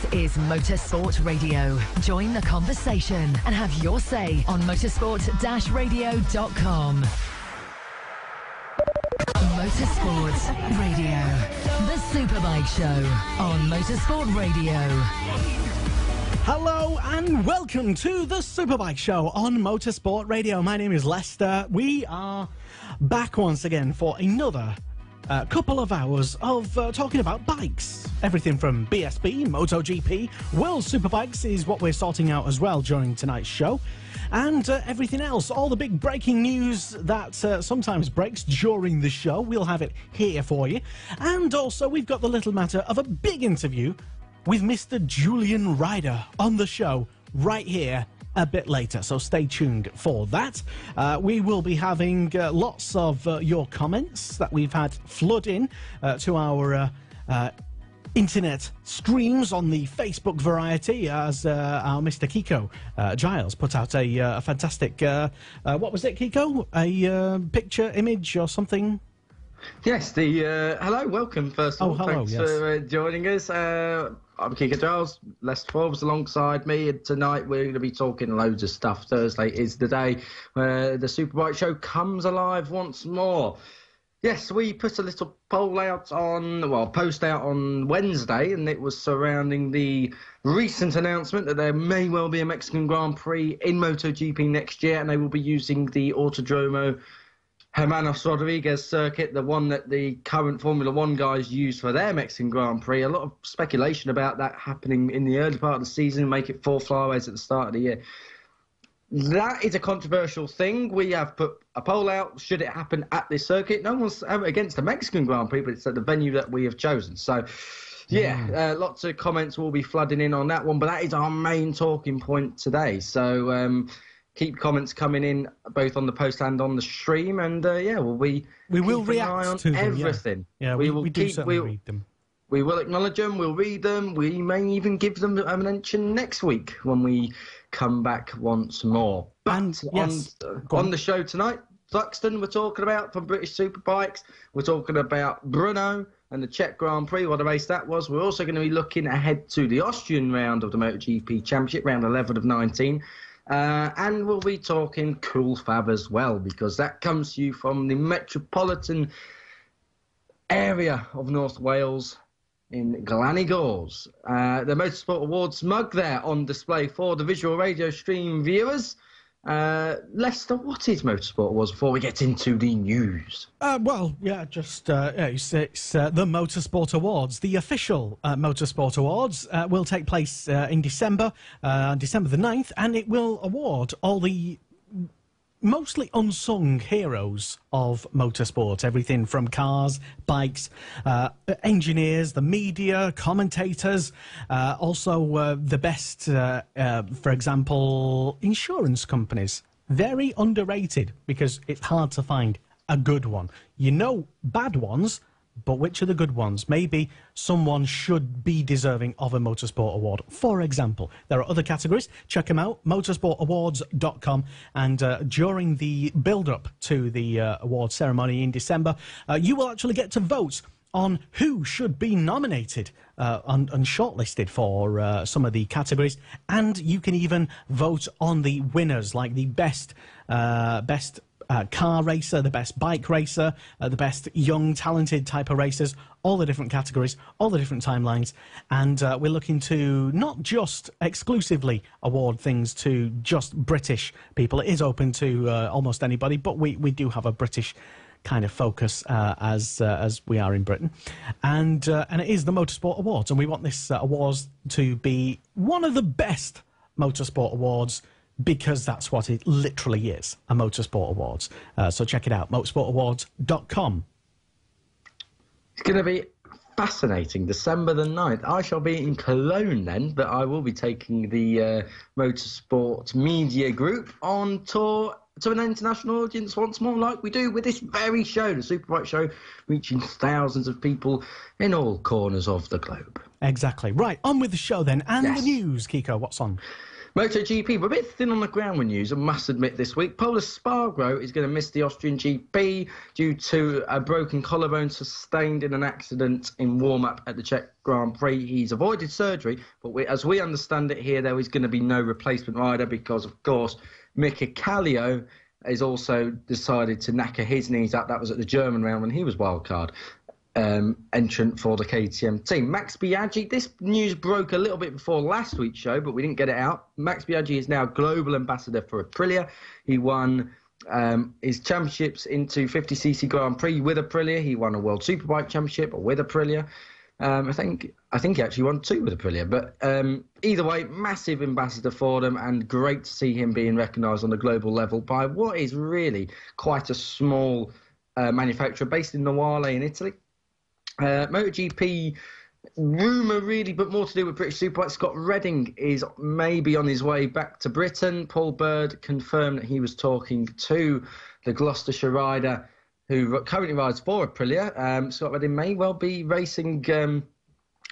This is Motorsport Radio. Join the conversation and have your say on motorsport-radio.com. Motorsport Radio. The Superbike Show on Motorsport Radio. Hello and welcome to the Superbike Show on Motorsport Radio. My name is Lester. We are back once again for another couple of hours of talking about bikes. Everything from BSB, MotoGP, World Superbikes is what we're sorting out as well during tonight's show. And everything else, all the big breaking news that sometimes breaks during the show, we'll have it here for you. And also we've got the little matter of a big interview with Mr. Julian Ryder on the show right here a bit later, so stay tuned for that. We will be having lots of your comments that we've had flood in to our internet streams on the Facebook variety, as our Mr. Kiko Giles put out a fantastic, what was it, Kiko? A picture, image or something? Yes, hello, welcome first of all. Hello, thanks for joining us. I'm Kiko Giles, Lester Forbes alongside me, and tonight we're going to be talking loads of stuff. Thursday is the day where the Superbike show comes alive once more. Yes, we put a little poll out post out on Wednesday, and it was surrounding the recent announcement that there may well be a Mexican Grand Prix in MotoGP next year, and they will be using the Autodromo Hermanos Rodriguez circuit, the one that the current Formula One guys use for their Mexican Grand Prix. A lot of speculation about that happening in the early part of the season, make it 4 flyaways at the start of the year. That is a controversial thing. We have put a poll out, should it happen at this circuit? No one's against the Mexican Grand Prix, but it's at the venue that we have chosen. So, lots of comments will be flooding in on that one, but that is our main talking point today. So, keep comments coming in both on the post and on the stream, and we will react to them, everything. Yeah, we do certainly read them. We will acknowledge them. We'll read them. We may even give them a mention next week when we come back once more. But on the show tonight, Thuxton we're talking about from British Superbikes. We're talking about Brno and the Czech Grand Prix, what a race that was. We're also going to be looking ahead to the Austrian round of the MotoGP Championship, round 11 of 19. And we'll be talking Cool Fab as well, because that comes to you from the metropolitan area of North Wales in Glanigors. The Motorsport Awards mug there on display for the visual radio stream viewers. Lester, what is Motorsport Awards before we get into the news? It's the Motorsport Awards. The official Motorsport Awards will take place in December, December the 9th, and it will award all the mostly unsung heroes of motorsport. Everything from cars, bikes, engineers, the media, commentators, also the best, for example, insurance companies. Very underrated, because it's hard to find a good one. You know bad ones, but which are the good ones? Maybe someone should be deserving of a Motorsport Award. For example, there are other categories. Check them out, motorsportawards.com. And during the build-up to the award ceremony in December, you will actually get to vote on who should be nominated and shortlisted for some of the categories. And you can even vote on the winners, like the best car racer, the best bike racer, the best young, talented type of racers, all the different categories, all the different timelines. And we're looking to not just exclusively award things to just British people. It is open to almost anybody, but we do have a British kind of focus as we are in Britain. And it is the Motorsport Awards, and we want this awards to be one of the best motorsport awards, because that's what it literally is, a Motorsport Awards. So check it out, motorsportawards.com. It's going to be fascinating. December the 9th. I shall be in Cologne then, but I will be taking the Motorsport Media Group on tour to an international audience once more, like we do with this very show, the Superbike show, reaching thousands of people in all corners of the globe. Exactly. Right, on with the show then. And the news, Kiko, what's on? MotoGP, we're a bit thin on the ground with news, I must admit, this week. Pol Espargaro is going to miss the Austrian GP due to a broken collarbone sustained in an accident in warm-up at the Czech Grand Prix. He's avoided surgery, but as we understand it here, there is going to be no replacement rider because, of course, Michelio has also decided to knacker his knees up. That was at the German round when he was wildcard entrant for the KTM team. Max Biaggi, this news broke a little bit before last week's show, but we didn't get it out. Max Biaggi is now global ambassador for Aprilia. He won his championships into 50cc Grand Prix with Aprilia. He won a World Superbike Championship with Aprilia. I think he actually won 2 with Aprilia. But either way, massive ambassador for them, and great to see him being recognised on the global level by what is really quite a small manufacturer based in Novale in Italy. MotoGP rumour really, but more to do with British Superbike. Scott Redding is maybe on his way back to Britain. Paul Bird confirmed that he was talking to the Gloucestershire rider who currently rides for Aprilia. Scott Redding may well be racing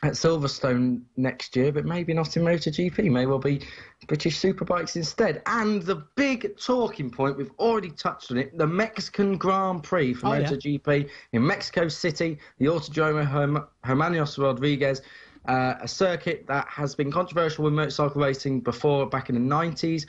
at Silverstone next year, but maybe not in MotoGP. May well be British Superbikes instead. And the big talking point, we've already touched on it, the Mexican Grand Prix for MotoGP in Mexico City, the Autodromo Hermanos Rodriguez, a circuit that has been controversial with motorcycle racing before, back in the 90s.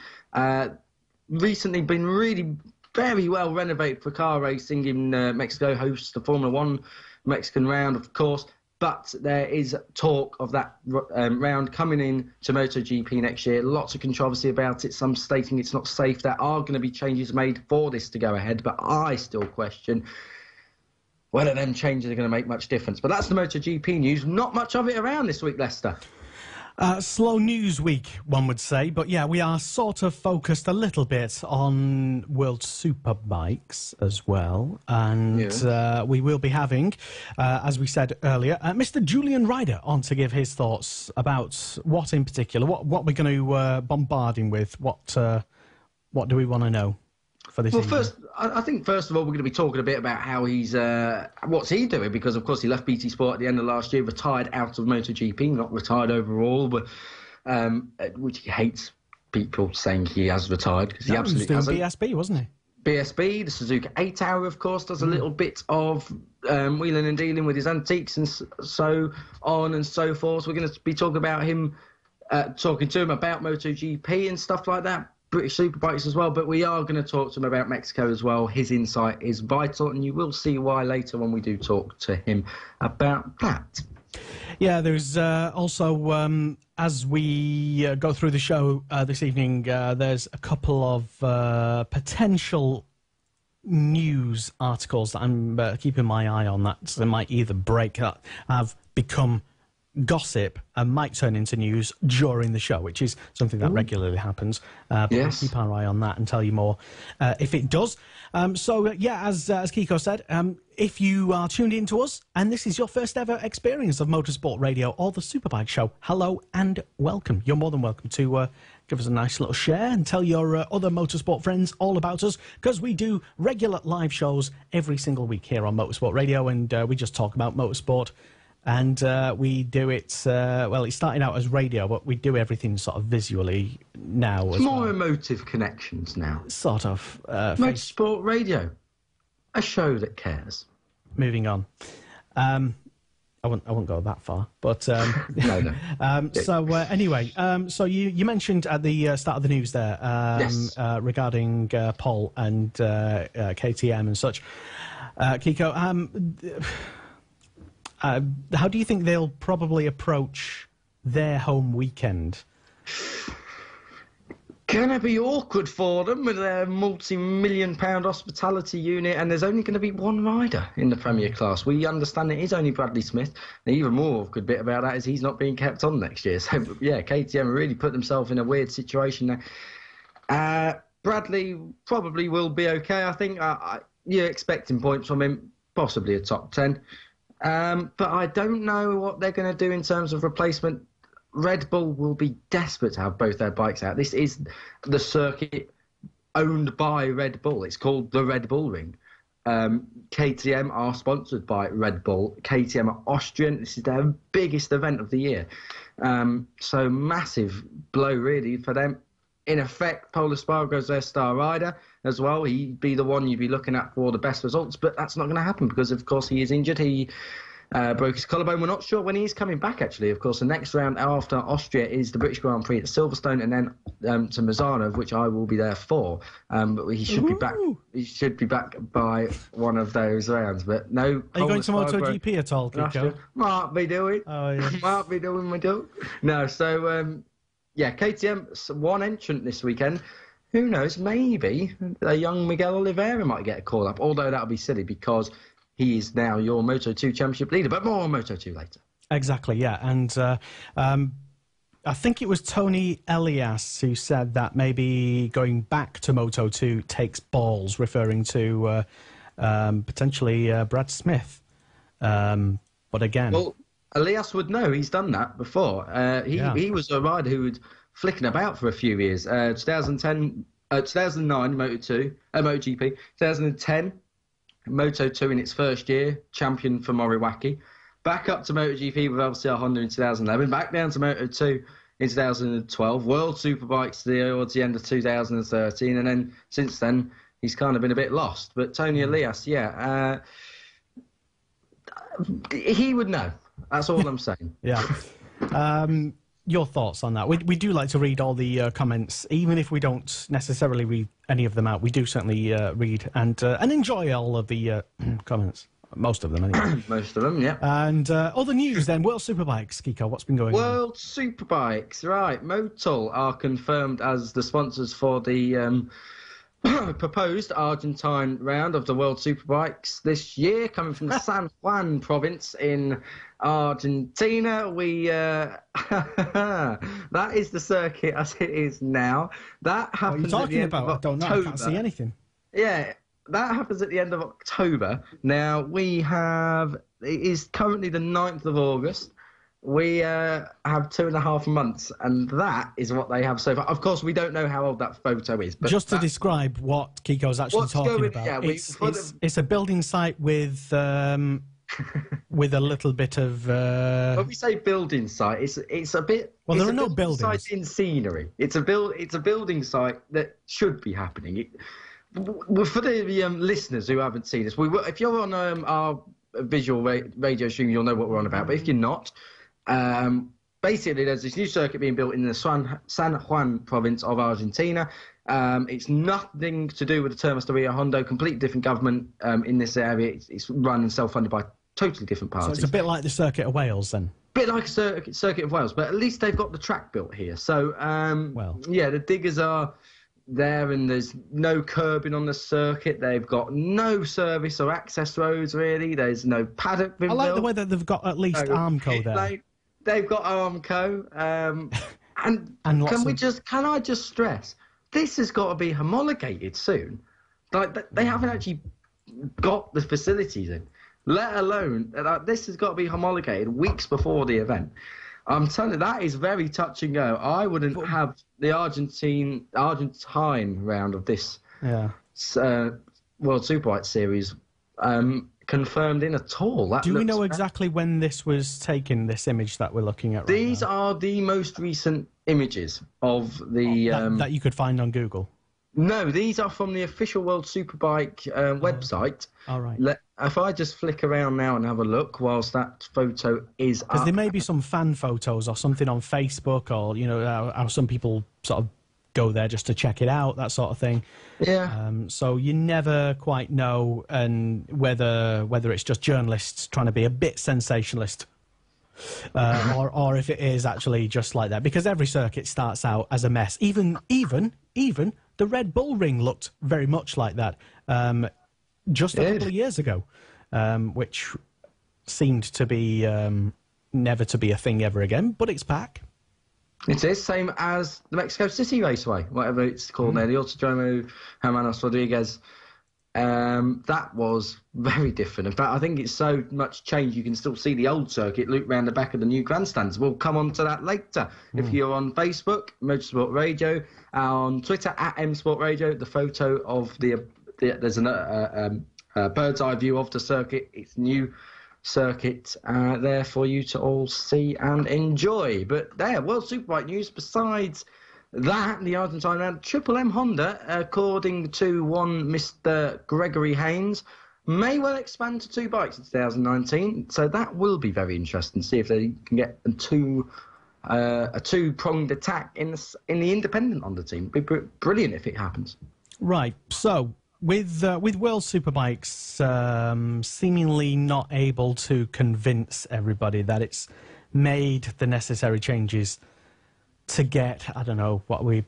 Recently been really very well renovated for car racing in Mexico, hosts the Formula One Mexican round, of course. But there is talk of that round coming in to MotoGP next year. Lots of controversy about it, some stating it's not safe. There are going to be changes made for this to go ahead, but I still question whether them changes are going to make much difference. But that's the MotoGP news. Not much of it around this week, Lester. Slow news week, one would say. But yeah, we are sort of focused a little bit on World Superbikes as well. And we will be having, as we said earlier, Mr. Julian Ryder on to give his thoughts about what in particular, what we're going to bombard him with. What do we want to know for this evening? I think first of all, we're going to be talking a bit about how he's, what's he doing? Because, of course, he left BT Sport at the end of last year, retired out of MotoGP, not retired overall, but which he hates people saying he has retired, because he absolutely hasn't. BSB, wasn't he? BSB, the Suzuka 8-hour, of course, does a little bit of wheeling and dealing with his antiques and so on and so forth. We're going to be talking about him, talking to him about MotoGP and stuff like that. British Superbikes as well, but we are going to talk to him about Mexico as well. His insight is vital, and you will see why later when we do talk to him about that. Yeah, there's also, as we go through the show this evening, there's a couple of potential news articles that I'm keeping my eye on that might either break up, have become gossip and might turn into news during the show, which is something that regularly happens. But we'll keep our eye on that and tell you more if it does. So, as Kiko said, if you are tuned in to us and this is your first ever experience of Motorsport Radio or the Superbike Show, hello and welcome. You're more than welcome to give us a nice little share and tell your other motorsport friends all about us, because we do regular live shows every single week here on Motorsport Radio, and we just talk about motorsport. And we do it, well, it started out as radio, but we do everything sort of visually now. As more emotive connections now. Sort of. Motorsport Radio, a show that cares. Moving on. I won't go that far, but... No. So anyway, so you mentioned at the start of the news there regarding Pol and KTM and such. Kiko, how do you think they'll probably approach their home weekend? Gonna be awkward for them with their multi-million-pound hospitality unit, and there's only going to be one rider in the Premier class. We understand it is only Bradley Smith. And even more awkward bit about that is he's not being kept on next year. So yeah, KTM really put themselves in a weird situation now. Bradley probably will be okay. I think you're expecting points from him, possibly a top 10. But I don't know what they're going to do in terms of replacement. Red Bull will be desperate to have both their bikes out. This is the circuit owned by Red Bull. It's called the Red Bull Ring. KTM are sponsored by Red Bull. KTM are Austrian. This is their biggest event of the year. So massive blow, really, for them. In effect, Pol Espargaro's their star rider as well. He'd be the one you'd be looking at for the best results, but that's not going to happen because, of course, he is injured. He broke his collarbone. We're not sure when he's coming back, actually. Of course, the next round after Austria is the British Grand Prix at Silverstone and then to Misano, which I will be there for. But he should be back. He should be back by one of those rounds. But no. Are you going to MotoGP at all, Kiko? Might be doing. Oh, yeah. Might be doing my do. No, so... yeah, KTM, one entrant this weekend. Who knows? Maybe a young Miguel Oliveira might get a call up, although that'll be silly because he is now your Moto2 Championship leader. But more on Moto2 later. Exactly, yeah. And I think it was Tony Elias who said that maybe going back to Moto2 takes balls, referring to potentially Brad Smith. But again... Well, Elias would know. He's done that before. He was a rider who was flicking about for a few years. 2009 MotoGP, 2010 Moto2 in its first year, champion for Moriwaki. Back up to MotoGP with LCR Honda in 2011. Back down to Moto2 in 2012. World Superbikes towards the end of 2013, and then since then he's kind of been a bit lost. But Tony Elias, he would know. That's all I'm saying. Yeah. Your thoughts on that? We do like to read all the comments, even if we don't necessarily read any of them out. We do certainly read and enjoy all of the comments. Most of them, anyway. Most of them, yeah. And other news then, World Superbikes, Kiko, what's been going on? World Superbikes, right. Motul are confirmed as the sponsors for the proposed Argentine round of the World Superbikes this year, coming from the San Juan province in Argentina. That is the circuit as it is now. That happens what are you at the talking end about? of October. I don't know. I can't see anything. Yeah, that happens at the end of October. Now, it is currently the 9th of August. We have 2.5 months, and that is what they have so far. Of course, we don't know how old that photo is. But just to describe what Kiko's actually talking about, it's a building site with a little bit of... When we say building site, it's a bit... Well, there are no buildings. Site in scenery. It's a building site that should be happening. For the listeners who haven't seen this, if you're on our visual radio stream, you'll know what we're on about. But if you're not... basically, there's this new circuit being built in the San Juan province of Argentina. It's nothing to do with the Termas de Rio Hondo, completely different government in this area. It's run and self-funded by totally different parties. So it's a bit like the Circuit of Wales, then? A bit like a Circuit of Wales, but at least they've got the track built here. So, the diggers are there and there's no curbing on the circuit. They've got no service or access roads, really. There's no paddock being built. I like the way that they've got at least Armco there. They've got Armco, and can I just stress, this has got to be homologated soon. Like they haven't actually got the facilities in, let alone this has got to be homologated weeks before the event. I'm telling you, that is very touch and go. I wouldn't have the Argentine round of this World Superbike Series confirmed in at all. Do we know exactly when this was taken, this image that we're looking at right These are the most recent images of the... that you could find on Google? No, these are from the official World Superbike website. All right. If I just flick around now and have a look whilst that photo is up... Because there may be some fan photos or something on Facebook, or, how some people sort of go there just to check it out, that sort of thing. Yeah. So you never quite know whether it's just journalists trying to be a bit sensationalist, or if it is actually just like that. Because every circuit starts out as a mess. Even the Red Bull Ring looked very much like that just a couple of years ago, which seemed to be never to be a thing ever again, but it's back. It is, same as the Mexico City Raceway, whatever it's called there, the Autodromo Hermanos Rodriguez. That was very different. In fact, I think it's so much change you can still see the old circuit loop round the back of the new grandstands. We'll come on to that later. If you're on Facebook, Motorsport Radio, on Twitter, @MSport Radio, the photo of there's a bird's eye view of the circuit. It's new circuit there for you to all see and enjoy. But there, World Superbike news. Besides that, the Argentine round, Triple M Honda, according to one Mr. Gregory Haynes, may well expand to 2 bikes in 2019. So that will be very interesting to see if they can get a two-pronged attack in the independent Honda team. It'd be brilliant if it happens. Right. So with World Superbikes seemingly not able to convince everybody that it's made the necessary changes to get, I don't know, what we're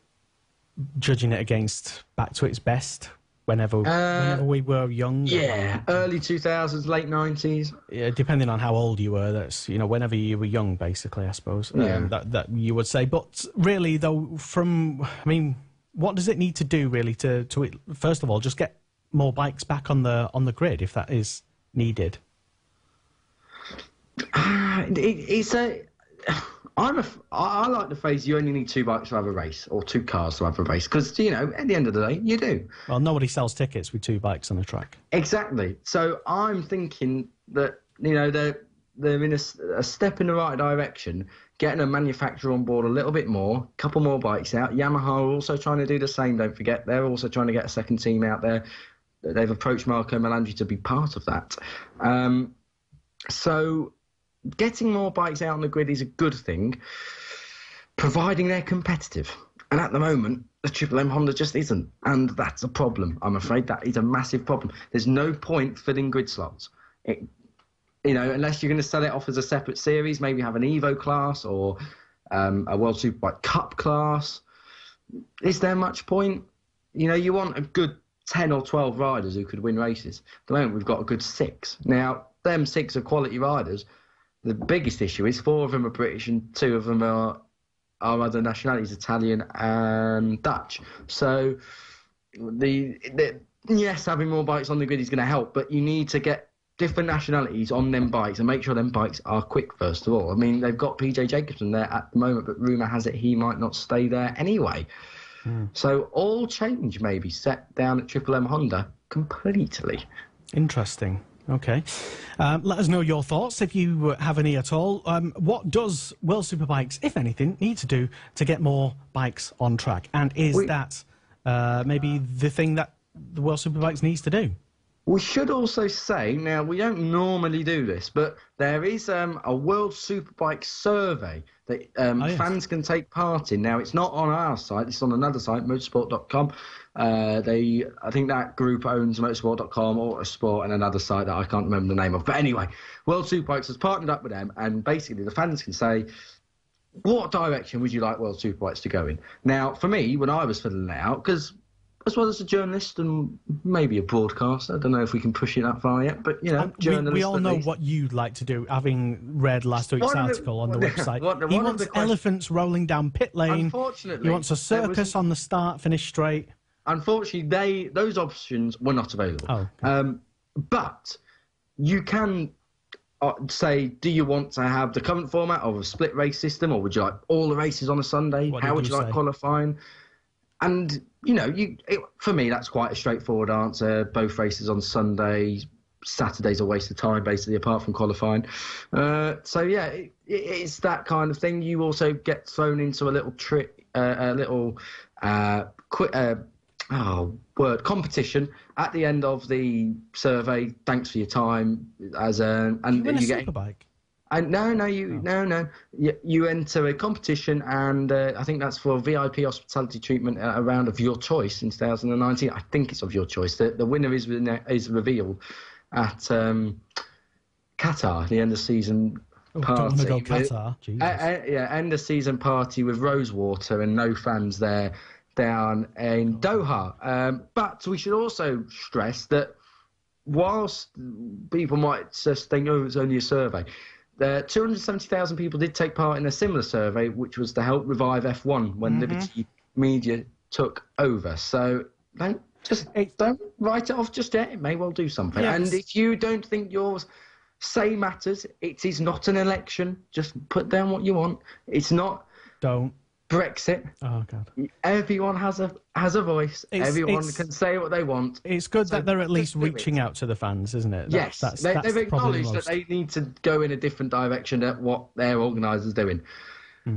judging it against, back to its best whenever we were young. Yeah, early 2000s, late 90s. Yeah, depending on how old you were, that's, whenever you were young, basically, I suppose, that you would say. But really, though, what does it need to do, really, to first of all, just get more bikes back on the grid, if that is needed? I like the phrase, you only need 2 bikes to have a race, or 2 cars to have a race, because, at the end of the day, you do. Well, nobody sells tickets with 2 bikes on a track. Exactly. So I'm thinking that, they're in a step in the right direction, getting a manufacturer on board a little bit more, a couple more bikes out. Yamaha are also trying to do the same, don't forget. They're also trying to get a second team out there. They've approached Marco Melandri to be part of that. So getting more bikes out on the grid is a good thing, providing they're competitive. And at the moment, the Triple M Honda just isn't. And that's a problem. I'm afraid that is a massive problem. There's no point filling grid slots. Unless you're going to sell it off as a separate series, maybe have an Evo class or a World Superbike Cup class. Is there much point? You want a good 10 or 12 riders who could win races. At the moment, we've got a good 6. Now, them 6 are quality riders. The biggest issue is 4 of them are British and 2 of them are other nationalities, Italian and Dutch. So, yes, having more bikes on the grid is going to help, but you need to get different nationalities on them bikes and make sure them bikes are quick, first of all. I mean, they've got PJ Jacobson there at the moment, but rumour has it he might not stay there anyway. So all change may be set down at Triple M Honda completely. Interesting. Okay. Let us know your thoughts if you have any at all. What does World Superbikes, if anything, need to do to get more bikes on track? And is that maybe the thing that the World Superbikes needs to do? We should also say, now, we don't normally do this, but there is a World Superbike survey that fans can take part in. Now, it's not on our site, it's on another site, motorsport.com. I think that group owns motorsport.com, Autosport, and another site that I can't remember the name of. But anyway, World Superbikes has partnered up with them, and basically the fans can say, what direction would you like World Superbikes to go in? Now, for me, when I was filling it out, because as well as a journalist and maybe a broadcaster, I don't know if we can push it that far yet, but, journalist. We all know what you'd like to do, having read last week's article on the website. He wants elephants rolling down pit lane. Unfortunately, he wants a circus on the start, finish straight. Unfortunately, those options were not available. Oh, okay. But you can say, do you want to have the current format of a split race system, or would you like all the races on a Sunday? How would you like qualifying? And, for me, that's quite a straightforward answer. Both races on Sunday. Saturday's a waste of time, basically, apart from qualifying. It's that kind of thing. You also get thrown into a little competition at the end of the survey. Thanks for your time. You win a Superbike? No. You enter a competition, and I think that's for VIP hospitality treatment at a round of your choice in 2019. I think it's of your choice. The winner is revealed at Qatar, the end of season party. Don't want to go Qatar. Jesus. End of season party with Rosewater and no fans there down in Doha. But we should also stress that whilst people might just think, it's only a survey, 270,000 people did take part in a similar survey, which was to help revive F1 when Liberty Media took over. So don't write it off just yet. It may well do something. Yes. And if you don't think your say matters, it is not an election. Just put down what you want. It's not. Don't. Brexit. Oh God! Everyone has a voice. Everyone can say what they want. It's good that they're at least reaching out to the fans, isn't it? Yes, they've acknowledged that they need to go in a different direction at what their organisers doing.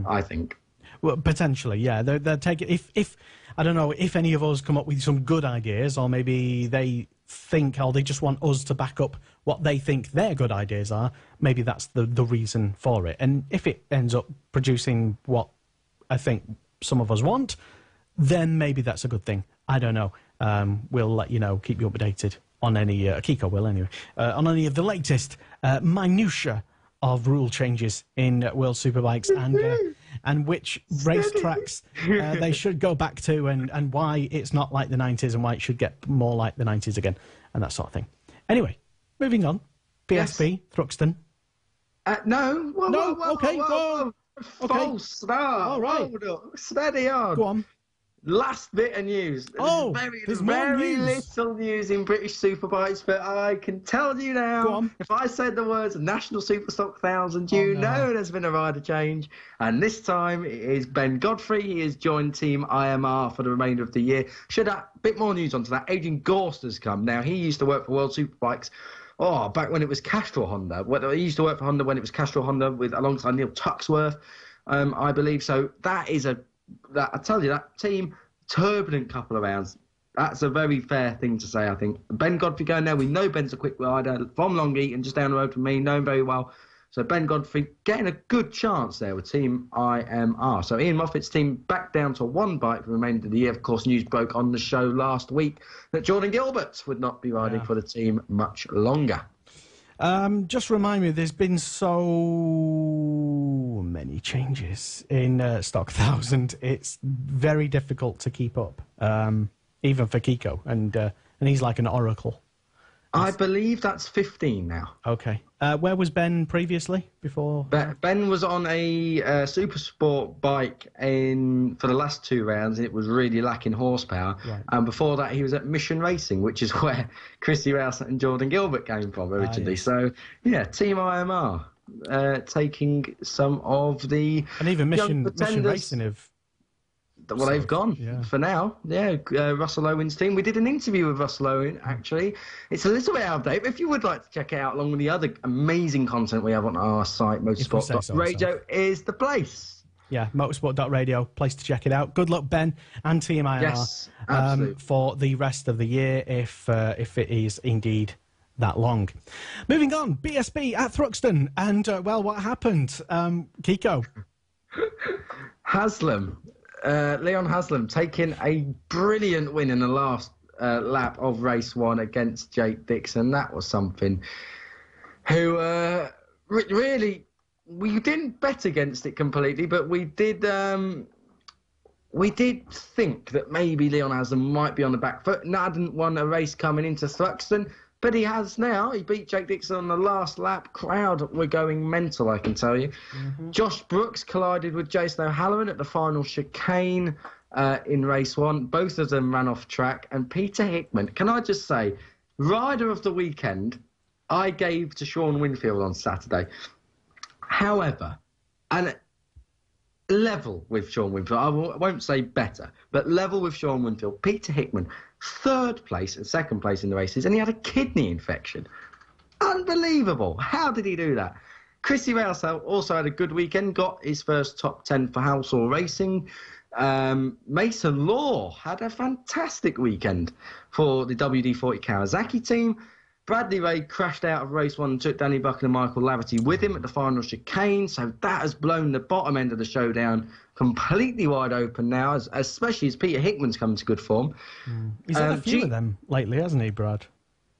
I think. Well, potentially, yeah. They're taking if I don't know if any of us come up with some good ideas, or maybe they think, or they just want us to back up what they think their good ideas are. Maybe that's the reason for it. And if it ends up producing what I think some of us want, then maybe that's a good thing. I don't know. We'll let you know, keep you updated on any, Kiko will anyway, on any of the latest minutiae of rule changes in World Superbikes and which racetracks they should go back to and why it's not like the 90s and why it should get more like the 90s again and that sort of thing. Anyway, moving on. PSP, yes. Thruxton. No. Whoa. False start. All right. Steady on. Go on. Last bit of news. There's very news. little news in British Superbikes, but I can tell you now. Go on. If I said the words National Superstock 1000, know there's been a rider change. And this time it is Ben Godfrey. He has joined Team IMR for the remainder of the year. Should a bit more news onto that. Adrian Gorster's come. Now, he used to work for World Superbikes. Back when it was Castrol Honda. He used to work for Honda when it was Castrol Honda alongside Neil Tuxworth, I believe. So that is I tell you, that team, turbulent couple of rounds. That's a very fair thing to say, I think. Ben Godfrey going there. We know Ben's a quick rider from Long Eaton, just down the road from me, know him very well. So Ben Godfrey getting a good chance there with Team IMR. So Ian Moffat's team back down to one bike for the remainder of the year. Of course, news broke on the show last week that Jordan Gilbert would not be riding for the team much longer. Just remind me, there's been so many changes in Stock 1000. It's very difficult to keep up, even for Kiko, and he's like an oracle. I believe that's 15 now. Okay. Where was Ben previously? Before Ben was on a super sport bike for the last two rounds. It was really lacking horsepower. Right. And before that, he was at Mission Racing, which is where Chrissy Rouse and Jordan Gilbert came from originally. Yes. So, yeah, Team IMR taking some of the and even Mission Racing have. Well, they've gone for now. Yeah, Russell Owen's team. We did an interview with Russell Owen, actually. It's a little bit out of date, but if you would like to check it out along with the other amazing content we have on our site, motorsport.radio is the place. Yeah, motorsport.radio, place to check it out. Good luck, Ben, and Team IR. Yes, for the rest of the year, if it is indeed that long. Moving on, BSB at Thruxton. And, what happened? Kiko. Leon Haslam taking a brilliant win in the last lap of race one against Jake Dixon. That was something. Who really, we didn't bet against it completely, but we did think that maybe Leon Haslam might be on the back foot. No, hadn't won a race coming into Thruxton, but he has now. He beat Jake Dixon on the last lap. Crowd were going mental, I can tell you. Mm-hmm. Josh Brooks collided with Jason O'Halloran at the final chicane in race one. Both of them ran off track. And Peter Hickman, can I just say, rider of the weekend, I gave to Sean Winfield on Saturday. However, and level with Sean Winfield, I won't say better, but level with Sean Winfield, Peter Hickman, third place and second place in the races, and he had a kidney infection. Unbelievable. How did he do that? Chrissy Rouse also had a good weekend, got his first top 10 for Househall Racing. Mason Law had a fantastic weekend for the WD-40 Kawasaki team. Bradley Ray crashed out of race one and took Danny Buck and Michael Laverty with him at the final chicane, so that has blown the bottom end of the showdown completely wide open now, especially as Peter Hickman's come to good form. He's had a few of them lately, hasn't he, Brad?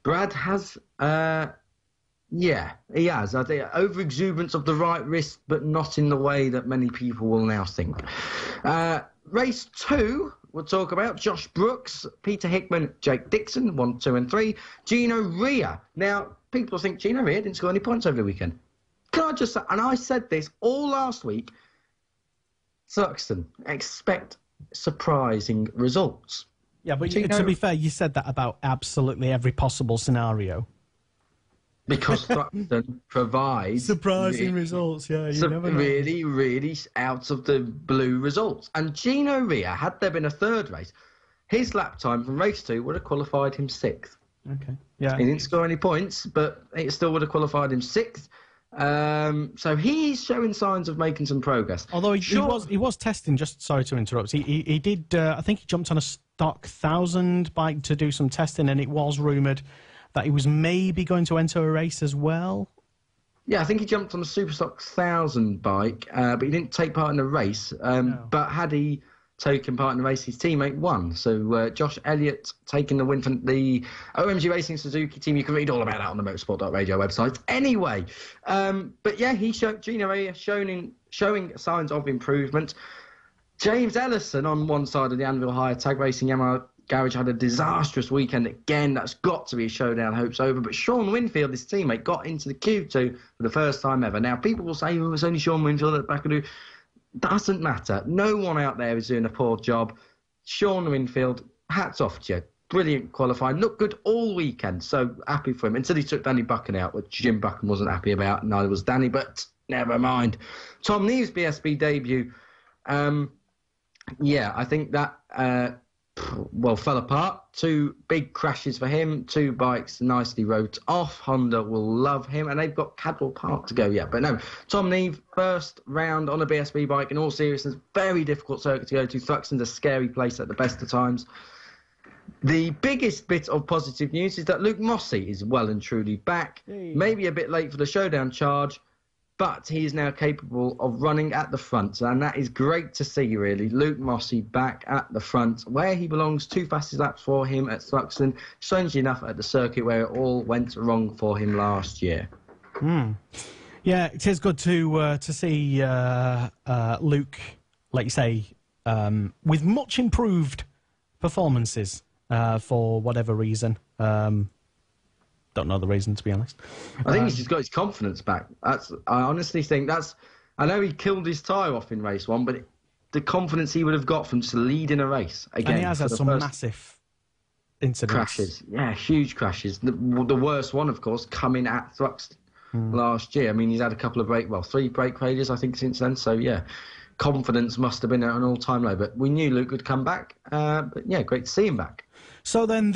Brad has, yeah, he has. I think over-exuberance of the right wrist, but not in the way that many people will now think. Race two, we'll talk about Josh Brooks, Peter Hickman, Jake Dixon, 1, 2 and 3. Gino Ria. Now, people think Gino Ria didn't score any points over the weekend. Can I just say, and I said this all last week, Thruxton, expect surprising results. Yeah, but to be fair, you said that about absolutely every possible scenario. Because Thruxton provides surprising results. Yeah, you never know. Really, really out of the blue results. And Gino Ria, had there been a third race, his lap time from race 2 would have qualified him 6th. Okay. Yeah. He didn't score any points, but it still would have qualified him 6th. So he's showing signs of making some progress. Although he was testing. Just sorry to interrupt. He did. I think he jumped on a stock 1000 bike to do some testing, and it was rumoured that he was maybe going to enter a race as well. Yeah, I think he jumped on a Superstock 1000 bike, but he didn't take part in the race. No. But had he taken part in the race, his teammate won. So Josh Elliott taking the win from the OMG Racing Suzuki team. You can read all about that on the motorsport.radio website. Anyway, but yeah, Gino Ria showing signs of improvement. James Ellison on one side of the Anvil Hire Tag Racing Yamaha Garage had a disastrous weekend again. That's got to be a showdown. Hope's over. But Sean Winfield, his teammate, got into the Q2 for the first time ever. Now, people will say, it's only Sean Winfield at the back of the... Doesn't matter. No one out there is doing a poor job. Sean Winfield, hats off to you. Brilliant qualifying. Looked good all weekend. So happy for him. Until he took Danny Buchan out, which Jim Buchan wasn't happy about. Neither was Danny, but never mind. Tom Neves' BSB debut. Yeah, I think that... fell apart. 2 big crashes for him, 2 bikes nicely wrote off. Honda will love him, and they've got Cadwell Park to go yet. But no, Tom Neve, first round on a BSB bike, in all seriousness, very difficult circuit to go to. Thruxton's a scary place at the best of times. The biggest bit of positive news is that Luke Mossey is well and truly back. Hey. Maybe a bit late for the showdown charge, but he is now capable of running at the front, and that is great to see, really. Luke Mossey back at the front, where he belongs. 2 fastest laps for him at Thruxton. Strangely enough, at the circuit where it all went wrong for him last year. Yeah, it is good to see Luke, like you say, with much improved performances for whatever reason. Don't know the reason, to be honest. I think he's just got his confidence back. I honestly think that's... I know he killed his tyre off in race 1, but the confidence he would have got from just leading a race again. And he has had some massive incidents. Crashes. Yeah, huge crashes. The worst one, of course, coming at Thruxton last year. I mean, he's had a couple of 3 brake failures, I think, since then. So, yeah, confidence must have been at an all-time low. But we knew Luke would come back. But, yeah, great to see him back. So then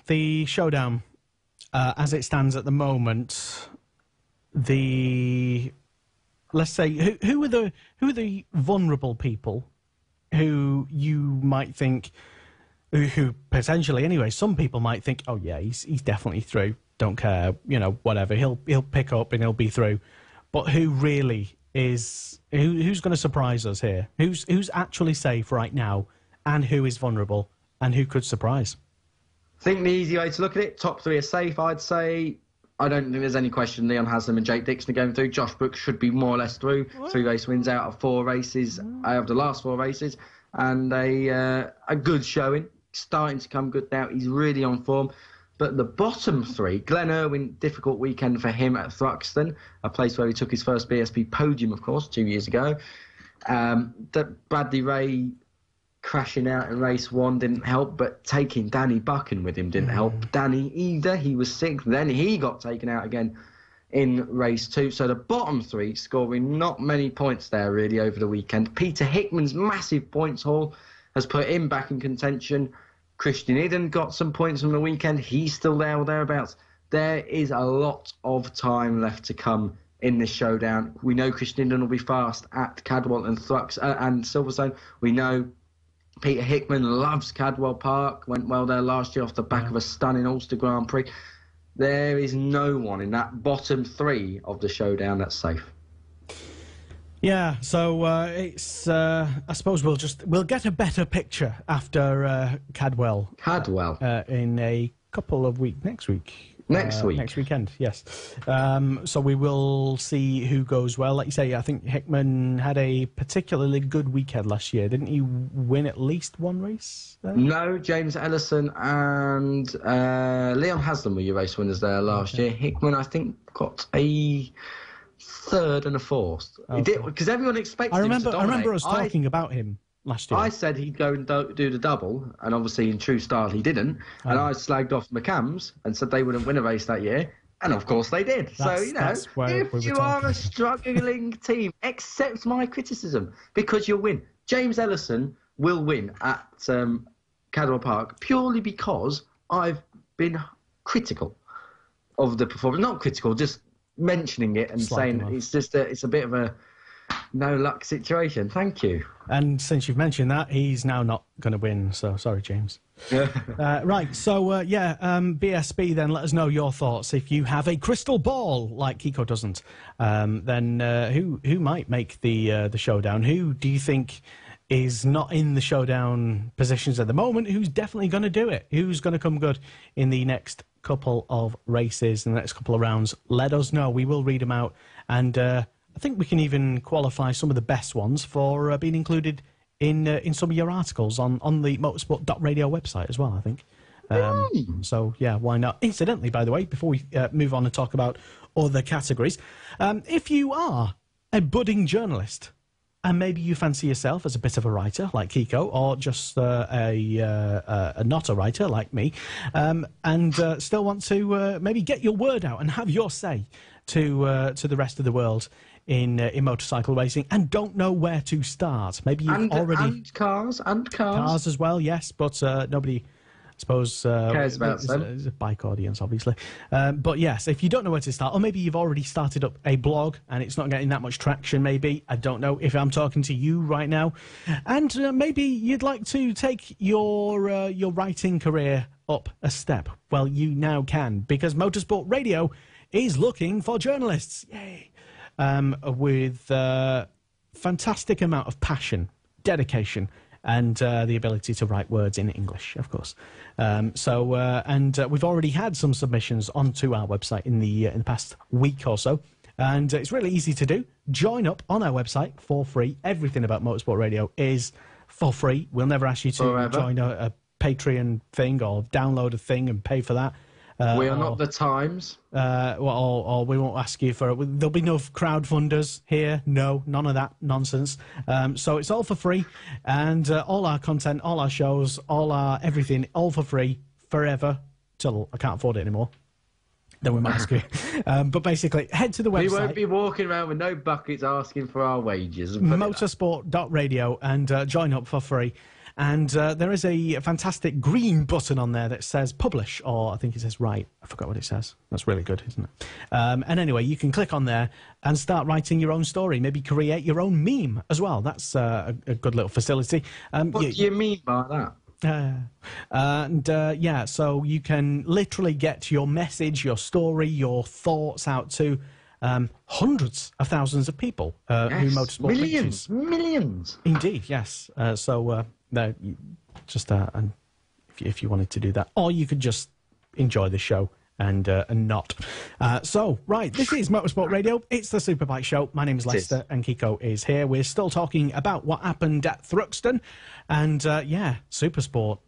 the showdown, as it stands at the moment, let's say who are the vulnerable people who you might think, who potentially anyway, some people might think, oh yeah, he's definitely through, don't care, whatever, he'll pick up and he'll be through. But who really is, who's going to surprise us here? Who's actually safe right now, and who is vulnerable, and who could surprise? I think the easy way to look at it, top 3 are safe, I'd say. I don't think there's any question Leon Haslam and Jake Dixon are going through. Josh Brooks should be more or less through. 3 race wins out of 4 races, out of the last 4 races. And a good showing. Starting to come good now. He's really on form. But the bottom 3, Glenn Irwin, difficult weekend for him at Thruxton, a place where he took his first BSB podium, of course, 2 years ago. Bradley Ray crashing out in race 1 didn't help, but taking Danny Buchan with him didn't help Danny either. He was 6th, then he got taken out again in race 2. So the bottom 3 scoring not many points there really over the weekend. Peter Hickman's massive points haul has put him back in contention. Christian Eden got some points from the weekend. He's still there or thereabouts. There is a lot of time left to come in this showdown. We know Christian Eden will be fast at Cadwell and and Silverstone. We know Peter Hickman loves Cadwell Park, went well there last year off the back of a stunning Ulster Grand Prix. There is no one in that bottom 3 of the showdown that's safe. Yeah, so it's. I suppose we'll get a better picture after Cadwell. In a couple of weeks next week. Next weekend, yes. So we will see who goes well. Like you say, I think Hickman had a particularly good weekend last year. Didn't he win at least 1 race there? No, James Ellison and Leon Haslam were your race winners there last year. Hickman, I think, got a 3rd and a 4th. Okay. He did, because everyone expected him to dominate. I remember us talking about him last year. I said he'd go and do the double, and obviously in true style he didn't. And I slagged off McCams and said they wouldn't win a race that year. And of course they did. So, if you are a struggling team, accept my criticism because you'll win. James Ellison will win at Cadwell Park purely because I've been critical of the performance. Not critical, just mentioning it and saying it's a bit of a no luck situation. Thank you. And since you've mentioned that, he's now not going to win. So sorry, James. Right. So BSB. Then let us know your thoughts. If you have a crystal ball like Kiko doesn't, then who might make the showdown? Who do you think is not in the showdown positions at the moment? Who's definitely going to do it? Who's going to come good in the next couple of races, in the next couple of rounds? Let us know. We will read them out, and I think we can even qualify some of the best ones for being included in some of your articles on the motorsport.radio website as well, I think. So, yeah, why not? Incidentally, by the way, before we move on and talk about other categories, if you are a budding journalist, and maybe you fancy yourself as a bit of a writer like Kiko, or just a not a writer like me, and still want to maybe get your word out and have your say to the rest of the world in motorcycle racing, and don't know where to start. Maybe you've already... And cars. Cars as well, yes, but nobody... I suppose cares about them. It's a bike audience, obviously. But yes, if you don't know where to start, or maybe you've already started up a blog and it's not getting that much traction, maybe, I don't know, if I'm talking to you right now, and maybe you'd like to take your writing career up a step, well, you now can, because Motorsport Radio is looking for journalists, yay, with fantastic amount of passion, dedication, and the ability to write words in English, of course. We've already had some submissions onto our website in the past week or so, and it's really easy to do. Join up on our website for free. Everything about Motorsport Radio is for free. We'll never ask you to join a Patreon thing or download a thing and pay for that. We are not the Times. Or we won't ask you for it. There'll be no crowdfunders here. No, none of that nonsense. So it's all for free. And all our content, all our shows, all our everything, all for free forever till I can't afford it anymore. Then we might ask you. But basically, head to the website. We won't be walking around with no buckets asking for our wages. Motorsport.radio and join up for free. And there is a fantastic green button on there that says publish, or I think it says write. I forgot what it says. That's really good, isn't it? And anyway, you can click on there and start writing your own story. Maybe create your own meme as well. That's a good little facility. What do you mean by that? Yeah, so you can literally get your message, your story, your thoughts out to hundreds of thousands of people who motorsport reaches. Millions. Indeed, yes. No, just and if you wanted to do that, or you could just enjoy the show and not. So, right, this is Motorsport Radio. It's the Superbike Show. My name is Lester, and Kiko is here. We're still talking about what happened at Thruxton, and Supersport.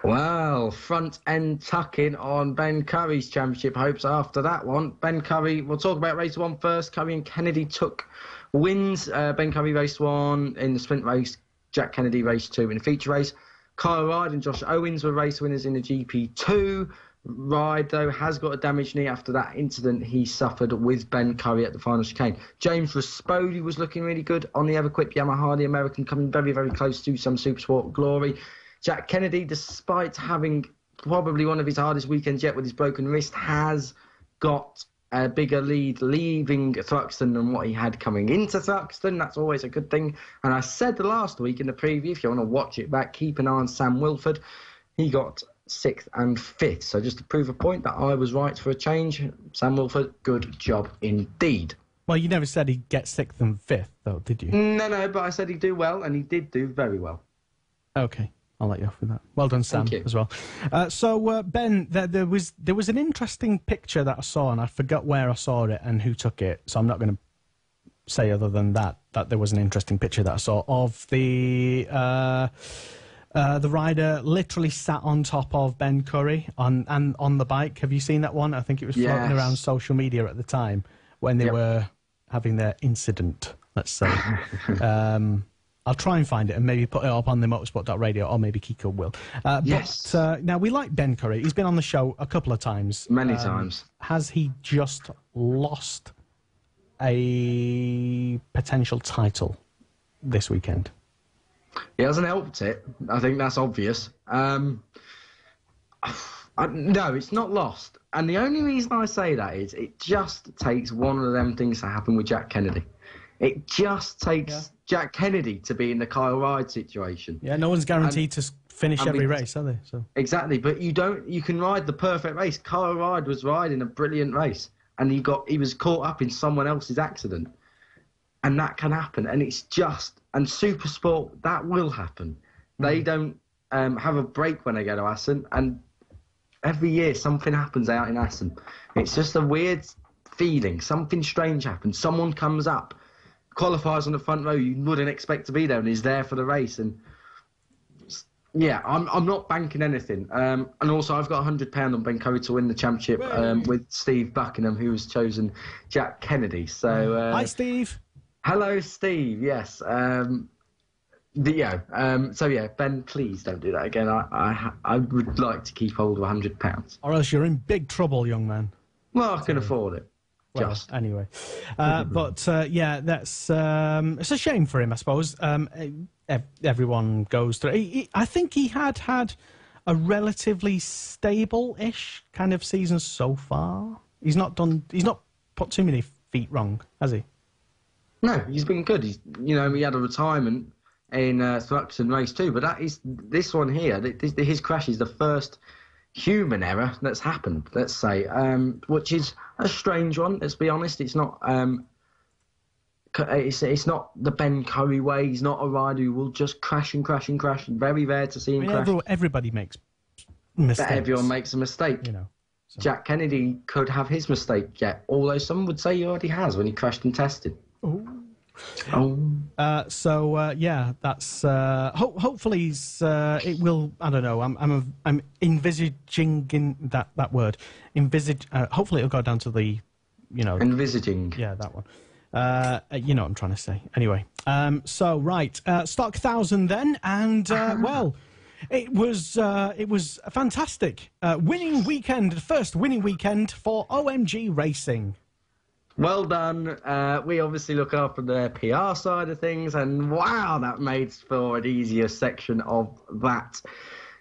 Well, front end tucking on Ben Curry's championship hopes after that one. Ben Curry, we'll talk about race one first. Curry and Kennedy took wins. Ben Curry race one in the sprint race. Jack Kennedy race 2 in the feature race. Kyle Ryder and Josh Owens were race winners in the GP2. Ryder, though, has got a damaged knee after that incident he suffered with Ben Curry at the final chicane. James Raspoli was looking really good on the ever-quick Yamaha, the American, coming very, very close to some Supersport glory. Jack Kennedy, despite having probably one of his hardest weekends yet with his broken wrist, has got a bigger lead leaving Thruxton than what he had coming into Thruxton. That's always a good thing. And I said last week in the preview, if you want to watch it back, keep an eye on Sam Wilford. He got 6th and 5th. So just to prove a point that I was right for a change, Sam Wilford, good job indeed. Well, you never said he'd get 6th and 5th, though, did you? No, but I said he'd do well, and he did do very well. Okay. I'll let you off with that. Well done, Sam, as well. So, Ben, there was an interesting picture that I saw, and I forgot where I saw it and who took it, so I'm not going to say other than that there was an interesting picture that I saw of the rider literally sat on top of Ben Curry on the bike. Have you seen that one? I think it was floating around social media at the time when they were having their incident, let's say. I'll try and find it and maybe put it up on the motorsport.radio, or maybe Kiko will. Yes. But now, we like Ben Curry. He's been on the show a couple of times. Many times. Has he just lost a potential title this weekend? He hasn't helped it. I think that's obvious. No, it's not lost. And the only reason I say that is it just takes one of them things to happen with Jack Kennedy. It just takes Jack Kennedy to be in the Kyle Ryder situation. Yeah, no one's guaranteed to finish every race, are they? So. Exactly, but you can ride the perfect race. Kyle Ryder was riding a brilliant race, and he was caught up in someone else's accident. And that can happen, and it's just... And Supersport, that will happen. They don't have a break when they go to Assen, and every year something happens out in Assen. It's just a weird feeling. Something strange happens. Someone comes up, qualifies on the front row you wouldn't expect to be there, and is there for the race. And yeah, I'm not banking anything. And also, I've got £100 on Ben Curry to win the championship with Steve Buckingham, who has chosen Jack Kennedy. So hi, Steve. Hello, Steve. Yes. So yeah, Ben, please don't do that again. I would like to keep hold of £100. Or else you're in big trouble, young man. Well, I can afford it. Well, anyway. But yeah, that's it's a shame for him, I suppose. Everyone goes through. I think he had a relatively stable-ish kind of season so far. He's not put too many feet wrong, has he? No, he's been good. He had a retirement in Thruxton Race 2, but this one here, his crash is the first human error that's happened, let's say, which is a strange one, let's be honest. It's not it's not the Ben Curry way. He's not a rider who will just crash and crash and crash. Very rare to see him crash. Everybody makes mistakes. But everyone makes a mistake. So. Jack Kennedy could have his mistake yet, although some would say he already has when he crashed and tested. Yeah, that's hopefully it will. I don't know. I'm envisaging that word. Hopefully it'll go down to the, envisaging. Yeah, that one. You know what I'm trying to say. Anyway, right, Stock 1000 then, and well, it was a fantastic winning weekend, the first winning weekend for OMG Racing. Well done. We obviously look after the PR side of things, and wow, that made for an easier section of that.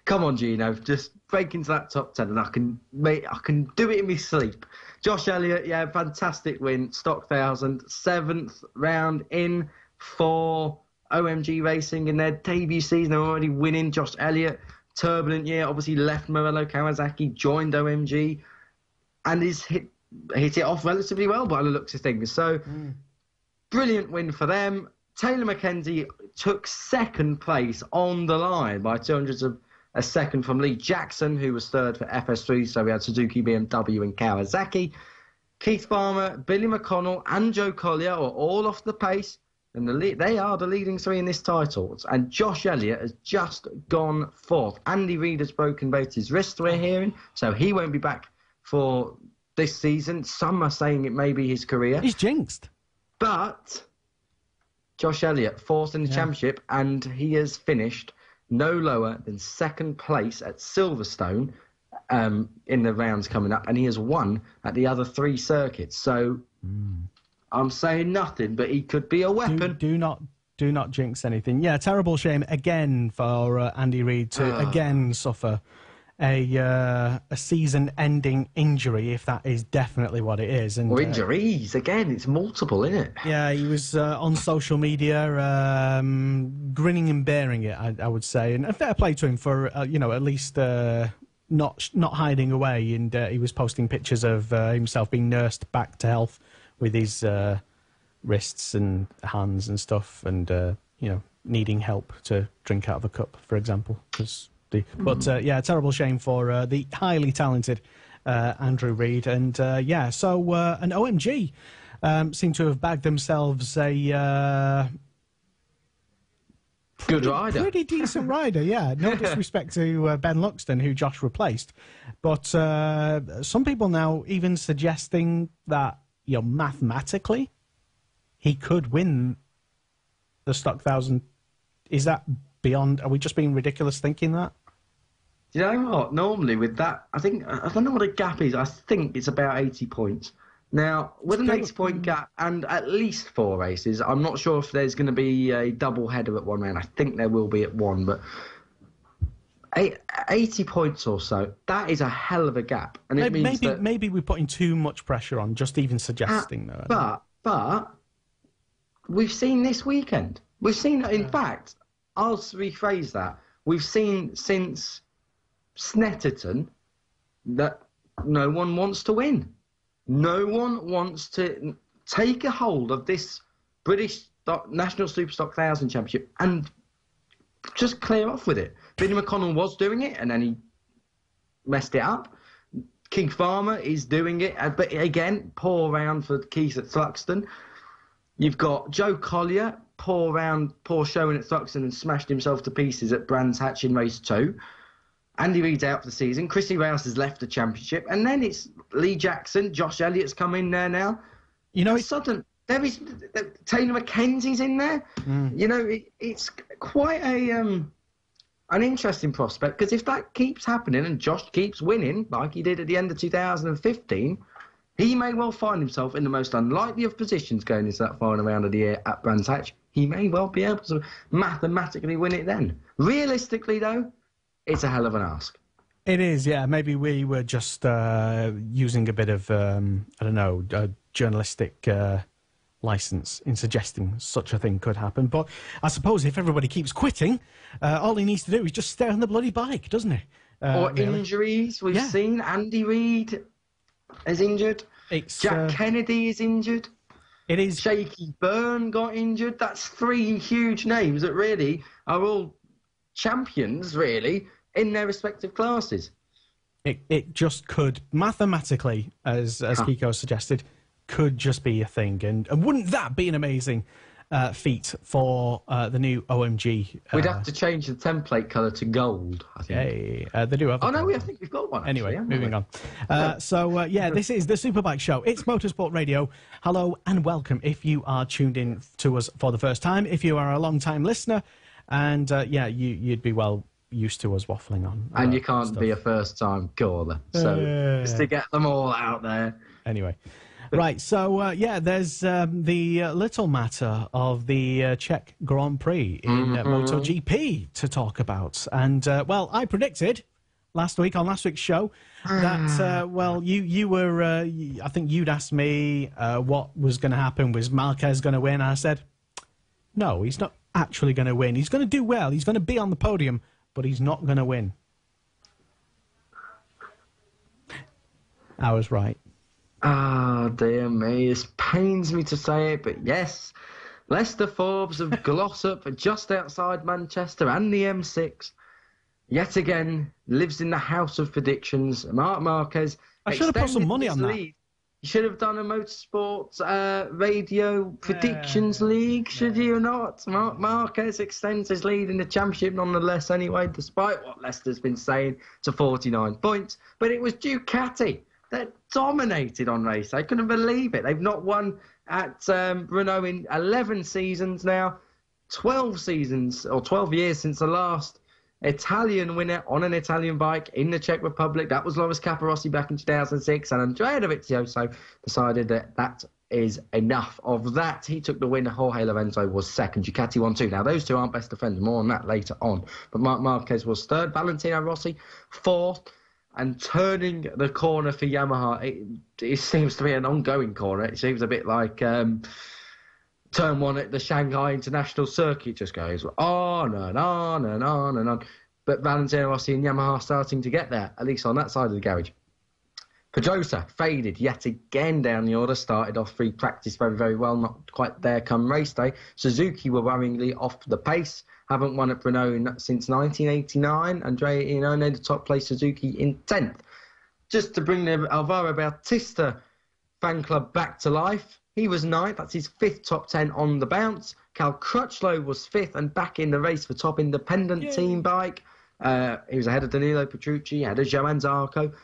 Come on, Gino, just break into that top 10, and I can do it in my sleep. Josh Elliott, yeah, fantastic win. Stock 1000, 7th round in for OMG Racing in their debut season. They're already winning. Josh Elliott, turbulent year, obviously left Morello Kawasaki, joined OMG, and is hit it off relatively well by the looks of things. So, brilliant win for them. Taylor McKenzie took second place on the line by 200ths of a second from Lee Jackson, who was third for FS3. So we had Suzuki, BMW and Kawasaki. Keith Farmer, Billy McConnell and Joe Collier are all off the pace. And they are the leading three in this title. And Josh Elliott has just gone fourth. Andy Reid has broken both his wrists, we're hearing. So he won't be back for this season. Some are saying it may be his career. He's jinxed. But Josh Elliott, fourth in the championship, and he has finished no lower than second place at Silverstone in the rounds coming up, and he has won at the other three circuits. So I'm saying nothing, but he could be a weapon. Do not jinx anything. Yeah, terrible shame again for Andy Reid to again suffer a season-ending injury, if that is definitely what it is. And, or injuries, again, it's multiple, isn't it? Yeah, he was on social media grinning and bearing it, I would say. And a fair play to him for, at least not hiding away. And he was posting pictures of himself being nursed back to health with his wrists and hands and stuff, and, needing help to drink out of a cup, for example, because... But, yeah, terrible shame for the highly talented Andrew Reid. And, so an OMG seem to have bagged themselves a good rider. Pretty decent rider, yeah. No disrespect to Ben Luxton, who Josh replaced. But some people now even suggesting that, mathematically, he could win the Stock 1000 Is that beyond? Are we just being ridiculous thinking that? Do you know what? Normally with that, I don't know what a gap is. I think it's about 80 points. Now, with an 80-point gap and at least 4 races, I'm not sure if there's going to be a double header at one round. I think there will be at one, but 80 points or so, that is a hell of a gap. And it means that maybe we're putting too much pressure on, just even suggesting that. But we've seen this weekend. We've seen, in fact, I'll rephrase that. We've seen since Snetterton that no one wants to win. No one wants to take a hold of this British National Superstock 1000 Championship and just clear off with it. Billy McConnell was doing it, and then he messed it up. King Farmer is doing it, but again, poor round for Keith at Thruxton. You've got Joe Collier, poor showing at Thruxton and smashed himself to pieces at Brands Hatch in race 2. Andy Reid's out for the season. Chrissy Rouse has left the championship. And then it's Lee Jackson. Josh Elliott's come in there now. You know, there is Taylor McKenzie's in there. You know, it's quite an interesting prospect, because if that keeps happening and Josh keeps winning like he did at the end of 2015, he may well find himself in the most unlikely of positions going into that final round of the year at Brands Hatch. He may well be able to mathematically win it then. Realistically, though, it's a hell of an ask. It is, yeah. Maybe we were just using a bit of, journalistic license in suggesting such a thing could happen. But I suppose if everybody keeps quitting, all he needs to do is just stay on the bloody bike, doesn't he? Or really. Injuries. We've seen Andy Reid is injured. Jack Kennedy is injured. It is. Shaky Byrne got injured. That's 3 huge names that really are all champions, really, in their respective classes. It just could, mathematically, as Kiko suggested, could just be a thing. And wouldn't that be an amazing feat for the new OMG? We'd have to change the template colour to gold, I think. They do have. Oh, no, I think we've got one. Anyway, actually, moving on. This is the Superbike Show. It's Motorsport Radio. Hello and welcome if you are tuned in to us for the first time. If you are a long-time listener, and you'd be well used to us waffling on. And you can't be a first-time caller, so just to get them all out there. Anyway. Right, so, there's the little matter of the Czech Grand Prix in MotoGP to talk about. And, I predicted last week on last week's show that, you were, I think you'd asked me what was going to happen. Was Marquez going to win? And I said, no, he's not actually going to win. He's going to do well. He's going to be on the podium, but he's not going to win. I was right. Ah, dear me. It pains me to say it, but yes, Lester Forbes of Glossop, just outside Manchester, and the M6, yet again lives in the house of predictions. Marc Marquez. I should have put some money on that. You should have done a motorsports radio predictions league, should you not? Marc Marquez extends his lead in the championship nonetheless anyway, despite what Lester's been saying, to 49 points. But it was Ducati that dominated on race day. I couldn't believe it. They've not won at Renault in 11 seasons now, 12 seasons or 12 years since the last Italian winner on an Italian bike in the Czech Republic. That was Loris Capirossi back in 2006, and Andrea Dovizioso decided that is enough of that. He took the win. Jorge Lorenzo was second. Ducati won 2. Now, those two aren't best of friends. More on that later on. But Marc Marquez was third. Valentino Rossi, fourth. And turning the corner for Yamaha, it seems to be an ongoing corner. It seems a bit like turn 1 at the Shanghai International Circuit. Just goes on and on and on and on. But Valentino Rossi and Yamaha starting to get there, at least on that side of the garage. Pedrosa faded yet again down the order. Started off free practice very, very well. Not quite there come race day. Suzuki were worryingly off the pace. Haven't won at Renault since 1989. Andrea Iannone, the top place, Suzuki in 10th. Just to bring the Alvaro Bautista fan club back to life, he was 9th. That's his 5th top 10 on the bounce. Cal Crutchlow was 5th and back in the race for top independent team bike. He was ahead of Danilo Petrucci, ahead of Johan Zarco.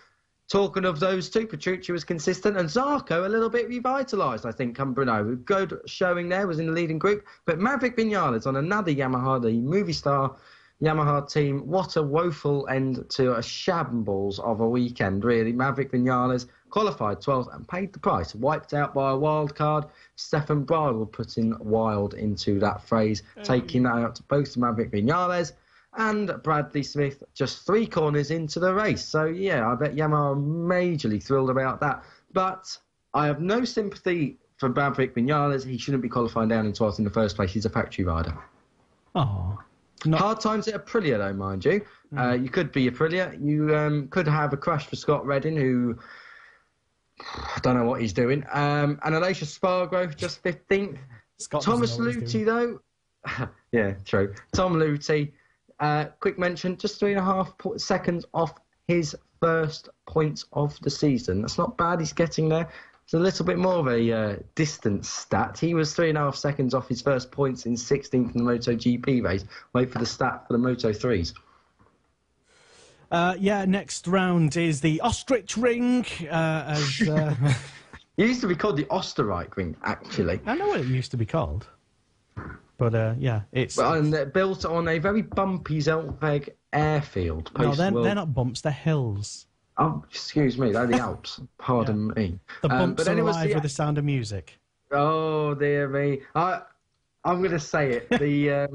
Talking of those two, Petrucci was consistent and Zarco a little bit revitalised, I think, come Brno. Good showing there, was in the leading group. But Maverick Vinales on another Yamaha, the Movistar Yamaha team. What a woeful end to a shambles of a weekend, really. Maverick Vinales qualified 12th and paid the price. Wiped out by a wild card. Stefan Bridle putting wild into that phrase, taking out both Maverick Vinales and Bradley Smith just 3 corners into the race. So, yeah, I bet Yamaha are majorly thrilled about that. But I have no sympathy for Maverick Vinales. He shouldn't be qualifying down in 12th in the first place. He's a factory rider. Oh. Hard times at Aprilia, though, mind you. You could be Aprilia. You could have a crash for Scott Redding, who I don't know what he's doing. And Alicia Spargo, just 15th. Thomas Luthi, though. Yeah, true. Tom Luthi, quick mention, just 3.5 seconds off his first points of the season. That's not bad. He's getting there. It's a little bit more of a distance stat. He was 3.5 seconds off his first points in 16th in the MotoGP race. Wait for the stat for the Moto3s. Yeah, next round is the Ostrich Ring. It used to be called the Osterreich Ring, actually. I know what it used to be called. But, yeah, it's... And built on a very bumpy Zeltweg airfield. No, they're not bumps, they're hills. Oh, excuse me, they're the Alps. Pardon me. The bumps are alive with the sound of music. Oh, dear me. I'm going to say it. The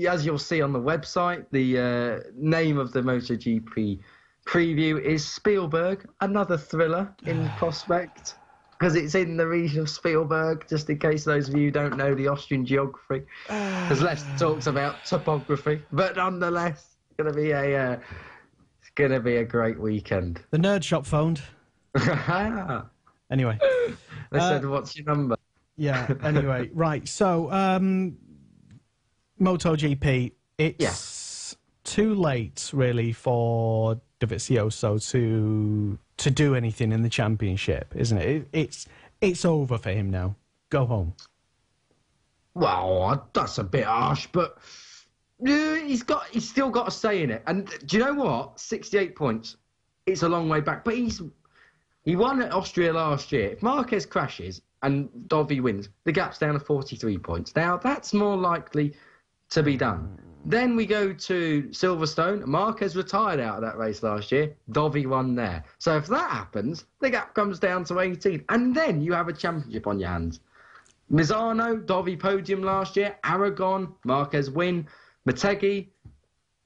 as you'll see on the website, the name of the MotoGP preview is Spielberg, another thriller in prospect, because it's in the region of Spielberg, just in case those of you who don't know the Austrian geography. There's less talks about topography, but nonetheless, it's going to be a... going to be a great weekend. The nerd shop phoned. Anyway. They said, what's your number? Yeah, anyway. Right, so, MotoGP, it's too late, really, for Dovizioso to do anything in the championship, isn't it? It's over for him now. Go home. Well, that's a bit harsh, but... He's still got a say in it. And do you know what? 68 points. It's a long way back. But he won at Austria last year. If Marquez crashes and Dovi wins, the gap's down to 43 points. Now, that's more likely to be done. Then we go to Silverstone. Marquez retired out of that race last year. Dovi won there. So if that happens, the gap comes down to 18. And then you have a championship on your hands. Misano, Dovi podium last year. Aragon, Marquez win. Mcphee,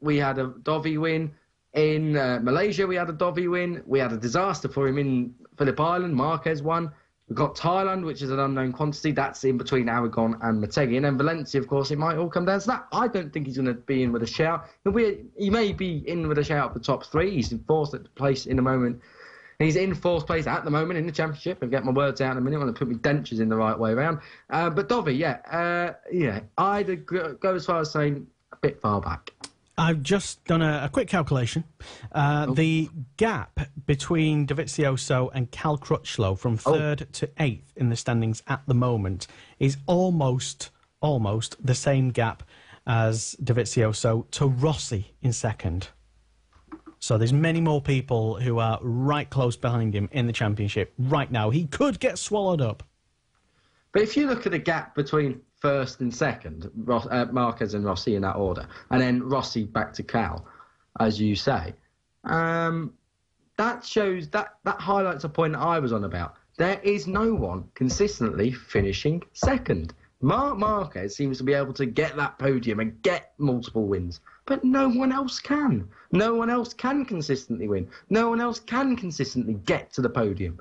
we had a Dovi win. In Malaysia, we had a Dovi win. We had a disaster for him in Phillip Island. Marquez won. We've got Thailand, which is an unknown quantity. That's in between Aragon and Mcphee. And then Valencia, of course, it might all come down to that. I don't think he's going to be in with a shout. He may be in with a shout at the top 3. He's in fourth place in a moment. He's in fourth place at the moment in the championship. I'll get my words out in a minute. I want to put my dentures in the right way around. But Dovi, I'd go as far as saying... a bit far back. I've just done a quick calculation. The gap between Dovizioso and Cal Crutchlow from 3rd to 8th in the standings at the moment is almost the same gap as Dovizioso to Rossi in 2nd. So there's many more people who are right close behind him in the championship right now. He could get swallowed up. But if you look at the gap between 1st and 2nd, Marquez and Rossi in that order, and then Rossi back to Cal, as you say, that shows that highlights a point I was on about. There is no one consistently finishing 2nd. Marc Marquez seems to be able to get that podium and get multiple wins, but no one else can. No one else can consistently win. No one else can consistently get to the podium.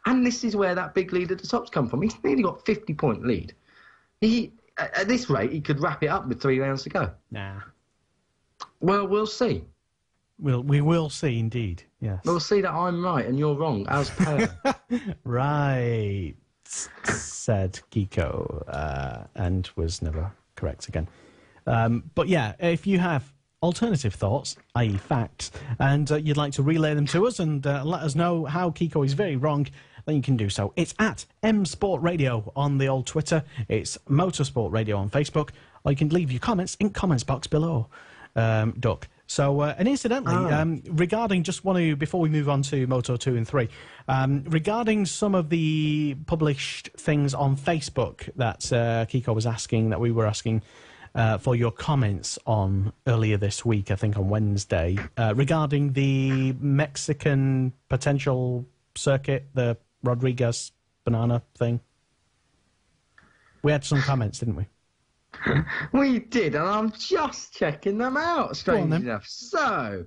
And this is where that big lead at the top's come from. He's nearly got 50-point lead. At this rate, he could wrap it up with 3 rounds to go. Nah. Well, we'll see. We will see, indeed, yes. We'll see that I'm right and you're wrong, as per. Right, said Kiko, and was never correct again. But yeah, if you have alternative thoughts, i.e. facts, and you'd like to relay them to us and let us know how Kiko is very wrong, then you can do so. It's at M-Sport Radio on the old Twitter. It's Motorsport Radio on Facebook. Or you can leave your comments in comments box below. Duck. So, and incidentally, regarding, just want to, before we move on to Moto 2 and 3, regarding some of the published things on Facebook that Kiko was asking, that we were asking for your comments on earlier this week, I think on Wednesday, regarding the Mexican potential circuit, the Rodriguez banana thing. We had some comments, didn't we? We did, and I'm just checking them out, strange enough. So,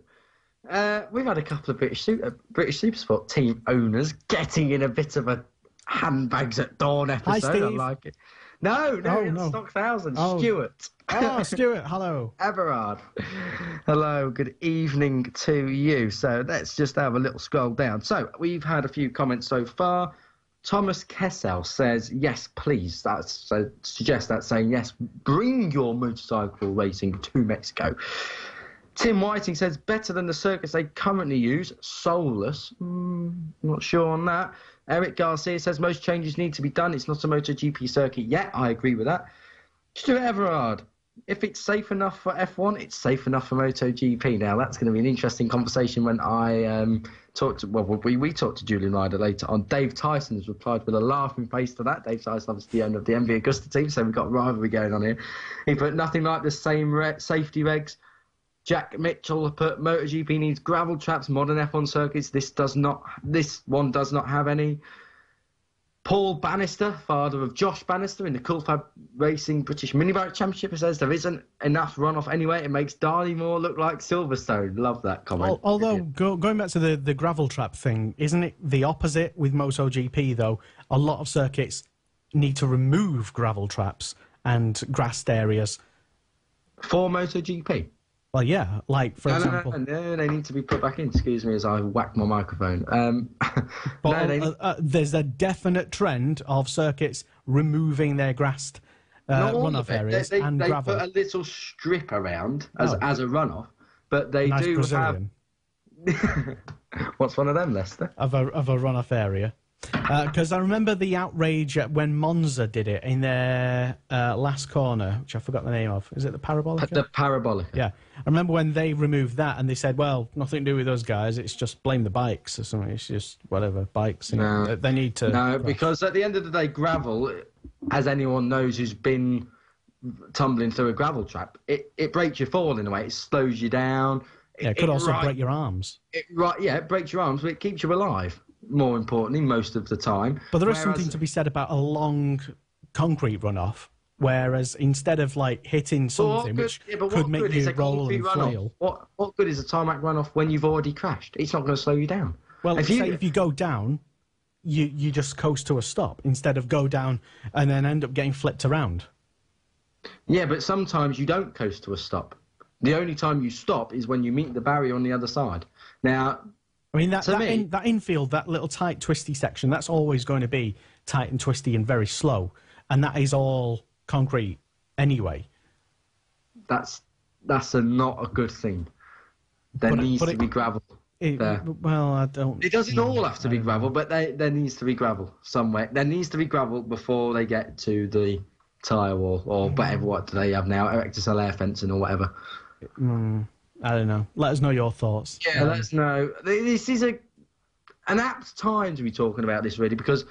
we've had a couple of British Supersport team owners getting in a bit of a handbags at dawn episode. Hi, Steve. I like it. No, it's Stock 1000. Stuart. Oh, Stuart, hello. Everard. Hello, good evening to you. So let's just have a little scroll down. So we've had a few comments so far. Thomas Kessel says, yes, please. Suggests that saying, yes, bring your motorcycle racing to Mexico. Tim Whiting says, better than the circuits they currently use. Soulless. Not sure on that. Eric Garcia says, most changes need to be done. It's not a MotoGP circuit yet. I agree with that. Stuart Everard, if it's safe enough for F1, it's safe enough for MotoGP. Now, that's going to be an interesting conversation when I we talked to Julian Ryder later on. Dave Tyson has replied with a laughing face to that. Dave Tyson, obviously the owner of the MV Augusta team, so we've got a rivalry going on here. He put nothing like the same safety regs. Jack Mitchell put MotoGP needs gravel traps, modern F1 circuits. This one does not have any. Paul Bannister, father of Josh Bannister in the Coolfab Racing British Minibike Championship, says there isn't enough runoff anyway. It makes Darley-Moore look like Silverstone. Love that comment. Although, going back to the gravel trap thing, isn't it the opposite with MotoGP, though? A lot of circuits need to remove gravel traps and grassed areas. For MotoGP? Well, yeah, like, for example... No, they need to be put back in. Excuse me as I whack my microphone. There's a definite trend of circuits removing their grassed runoff areas and gravel. They put a little strip around as a runoff, but they nice do Brazilian. have... What's one of them, Lester? Of a runoff area. Because I remember the outrage when Monza did it in their last corner, which I forgot the name of. Is it the Parabolica? The Parabolica. Yeah. I remember when they removed that and they said, well, nothing to do with those guys, it's just blame the bikes or something. It's just whatever, bikes. No. They need to... No, because at the end of the day, gravel, as anyone knows who's been tumbling through a gravel trap, it breaks your fall in a way. It slows you down. Yeah, it could also break your arms. It breaks your arms, but it keeps you alive. More importantly, most of the time. But there is something to be said about a long concrete runoff, whereas instead of like hitting something which could make you roll and flail. What good is a tarmac runoff when you've already crashed? It's not going to slow you down. Well, if you go down, you just coast to a stop instead of go down and then end up getting flipped around. Yeah, but sometimes you don't coast to a stop. The only time you stop is when you meet the barrier on the other side. Now... I mean, that infield, that little tight, twisty section, that's always going to be tight and twisty and very slow. And that is all concrete anyway. That's not a good thing. There needs to be gravel there. Well, I don't... It doesn't all have to be gravel, but there needs to be gravel somewhere. There needs to be gravel before they get to the tyre wall or whatever, what do they have now, Erectus air fencing or whatever. I don't know. Let us know your thoughts. Yeah, let us know. This is an apt time to be talking about this, really, because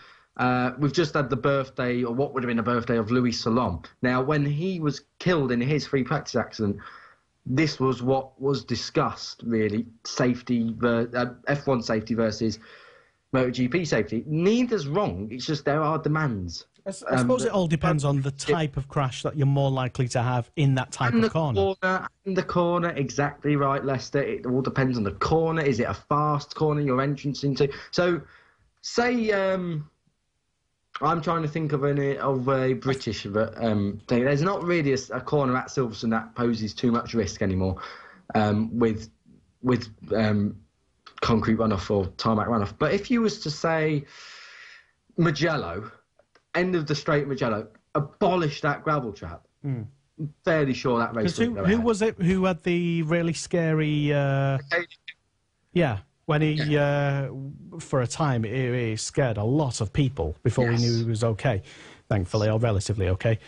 we've just had the birthday, or what would have been the birthday, of Louis Salom. Now, when he was killed in his free practice accident, this was what was discussed, really, safety, F1 safety versus MotoGP safety. Neither's wrong. It's just there are demands. I suppose it all depends on the type of crash that you're more likely to have in that type of corner. In the corner, exactly right, Lester. It all depends on the corner. Is it a fast corner you're entrance into? So, say I'm trying to think of a British thing. There's not really a corner at Silverstone that poses too much risk anymore with concrete runoff or tarmac runoff. But if you was to say Mugello, end of the straight Mugello, abolish that gravel trap. I'm fairly sure that race would go ahead. Who was it who had the really scary... yeah, when he, for a time, he scared a lot of people before we knew he was okay, thankfully, or relatively okay.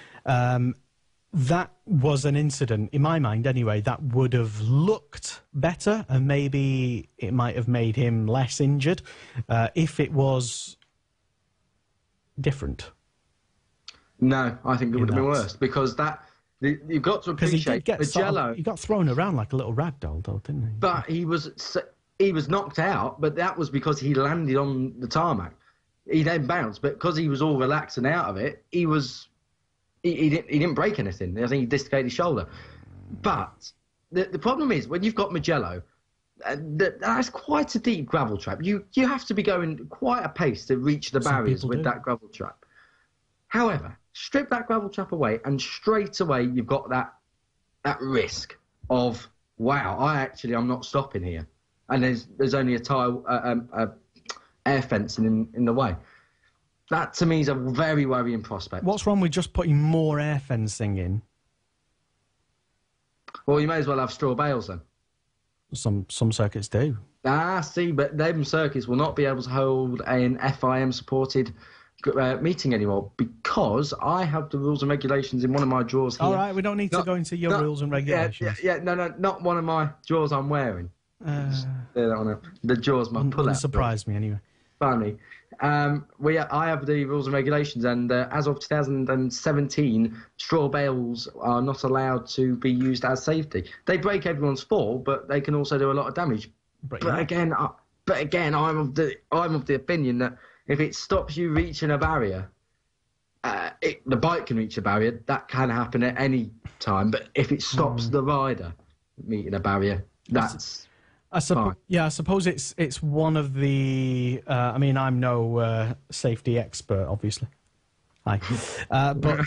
that was an incident, in my mind anyway, that would have looked better, and maybe it might have made him less injured if it was different. No, I think it would have been worse, because you've got to appreciate Mugello. He got thrown around like a little rag doll, though, didn't he? But he was knocked out, but that was because he landed on the tarmac. He then bounced, but because he was all relaxed and out of it, he didn't break anything. I think he dislocated his shoulder. But the problem is, when you've got Mugello, that's quite a deep gravel trap. You have to be going quite a pace to reach the barriers with that gravel trap. However, strip that gravel trap away, and straight away you've got that risk of, wow, I'm not stopping here. And there's only a tile, air fencing in the way. That, to me, is a very worrying prospect. What's wrong with just putting more air fencing in? Well, you may as well have straw bales then. Some circuits do. See, but them circuits will not be able to hold an FIM-supported meeting anymore, because I have the rules and regulations in one of my drawers here. All right, we don't need to go into your rules and regulations. No, not one of my drawers I'm wearing. The drawers my pull-out. It surprised me anyway. Funny. I have the rules and regulations, and as of 2017, straw bales are not allowed to be used as safety. They break everyone's fall, but they can also do a lot of damage. But again, I'm of the opinion that if it stops you reaching a barrier, the bike can reach a barrier. That can happen at any time. But if it stops the rider meeting a barrier, that's fine. Yeah, I suppose it's one of the. I'm no safety expert, obviously. But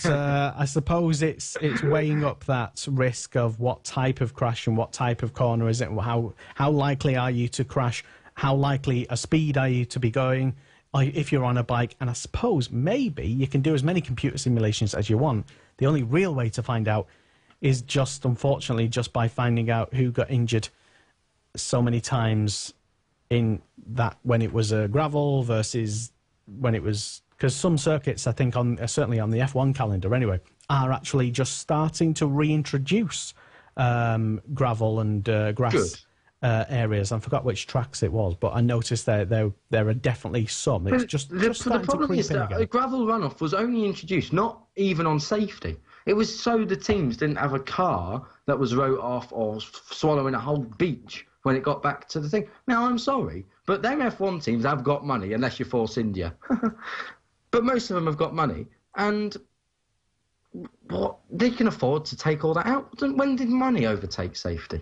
I suppose it's weighing up that risk of what type of crash and what type of corner is it. How likely are you to crash? How likely a speed are you to be going? If you're on a bike, and I suppose maybe you can do as many computer simulations as you want. The only real way to find out is unfortunately, by finding out who got injured so many times in that, when it was a gravel versus when it was, because some circuits, I think, certainly on the F1 calendar anyway, are actually just starting to reintroduce gravel and grass areas. I forgot which tracks it was, but I noticed there are definitely some. It's the problem is that the gravel runoff was only introduced not even on safety. It was so the teams didn't have a car that was wrote off or swallowing a whole beach when it got back to the thing. Now, I'm sorry, but them F1 teams have got money, unless you Force India. But most of them have got money, and they can afford to take all that out. When did money overtake safety?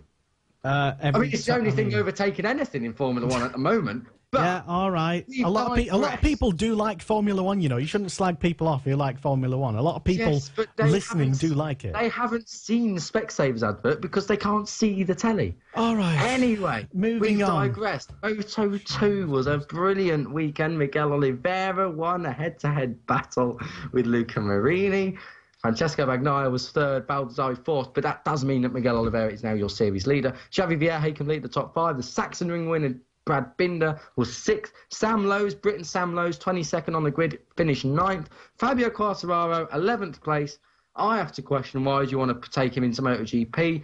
It's the only thing overtaking anything in Formula One at the moment. But yeah, all right. A lot of people do like Formula One. You know, you shouldn't slag people off who like Formula One. A lot of people listening do like it. They haven't seen the Specsavers advert because they can't see the telly. All right. Anyway, moving on. Digressed. Moto 2 was a brilliant weekend. Miguel Oliveira won a head-to-head battle with Luca Marini. Francesco Bagnaia was third, Baldassarri fourth, but that does mean that Miguel Oliveira is now your series leader. Xavi Vierge completed the top five. The Saxon Ring winner, Brad Binder, was sixth. Britain Sam Lowes, 22nd on the grid, finished ninth. Fabio Quartararo, 11th place. I have to question, why do you want to take him into MotoGP?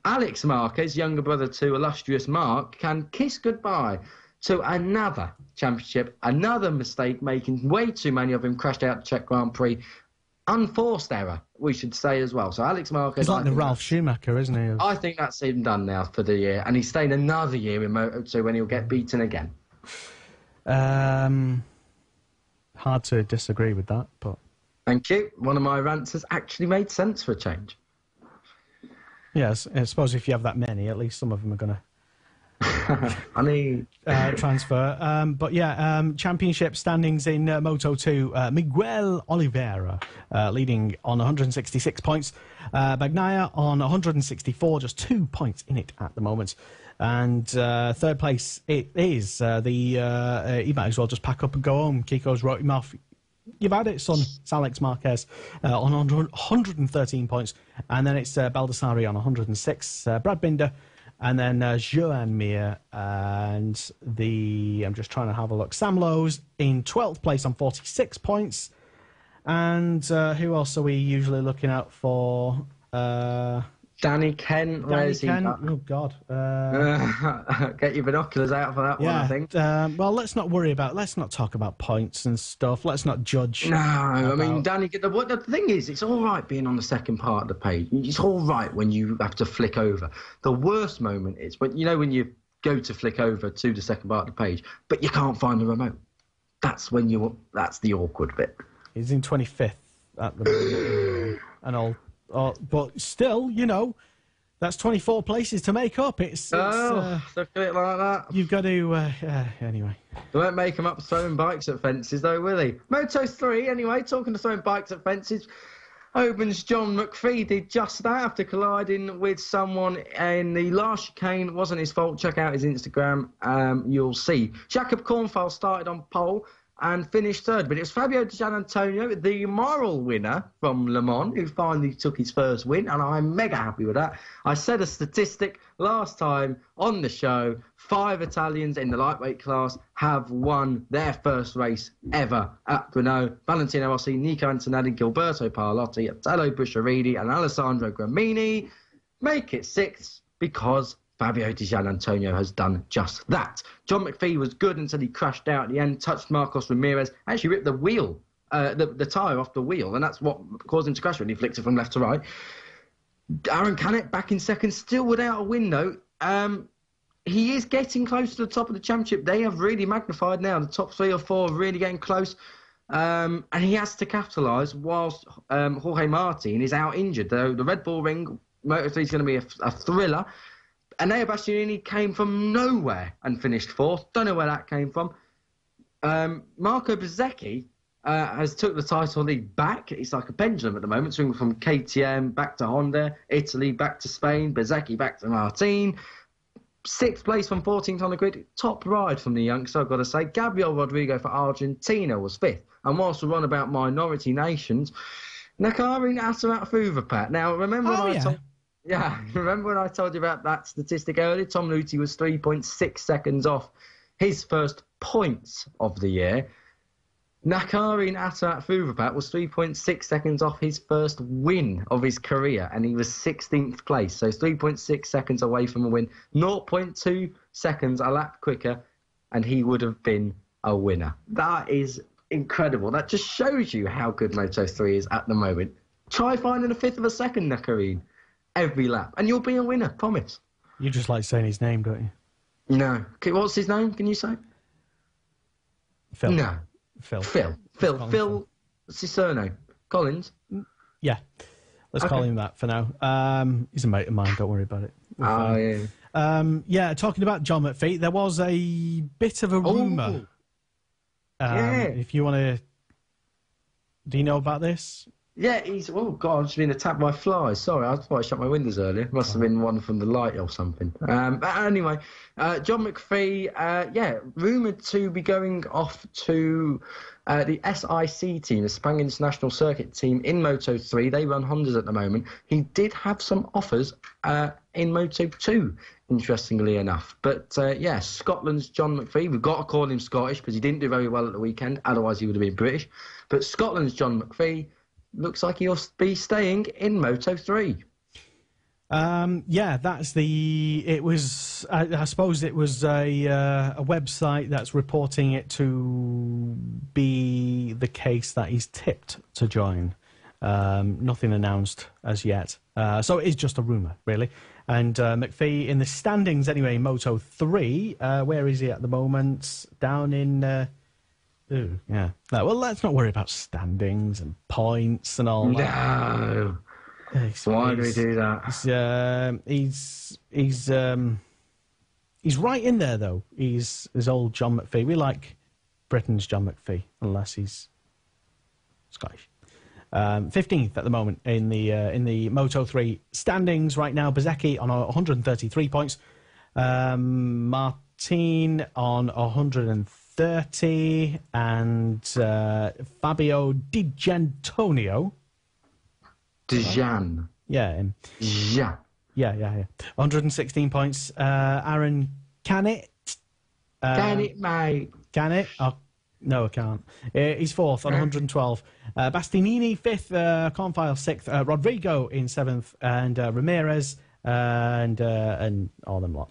Alex Marquez, younger brother to illustrious Mark, can kiss goodbye to another championship, another mistake, making way too many of him, crashed out the Czech Grand Prix. Unforced error, we should say as well. So Alex Marquez... He's like the Ralph Schumacher, isn't he? I think that's him done now for the year. And he's staying another year in Moto2 when he'll get beaten again. Hard to disagree with that, but... Thank you. One of my rants has actually made sense for a change. Yes, I suppose if you have that many, at least some of them are going to... transfer. But yeah, championship standings in Moto2. Miguel Oliveira leading on 166 points. Bagnaia on 164, just 2 points in it at the moment. And third place, it is he might as well just pack up and go home. Kiko's wrote him off. You've had it, son. It's Alex Marquez on 113 points. And then it's Baldassarri on 106. Brad Binder. And then Joan Mir and I'm just trying to have a look. Sam Lowes in 12th place on 46 points. And who else are we usually looking out for? Danny Kent, where's he? Oh, God. Get your binoculars out for that one, I think. Well, let's not talk about points and stuff. Let's not judge. No, I mean, Danny, the thing is, it's all right being on the second part of the page. It's all right when you have to flick over. The worst moment is when you go to flick over to the second part of the page, but you can't find the remote. That's the awkward bit. He's in 25th at the moment. And all. But still, that's 24 places to make up. It's look at it like that. You've got to, anyway. They won't make him up throwing bikes at fences, though, will he? Moto 3, anyway, talking to throwing bikes at fences, Oban's John Mcphee did just that after colliding with someone in the last chicane. It wasn't his fault. Check out his Instagram. You'll see. Jakob Kornfeld started on pole and finished third. But it was Fabio Di Gianantonio, the moral winner from Le Mans, who finally took his first win, and I'm mega happy with that. I said a statistic last time on the show, 5 Italians in the lightweight class have won their first race ever at Renault. Valentino Rossi, Nico Antonelli, Gilberto Parlotti, Italo Busciaridi and Alessandro Gramini make it 6th because Fabio Di Gianantonio has done just that. John Mcphee was good until he crashed out at the end, touched Marcos Ramirez, actually ripped the wheel, the tyre off the wheel, and that's what caused him to crash when he flicked it from left to right. Aaron Canet back in second, still without a win though. He is getting close to the top of the championship. They have really magnified now. The top 3 or 4 are really getting close. And he has to capitalise whilst Jorge Martin is out injured. Though the Red Bull Ring Moto3 is going to be a thriller. Enea Bastianini came from nowhere and finished 4th. Don't know where that came from. Marco Bezzecchi has took the title lead back. It's like a pendulum at the moment, swinging from KTM back to Honda, Italy back to Spain, Bezzecchi back to Martin. 6th place from 14th on the grid. Top ride from the youngster, I've got to say. Gabriel Rodrigo for Argentina was 5th. And whilst we're on about minority nations, Nakarin Atarat. Now, remember remember when I told you about that statistic earlier? Tom Luthi was 3.6 seconds off his first points of the year. Nakarin Atarat was 3.6 seconds off his first win of his career, and he was 16th place. So 3.6 seconds away from a win, 0.2 seconds a lap quicker, and he would have been a winner. That is incredible. That just shows you how good Moto3 is at the moment. Try finding a fifth of a second, Nakarin, every lap, and you'll be a winner, promise. You just like saying his name, don't you? No. What's his name? Can you say? Phil. No. Phil. What's his surname? Collins? Yeah. Let's call him that for now. He's a mate of mine, don't worry about it. Yeah. Talking about John Mcphee, there was a bit of a rumour. If you want to... Do you know about this? Yeah, oh God, I've just been attacked by flies. Sorry, I thought I shut my windows earlier. Must have been one from the light or something. But anyway, John Mcphee, rumoured to be going off to the SIC team, the Sepang International Circuit team in Moto3. They run Hondas at the moment. He did have some offers in Moto2, interestingly enough. But Scotland's John Mcphee. We've got to call him Scottish because he didn't do very well at the weekend. Otherwise, he would have been British. But Scotland's John Mcphee looks like he'll be staying in Moto3. That's the... It was... I suppose it was a website that's reporting it to be the case that he's tipped to join. Nothing announced as yet. So it is just a rumour, really. And Mcphee in the standings, anyway, Moto3. Where is he at the moment? Down in... well, let's not worry about standings and points and all that. No. Why do we do that? He's right in there, though. He's old John Mcphee. We like Britain's John Mcphee, unless he's Scottish. 15th at the moment in the Moto3 standings right now. Bezzecchi on 133 points. Martin on 130, and Fabio Di Gianantonio. Dijan. Yeah. Yeah. 116 points. Aaron Canet. Can it, mate? Canet. Oh, No, I can't. He's fourth on 112. Bastianini fifth, Cornfile sixth, Rodrigo in seventh, and Ramirez and all them lot.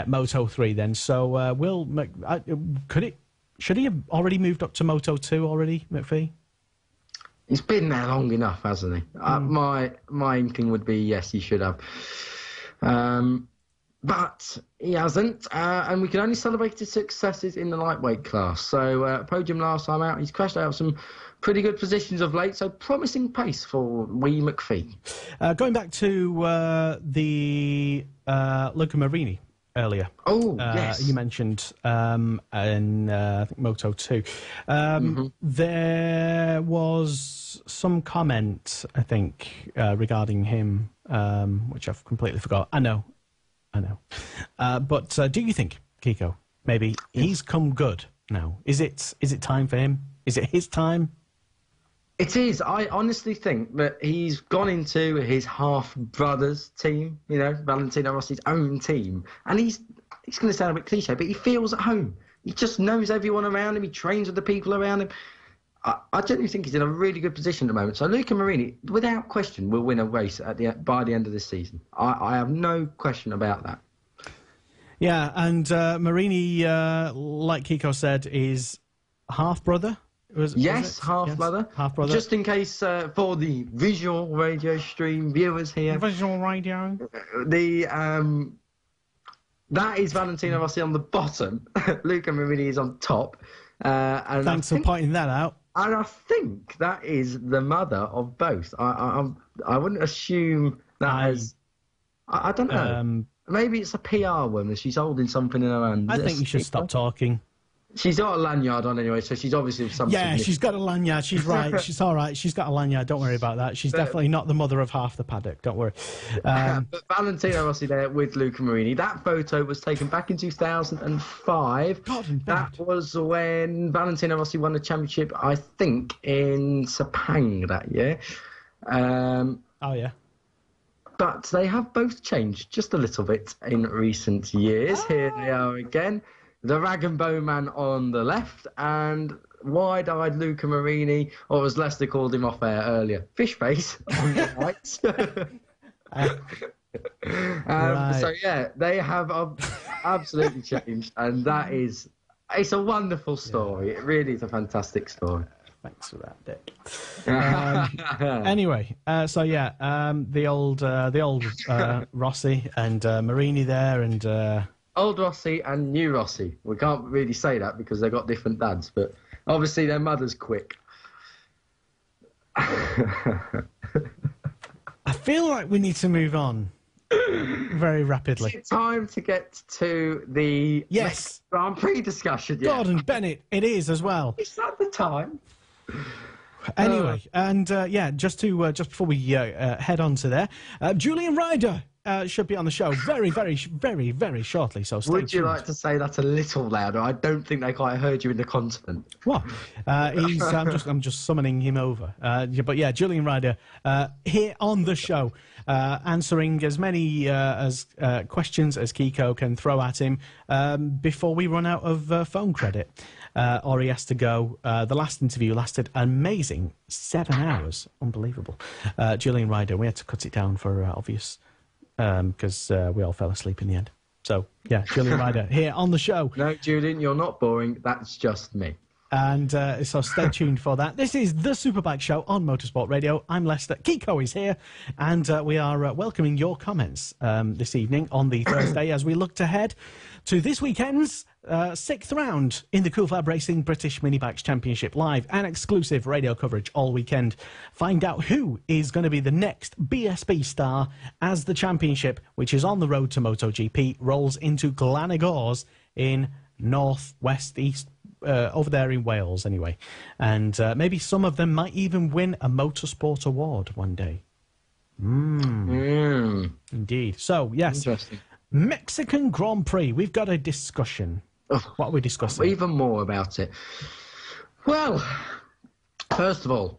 Moto 3 then. So should he have already moved up to Moto 2 already, Mcphee? He's been there long enough, hasn't he? My inkling would be yes, he should have. But he hasn't, and we can only celebrate his successes in the lightweight class. So podium last time out, he's crashed out some pretty good positions of late, so promising pace for wee Mcphee. Going back to the Luca Marini earlier. Oh, yes. You mentioned in I think Moto 2. There was some comment, I think, regarding him, which I've completely forgot. I know. But do you think, Kiko, maybe he's come good now? Is it time for him? Is it his time? It is. I honestly think that he's gone into his half-brother's team, Valentino Rossi's own team. And he's going to sound a bit cliche, but he feels at home. He just knows everyone around him. He trains with the people around him. I genuinely think he's in a really good position at the moment. So Luca Marini, without question, will win a race by the end of this season. I have no question about that. Yeah, and Marini, like Kiko said, is half-brother. Half-brother. Half-brother. Just in case for the visual radio stream viewers here. Visual radio. That is Valentino Rossi on the bottom. Luca Marini is on top. And thanks for pointing that out. And I think that is the mother of both. I wouldn't assume that I don't know. Maybe it's a PR woman. She's holding something in her hand. I think you should stop talking. She's got a lanyard on anyway, so she's obviously something. Yeah, she's got a lanyard. She's right. She's all right. She's got a lanyard. Don't worry about that. She's definitely not the mother of half the paddock. Don't worry. But Valentino Rossi there with Luca Marini. That photo was taken back in 2005. That was when Valentino Rossi won the championship, I think, in Sepang that year. Oh, yeah. But they have both changed just a little bit in recent years. Here they are again. The rag and bone man on the left, and wide-eyed Luca Marini, or as Lester called him off air earlier, fish face on the right. Right. So yeah, they have absolutely changed, and it's a wonderful story. Yeah. It really is a fantastic story. Thanks for that, Dick. Anyway, the old Rossi and Marini there, and. Old Rossi and new Rossi. We can't really say that because they've got different dads, but obviously their mother's quick. I feel like we need to move on very rapidly. It's time to get to the next Grand Prix discussion. Yeah. Gordon Bennett, it is as well. Is that the time? Anyway, just before we head on to there, Julian Ryder should be on the show very, very, very, very shortly. So stay Would you tuned. like to say that a little louder? I don't think they quite heard you in the continent. What? I'm just summoning him over. But yeah, Julian Ryder here on the show, answering as many questions as Kiko can throw at him before we run out of phone credit. Or he has to go. The last interview lasted an amazing 7 hours. Unbelievable. Julian Ryder, we had to cut it down for obvious, because we all fell asleep in the end. So, yeah, Julian Ryder here on the show. No, Julian, you're not boring. That's just me. And so stay tuned for that. This is the Superbike Show on Motorsport Radio. I'm Lester. Kiko is here. And we are welcoming your comments this evening on the Thursday as we look ahead to this weekend's 6th round in the Cool Fab Racing British Mini Bikes Championship. Live and exclusive radio coverage all weekend. Find out who is going to be the next BSB star as the championship, which is on the road to MotoGP, rolls into Glanagors in north-west east, over there in Wales anyway. And maybe some of them might even win a motorsport award one day. Indeed. So, yes. Interesting. Mexican Grand Prix. We've got a discussion. What are we discussing? Even more about it. Well, first of all,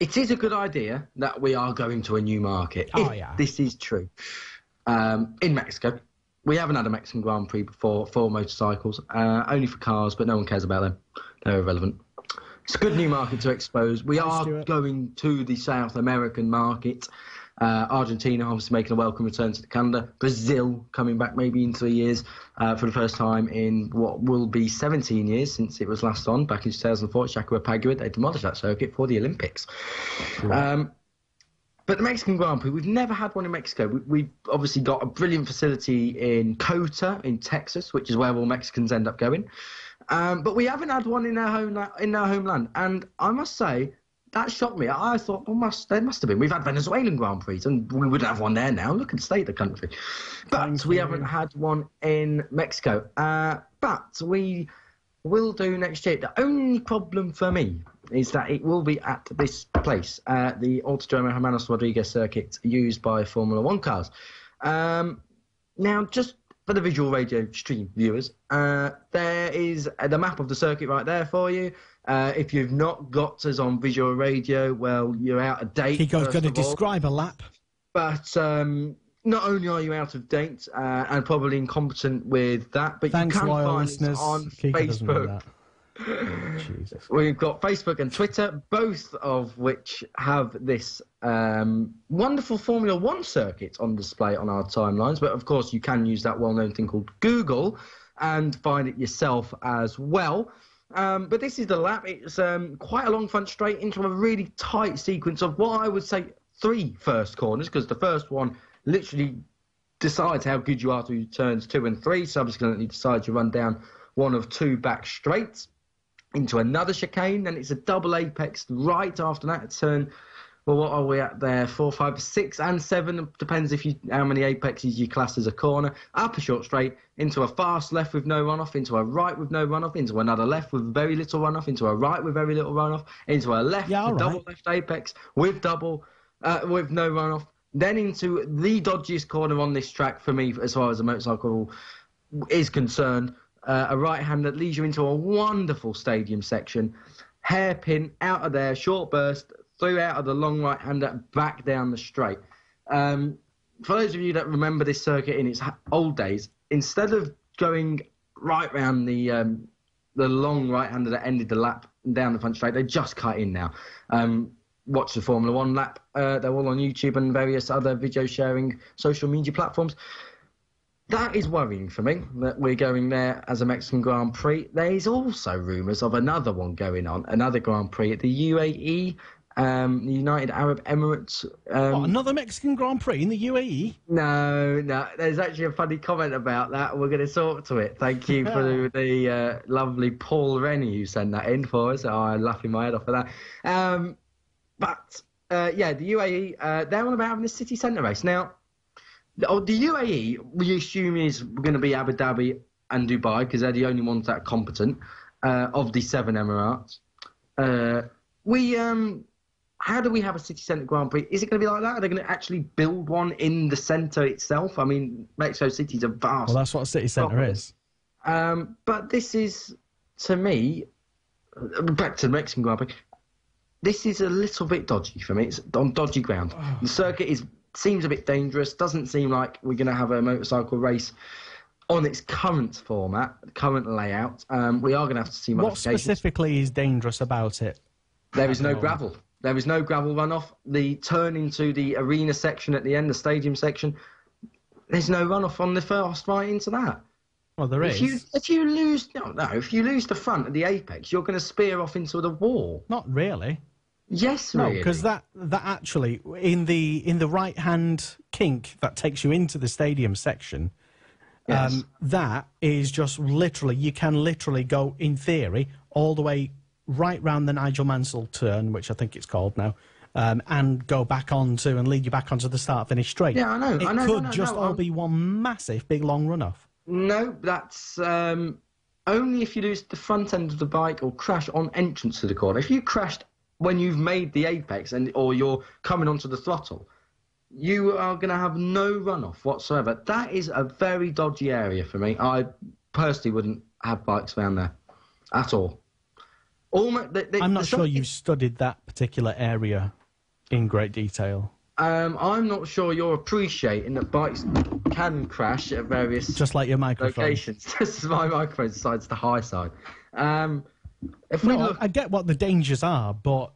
it is a good idea that we are going to a new market. Oh, yeah. This is true. In Mexico. we haven't had a Mexican Grand Prix before for motorcycles, only for cars, but no one cares about them. They're irrelevant. It's a good new market to expose. We are going to the South American market. Argentina obviously making a welcome return to the calendar. Brazil coming back maybe in 3 years for the first time in what will be 17 years since it was last on back in 2004 at Chacua Pagua. They demolished that circuit for the Olympics. Sure. But the Mexican Grand Prix, we've never had one in Mexico. We've obviously got a brilliant facility in Cota in Texas, which is where all Mexicans end up going. But we haven't had one in our homeland. And I must say, that shocked me. I thought, there must have been. We've had Venezuelan Grand Prix, and we wouldn't have one there now. Look at the state of the country. But we haven't had one in Mexico. But we will do next year. The only problem for me is that it will be at this place, the Autodromo Hermanos Rodriguez circuit used by Formula One cars. Now, just for the visual radio stream viewers, there is the map of the circuit right there for you. If you've not got us on visual radio, well, you're out of date. Kiko's going to describe a lap. But not only are you out of date and probably incompetent with that, but thanks, you can loyal find listeners. us on Kiko doesn't know Facebook. that. Oh, Jesus. We've got Facebook and Twitter, both of which have this wonderful Formula One circuit on display on our timelines. But, of course, you can use that well-known thing called Google and find it yourself as well. But this is the lap. It's quite a long front straight into a really tight sequence of what I would say 3 first corners, because the first one literally decides how good you are through turns 2 and 3, subsequently decides you run down one of 2 back straights into another chicane, then it's a double apex right after that, turn, well, what are we at there, 4, 5, 6 and 7, depends how many apexes you class as a corner, up a short straight, into a fast left with no runoff, into a right with no runoff, into another left with very little runoff, into a right with very little runoff, into a left, double left apex with no runoff, then into the dodgiest corner on this track for me as far as the motorcycle is concerned, a right-hand that leads you into a wonderful stadium section, hairpin out of there, short burst, through out of the long right-hander, back down the straight. For those of you that remember this circuit in its old days, instead of going right round the long right-hander that ended the lap down the front straight, they just cut in now. Watch the Formula One lap. They're all on YouTube and various other video-sharing social media platforms. That is worrying for me, that we're going there as a Mexican Grand Prix. There is also rumours of another one going on, another Grand Prix at the UAE, the United Arab Emirates. What, another Mexican Grand Prix in the UAE? No. There's actually a funny comment about that. We're going to sort to it. Thank you for the lovely Paul Rennie who sent that in for us. I'm laughing my head off at that. But the UAE, they're on about having a city centre race. Now, the UAE, we assume, is going to be Abu Dhabi and Dubai, because they're the only ones that are competent of the 7 Emirates. How do we have a city centre Grand Prix? Is it going to be like that? Are they going to actually build one in the centre itself? I mean, Mexico City's a vast... Well, that's what a city centre is. But this is, to me, back to the Mexican Grand Prix, this is a little bit dodgy for me. It's on dodgy ground. The circuit seems a bit dangerous. Doesn't seem like we're going to have a motorcycle race on its current format, current layout. We are going to have to see modifications. What specifically is dangerous about it? There is no gravel. There is no gravel runoff. The turn into the arena section at the end, the stadium section, there's no runoff on the first right into that. Well, there is. If you lose the front at the apex, you're going to spear off into the wall. Not really. Yes, no, really. because that actually in the right hand kink that takes you into the stadium section, yes. That is just literally, you can literally go in theory all the way right round the Nigel Mansell turn, which I think it's called now, and go back onto and lead you back onto the start finish straight. Yeah, I know. It could just all be one massive big long runoff. No, that's only if you lose the front end of the bike or crash on entrance to the corner. If you crashed when you've made the apex or you're coming onto the throttle, you are going to have no runoff whatsoever. That is a very dodgy area for me. I personally wouldn't have bikes around there at all. I'm not sure you've studied that particular area in great detail. I'm not sure you're appreciating that bikes can crash at various just like your microphone locations. This is my microphone decides the high side. If we look... I get what the dangers are, but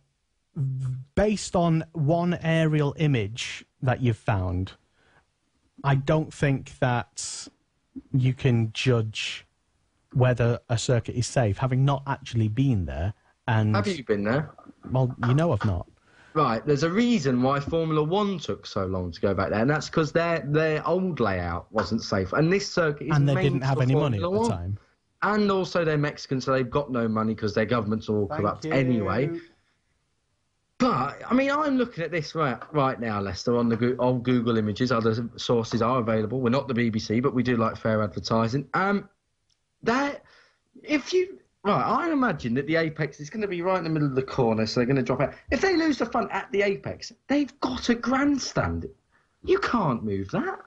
based on one aerial image that you've found, I don't think that you can judge whether a circuit is safe, having not actually been there. And have you been there? Well, I've not. Right, there's a reason why Formula One took so long to go back there, and that's because their old layout wasn't safe. And this circuit is and they didn't have any money at the time. And also they're Mexican, so they've got no money because their governments are all corrupt anyway. But, I mean, I'm looking at this right now, Lester, on the old Google images. Other sources are available. We're not the BBC, but we do like fair advertising. I imagine that the apex is going to be right in the middle of the corner, so they're going to drop out. If they lose the front at the apex, they've got a grandstand. You can't move that.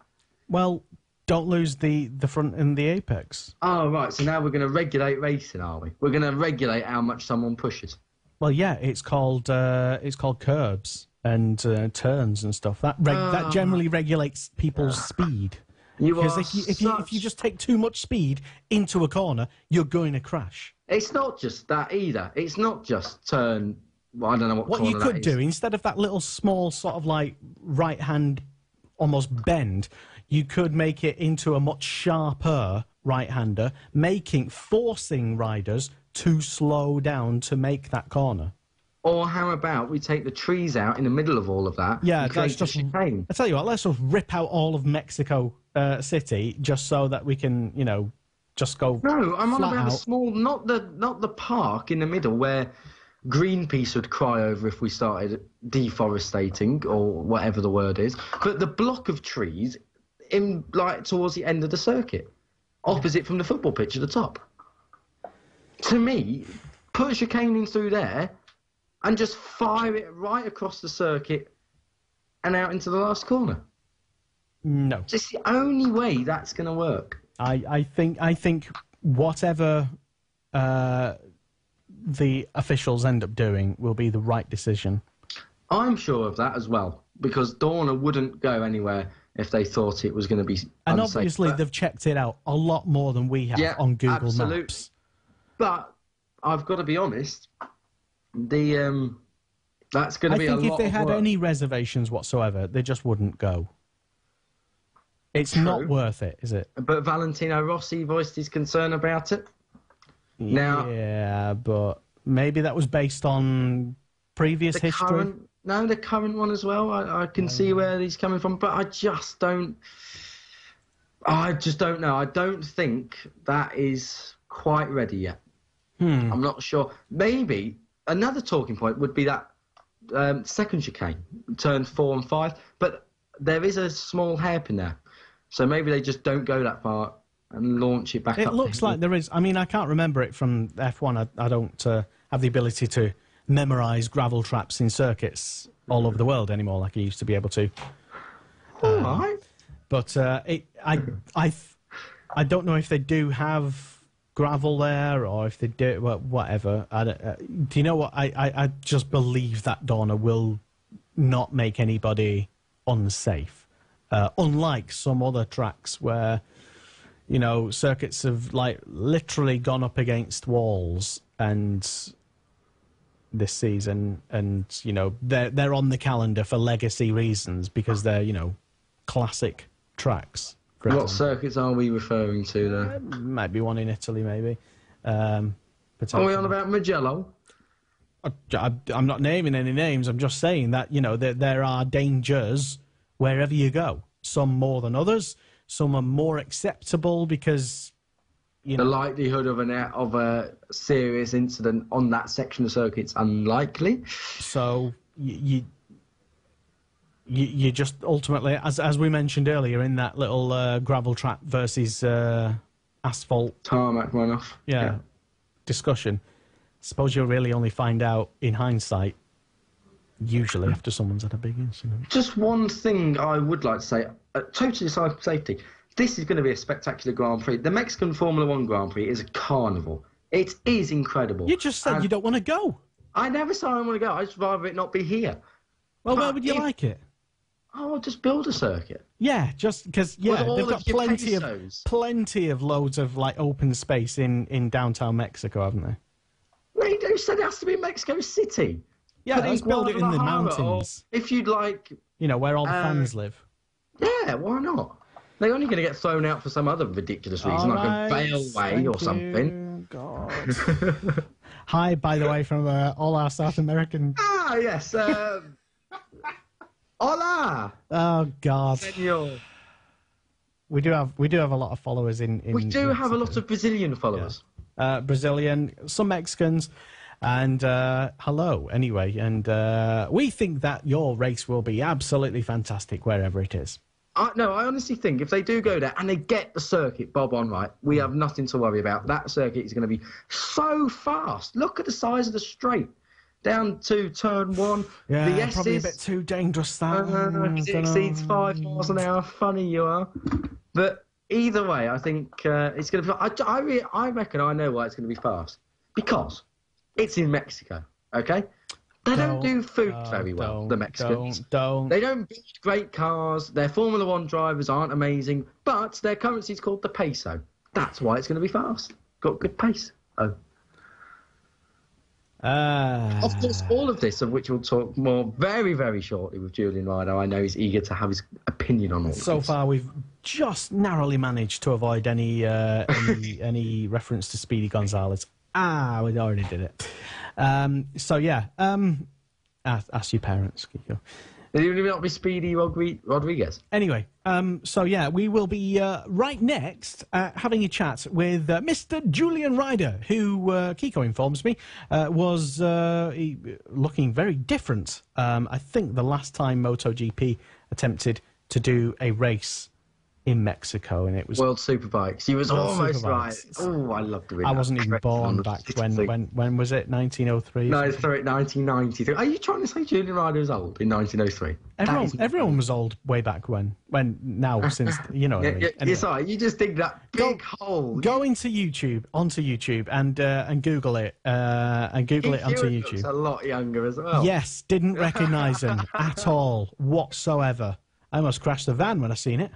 Well, don't lose the front in the apex. Oh, right. So now we're going to regulate racing, are we? We're going to regulate how much someone pushes. Well, yeah, it's called curbs and turns and stuff. That generally regulates people's speed. Because if you just take too much speed into a corner, you're going to crash. It's not just that either. It's not just turn. Well, I don't know what you could do instead of that little small sort of like right hand almost bend, you could make it into a much sharper right hander, forcing riders to slow down to make that corner. Or how about we take the trees out in the middle of all of that? Yeah, that's just. I tell you what, let's just rip out all of Mexico City just so that we can, just go. No, I'm on about the small, not the park in the middle where Greenpeace would cry over if we started deforestating or whatever the word is, but the block of trees in towards the end of the circuit, opposite from the football pitch at the top. To me, put a chicaning through there and just fire it right across the circuit and out into the last corner. No. It's the only way that's going to work. I think whatever the officials end up doing will be the right decision. I'm sure of that as well, because Dorna wouldn't go anywhere if they thought it was going to be and unsafe. Obviously they've checked it out a lot more than we have on Google Maps. But I've got to be honest, that's going to be a lot of work. I think if they had any reservations whatsoever, they just wouldn't go. It's not worth it, is it? But Valentino Rossi voiced his concern about it. Yeah, but maybe that was based on previous history. The current one as well. I can see where he's coming from, but I just don't know. I don't think that is quite ready yet. I'm not sure. Maybe another talking point would be that second chicane, turn 4 and 5, but there is a small hairpin there. So maybe they just don't go that far and launch it back up. It looks like there is. I mean, I can't remember it from F1. I don't have the ability to memorise gravel traps in circuits all over the world anymore like I used to be able to. All right. But I don't know if they do have gravel there or if they do, whatever. Do you know what? I just believe that Dorna will not make anybody unsafe. Unlike some other tracks where, circuits have literally gone up against walls and this season, and they're on the calendar for legacy reasons because they're classic tracks. What circuits are we referring to there? Might be one in Italy, maybe. Are we on about Mugello? I'm not naming any names. I'm just saying that there are dangers wherever you go. Some more than others. Some are more acceptable because the likelihood of a serious incident on that section of circuit's unlikely. So you just ultimately, as we mentioned earlier, in that little gravel trap versus asphalt tarmac runoff. Yeah, discussion. Suppose you'll really only find out in hindsight. Usually after someone's had a big incident. Just one thing I would like to say, totally aside from safety, this is going to be a spectacular Grand Prix. The Mexican Formula One Grand Prix is a carnival. It is incredible. You just said you don't want to go. I never said I want to go. I'd rather it not be here. Well, where would you like it? Oh, just build a circuit. Yeah, just because they've got plenty of loads of like open space in downtown Mexico, haven't they? They do said it has to be Mexico City. Yeah, let's build it in the mountains. If you'd like, where all the fans live. Yeah, why not? They're only going to get thrown out for some other ridiculous reason, like a railway or something. God. Hi, by the way, from all our South American. Ah, yes. Hola. Oh God. Senor. We do have a lot of followers in we do Mexico. have a lot of Brazilian followers. Yeah. Brazilian, some Mexicans, and hello anyway. And we think that your race will be absolutely fantastic wherever it is. No, I honestly think if they do go there and they get the circuit bob on right, we have nothing to worry about. That circuit is going to be so fast. Look at the size of the straight. Down to turn 1. Yeah, the probably a bit too dangerous. That it exceeds 5 miles an hour. Funny you are. But either way, I think it's going to be. I reckon I know why it's going to be fast. Because it's in Mexico. Okay. They don't do food very well, the Mexicans. They don't build great cars. Their Formula 1 drivers aren't amazing, but their currency is called the peso. That's why it's going to be fast. Got good pace. Oh. Of course, all of this, of which we'll talk more very, very shortly with Julian Ryder. I know he's eager to have his opinion on all of this. So far, we've just narrowly managed to avoid any reference to Speedy Gonzalez. We already did it. So yeah, ask your parents, Kiko. Did it not be Speedy Rodriguez? Anyway, so yeah, we will be right next having a chat with Mr. Julian Ryder, who Kiko informs me was looking very different. I think the last time MotoGP attempted to do a race in Mexico, and it was World Superbikes. He was almost right. Oh, I loved it. I wasn't even born back when was it? 1903? No, 1993. Are you trying to say Julian Ryder was old in 1903? Everyone was old way back when now, since you know. Anyway. You're sorry. You just dig that big hole. Go onto YouTube, and Google it, onto YouTube. Looks a lot younger as well. Yes, didn't recognise him at all whatsoever. I almost crashed the van when I seen it.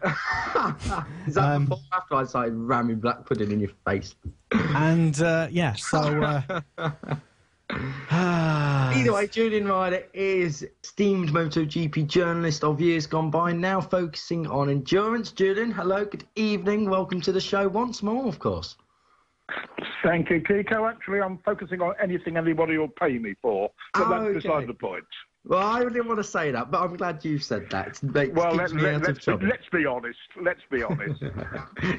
Is that before or after I started ramming black pudding in your face? And, yeah, so... Either way, Julian Ryder is esteemed MotoGP journalist of years gone by, now focusing on endurance. Julian, hello, good evening. Welcome to the show once more, of course. Thank you, Kiko. Actually, I'm focusing on anything anybody will pay me for, but that's beside the point. Well, I didn't want to say that, but I'm glad you said that. Let's be honest.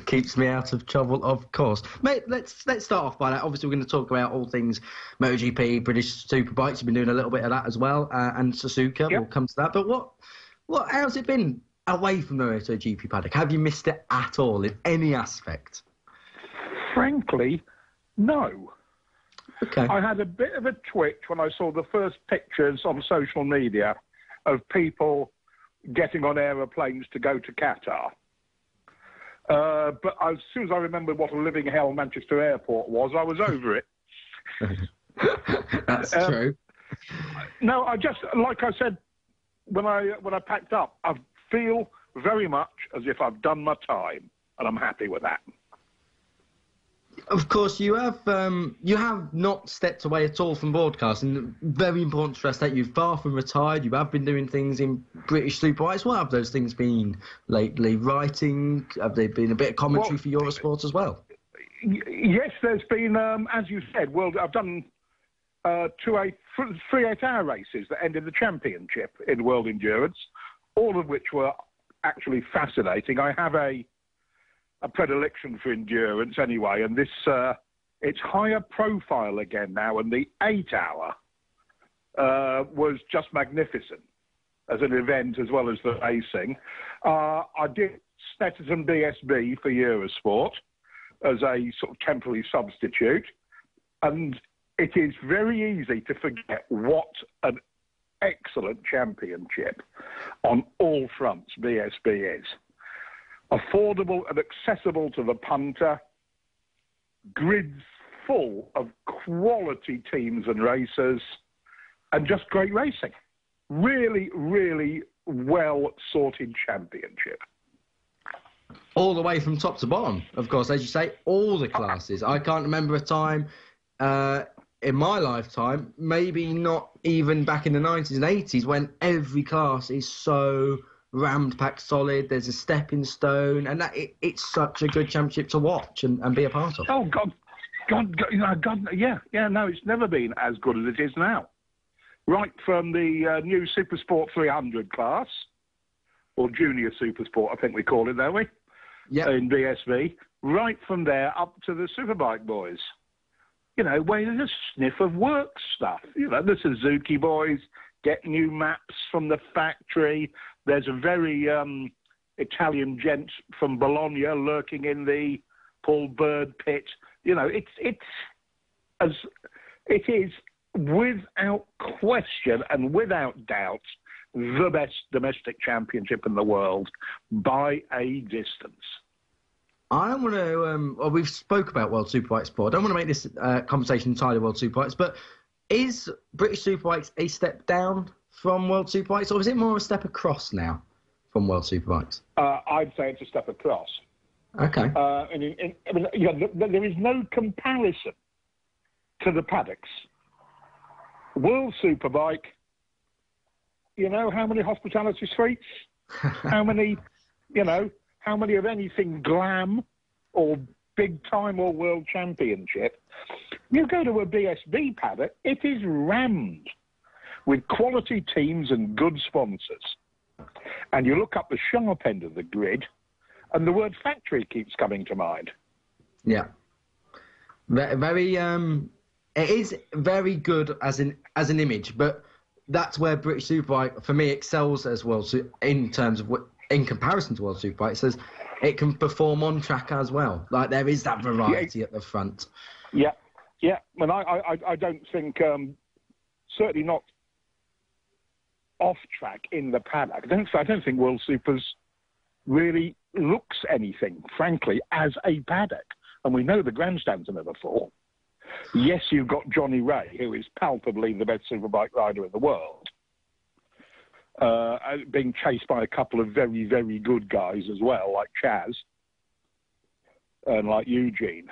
Keeps me out of trouble, of course. Mate, let's start off by that. Obviously, we're going to talk about all things MotoGP, British Superbikes. You've been doing a little bit of that as well, and Suzuka. Yep. We'll come to that. But how's it been away from the MotoGP paddock? Have you missed it at all in any aspect? Frankly, no. Okay. I had a bit of a twitch when I saw the first pictures on social media of people getting on aeroplanes to go to Qatar. But as soon as I remembered what a living hell Manchester Airport was, I was over it. That's true. No, I just, like I said, when I packed up, I feel very much as if I've done my time, and I'm happy with that. Of course, you have not stepped away at all from broadcasting. Very important to stress that you're far from retired. You have been doing things in British Superbikes. What have those things been lately? Writing? Have there been a bit of commentary for Eurosport as well? Yes, there's been, as you said, I've done 3 8-hour races that ended the championship in World Endurance, all of which were actually fascinating. I have a predilection for endurance anyway, and this it's higher profile again now, and the 8-hour was just magnificent as an event as well as the racing. I did Stetson BSB for Eurosport as a sort of temporary substitute, and it is very easy to forget what an excellent championship on all fronts BSB is. Affordable and accessible to the punter, grids full of quality teams and racers, and just great racing. Really, really well-sorted championship. All the way from top to bottom, of course, as you say, all the classes. I can't remember a time in my lifetime, maybe not even back in the 90s and 80s, when every class is so rammed packed solid. There's a stepping stone, and it's such a good championship to watch and be a part of. Oh, God, yeah, no, it's never been as good as it is now. Right from the new Supersport 300 class, or Junior Supersport, I think we call it, don't we? Yeah. In BSV, right from there up to the Superbike boys. You know, where there's a sniff of work stuff. You know, the Suzuki boys get new maps from the factory. There's a very Italian gent from Bologna lurking in the Paul Bird pit. You know, it is without question and without doubt the best domestic championship in the world by a distance. I don't want to. Well, we've spoke about World Superbike sport. I don't want to make this conversation entirely World Superbikes, but is British Superbikes a step down from World Superbikes, or is it more a step across now from World Superbikes? I'd say it's a step across. Okay. There is no comparison to the paddocks. World Superbike, you know, how many hospitality suites? How many of anything glam or big time or world championship? You go to a BSB paddock, it is rammed with quality teams and good sponsors. And you look up the sharp end of the grid, and the word factory keeps coming to mind. Yeah. Very, it is very good as an image, but that's where British Superbike, for me, excels as well. So in terms of in comparison to World Superbike, it says it can perform on track as well. Like, there is that variety at the front. Yeah. And I don't think, certainly not off track in the paddock. I don't think World Supers really looks anything, frankly, as a paddock. And we know the grandstands are never full. Yes, you've got Johnny Ray, who is palpably the best superbike rider in the world, being chased by a couple of very, very good guys as well, like Chaz and like Eugene.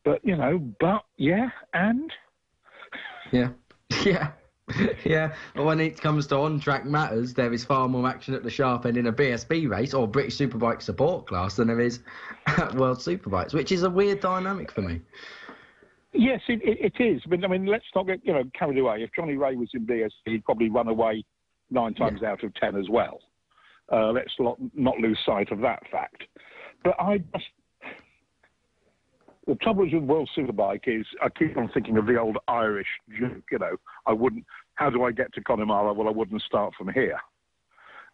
But, yeah. When it comes to on-track matters, there is far more action at the sharp end in a BSB race or British Superbike support class than there is at World Superbikes, which is a weird dynamic for me. Yes, it is. But, let's not get carried away. If Johnny Ray was in BSB, he'd probably run away 9 times out of 10 as well. Let's not lose sight of that fact. But the trouble with World Superbike is I keep on thinking of the old Irish joke, how do I get to Connemara? Well, I wouldn't start from here.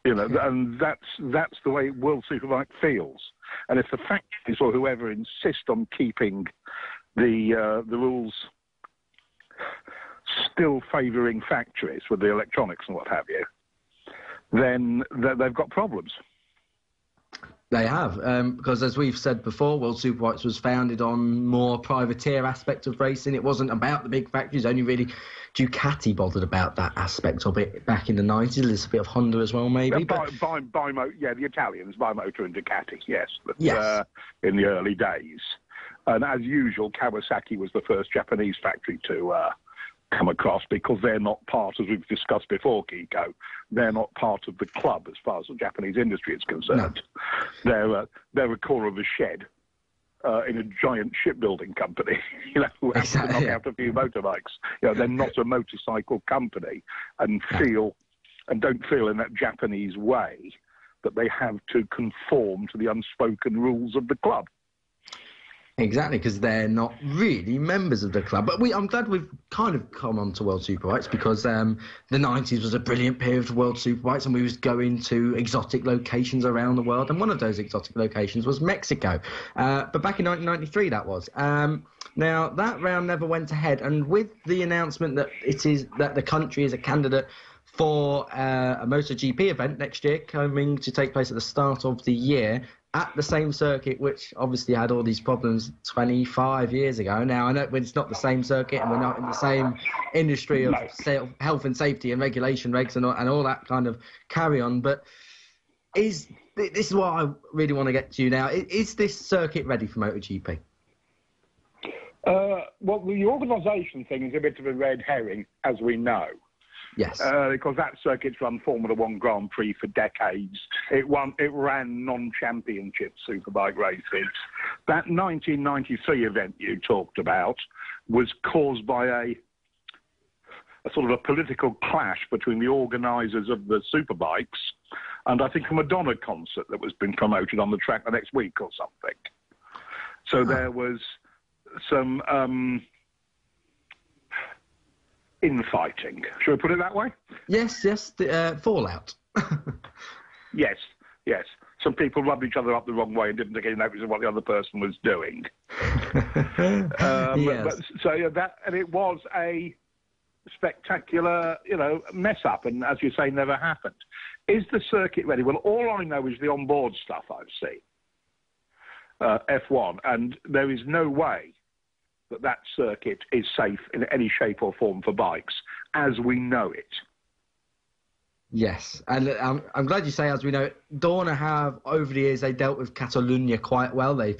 And that's the way World Superbike feels. And if the factories or whoever insist on keeping the rules still favouring factories with the electronics and what have you, then they've got problems. They have, because as we've said before, World Superbikes was founded on more privateer aspect of racing. It wasn't about the big factories, only really Ducati bothered about that aspect of it back in the 90s. A little bit of Honda as well, maybe. The Italians, Bimotor and Ducati, yes. Yes. In the early days. And as usual, Kawasaki was the first Japanese factory to come across, because they're not part, as we've discussed before, Kiko, they're not part of the club as far as the Japanese industry is concerned. No. They're a core of a shed in a giant shipbuilding company, who have to knock out a few motorbikes. They're not a motorcycle company and don't feel in that Japanese way that they have to conform to the unspoken rules of the club. Exactly, because they're not really members of the club. But I'm glad we've kind of come on to World Superbikes, because the 90s was a brilliant period for World Superbikes, and we was going to exotic locations around the world, and one of those exotic locations was Mexico. But back in 1993, that was. Now, that round never went ahead, and with the announcement that the country is a candidate for a MotoGP event next year, coming to take place at the start of the year, at the same circuit, which obviously had all these problems 25 years ago. Now, I know it's not the same circuit and we're not in the same industry of health and safety and regulation regs and all that kind of carry on, but this is what I really want to get to you now. Is this circuit ready for MotoGP? Well, the organisation thing is a bit of a red herring, as we know. Yes. Because that circuit's run Formula One Grand Prix for decades. It ran non-championship Superbike races. That 1993 event you talked about was caused by a sort of a political clash between the organisers of the Superbikes and I think a Madonna concert that was being promoted on the track the next week or something. So there was some infighting. Shall we put it that way? Yes, fallout. Yes. Some people rubbed each other up the wrong way and didn't take any notice of what the other person was doing. Yes. And it was a spectacular, mess up, and as you say, never happened. Is the circuit ready? Well, all I know is the onboard stuff I've seen. F1, and there is no way that circuit is safe in any shape or form for bikes as we know it. Yes, and I'm glad you say as we know it. Dorna have, over the years, they dealt with Catalonia quite well. They've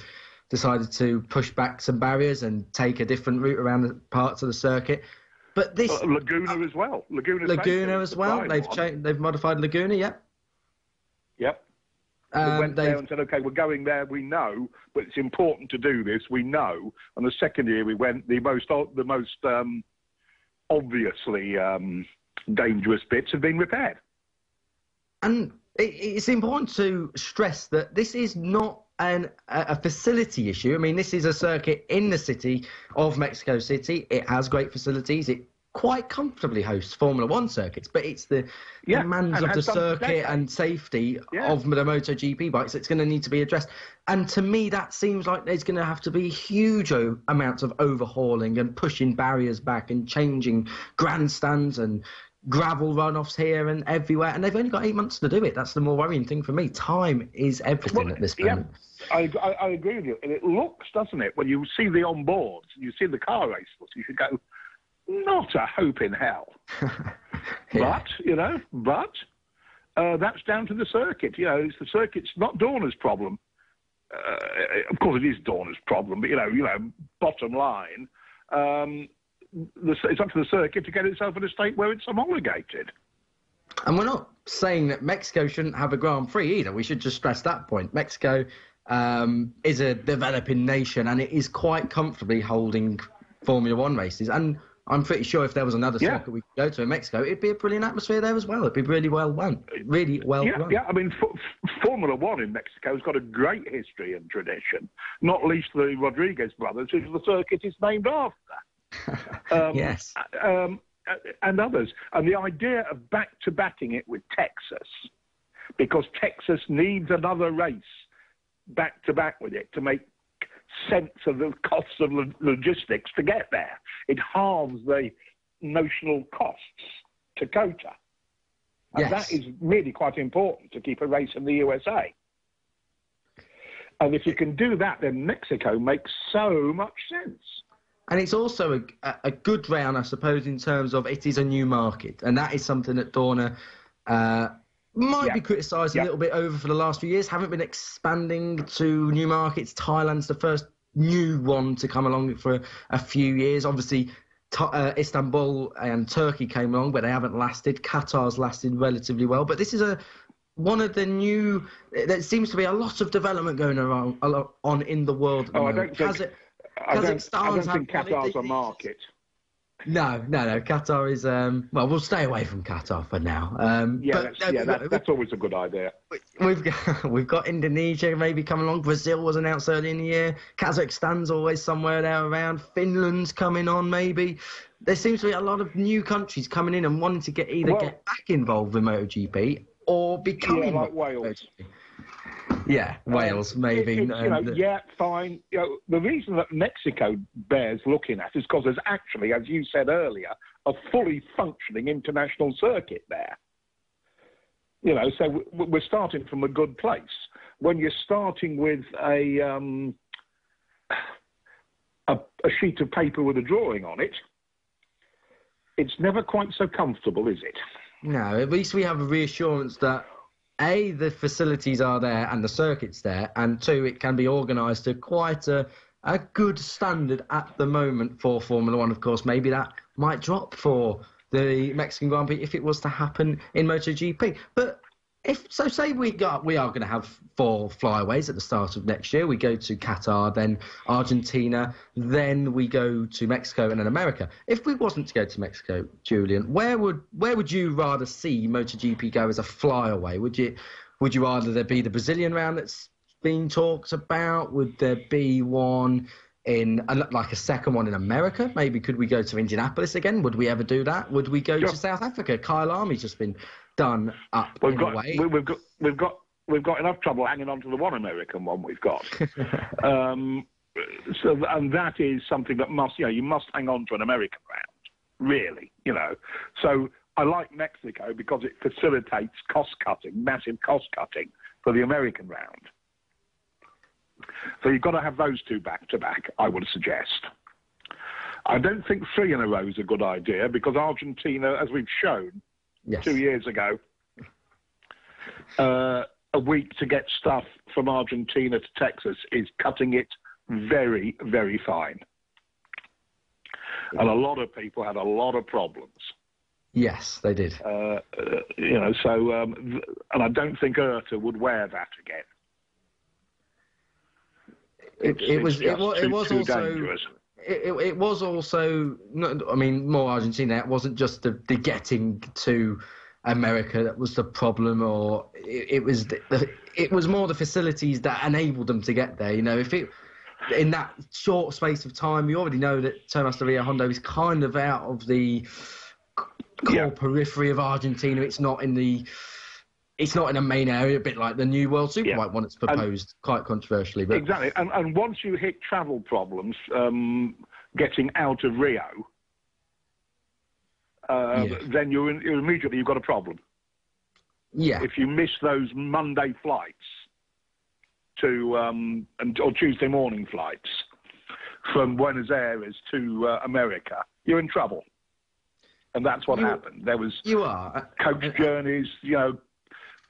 decided to push back some barriers and take a different route around the parts of the circuit. But this... Laguna as well. Laguna as well. They've modified Laguna, Yep. They went there and said, OK, we're going there, we know, but it's important to do this, we know. And the second year we went, the most obviously dangerous bits have been repaired. And it's important to stress that this is not a facility issue. I mean, this is a circuit in the city of Mexico City. It has great facilities. It quite comfortably hosts Formula One circuits, but it's the demands of the circuit and safety of the MotoGP bikes that's going to need to be addressed. And to me, that seems like there's going to have to be huge amounts of overhauling and pushing barriers back and changing grandstands and gravel runoffs here and everywhere. And they've only got 8 months to do it. That's the more worrying thing for me. Time is everything at this point. I agree with you. And it looks, doesn't it, when you see the onboards, you see the car race, you should go, not a hope in hell. But that's down to the circuit. It's the circuit's not Dorna's problem. Of course, it is Dorna's problem, but, bottom line, it's up to the circuit to get itself in a state where it's homologated. And we're not saying that Mexico shouldn't have a Grand Prix either. We should just stress that point. Mexico is a developing nation, and it is quite comfortably holding Formula One races. And I'm pretty sure if there was another circuit we could go to in Mexico, it'd be a brilliant atmosphere there as well. It'd be really well run. Yeah, I mean, Formula One in Mexico has got a great history and tradition, not least the Rodriguez brothers, who the circuit is named after. Yes. And others. And the idea of back-to-backing it with Texas, because Texas needs another race back-to-back with it to make sense of the costs of logistics to get there. It halves the notional costs to COTA. And that is really quite important to keep a race in the USA. And if you can do that, then Mexico makes so much sense. And it's also a good round, I suppose, in terms of it is a new market. And that is something that Dorna might be criticised a little bit over for the last few years. Haven't been expanding to new markets. Thailand's the first new one to come along for a few years. Obviously, Istanbul and Turkey came along, but they haven't lasted. Qatar's lasted relatively well. But this is one of the new... There seems to be a lot of development going on in the world at the moment. I don't think Qatar's a market. No. Qatar is... well, we'll stay away from Qatar for now. That's always a good idea. We've got Indonesia maybe coming along. Brazil was announced early in the year. Kazakhstan's always somewhere there around. Finland's coming on maybe. There seems to be a lot of new countries coming in and wanting to get back involved with MotoGP or becoming... like Wales. Yeah, Wales, maybe. Fine. The reason that Mexico bears looking at is because there's actually, as you said earlier, a fully functioning international circuit there. You know, so we're starting from a good place. When you're starting with a sheet of paper with a drawing on it, it's never quite so comfortable, is it? No, at least we have a reassurance that A, the facilities are there and the circuit's there, and 2, it can be organised to quite a good standard at the moment for Formula One. Of course, maybe that might drop for the Mexican Grand Prix if it was to happen in MotoGP. But say we are going to have 4 flyaways at the start of next year. We go to Qatar, then Argentina, then we go to Mexico and then America. If we wasn't to go to Mexico, Julian, where would you rather see MotoGP go as a flyaway? Would you rather there be the Brazilian round that's been talked about? Would there be one in like a second one in America? Maybe could we go to Indianapolis again? Would we ever do that? Would we go to South Africa? Kyle Army's just been done up in a way. We've got enough trouble hanging on to the one American one we've got. And that is something that you must hang on to an American round, really, you know. So I like Mexico because it facilitates massive cost cutting for the American round. So you've got to have those 2 back to back, I would suggest. I don't think 3 in a row is a good idea because Argentina, as we've shown, Yes. 2 years ago, a week to get stuff from Argentina to Texas is cutting it very, very fine. And a lot of people had a lot of problems. Yes, they did. You know, so, and I don't think IRTA would wear that again. It was also dangerous. It was also, I mean, more Argentina. It wasn't just the getting to America that was the problem, or it was more the facilities that enabled them to get there. You know, in that short space of time, you already know that Tomás de Rio Hondo is kind of out of the core periphery of Argentina. It's not in a main area, a bit like the new World Superbike one that's proposed, quite controversially. But exactly, and once you hit travel problems, getting out of Rio, then you've got a problem. Yeah. If you miss those Monday flights or Tuesday morning flights from Buenos Aires to America, you're in trouble. And that's what happened. There was coach journeys, you know.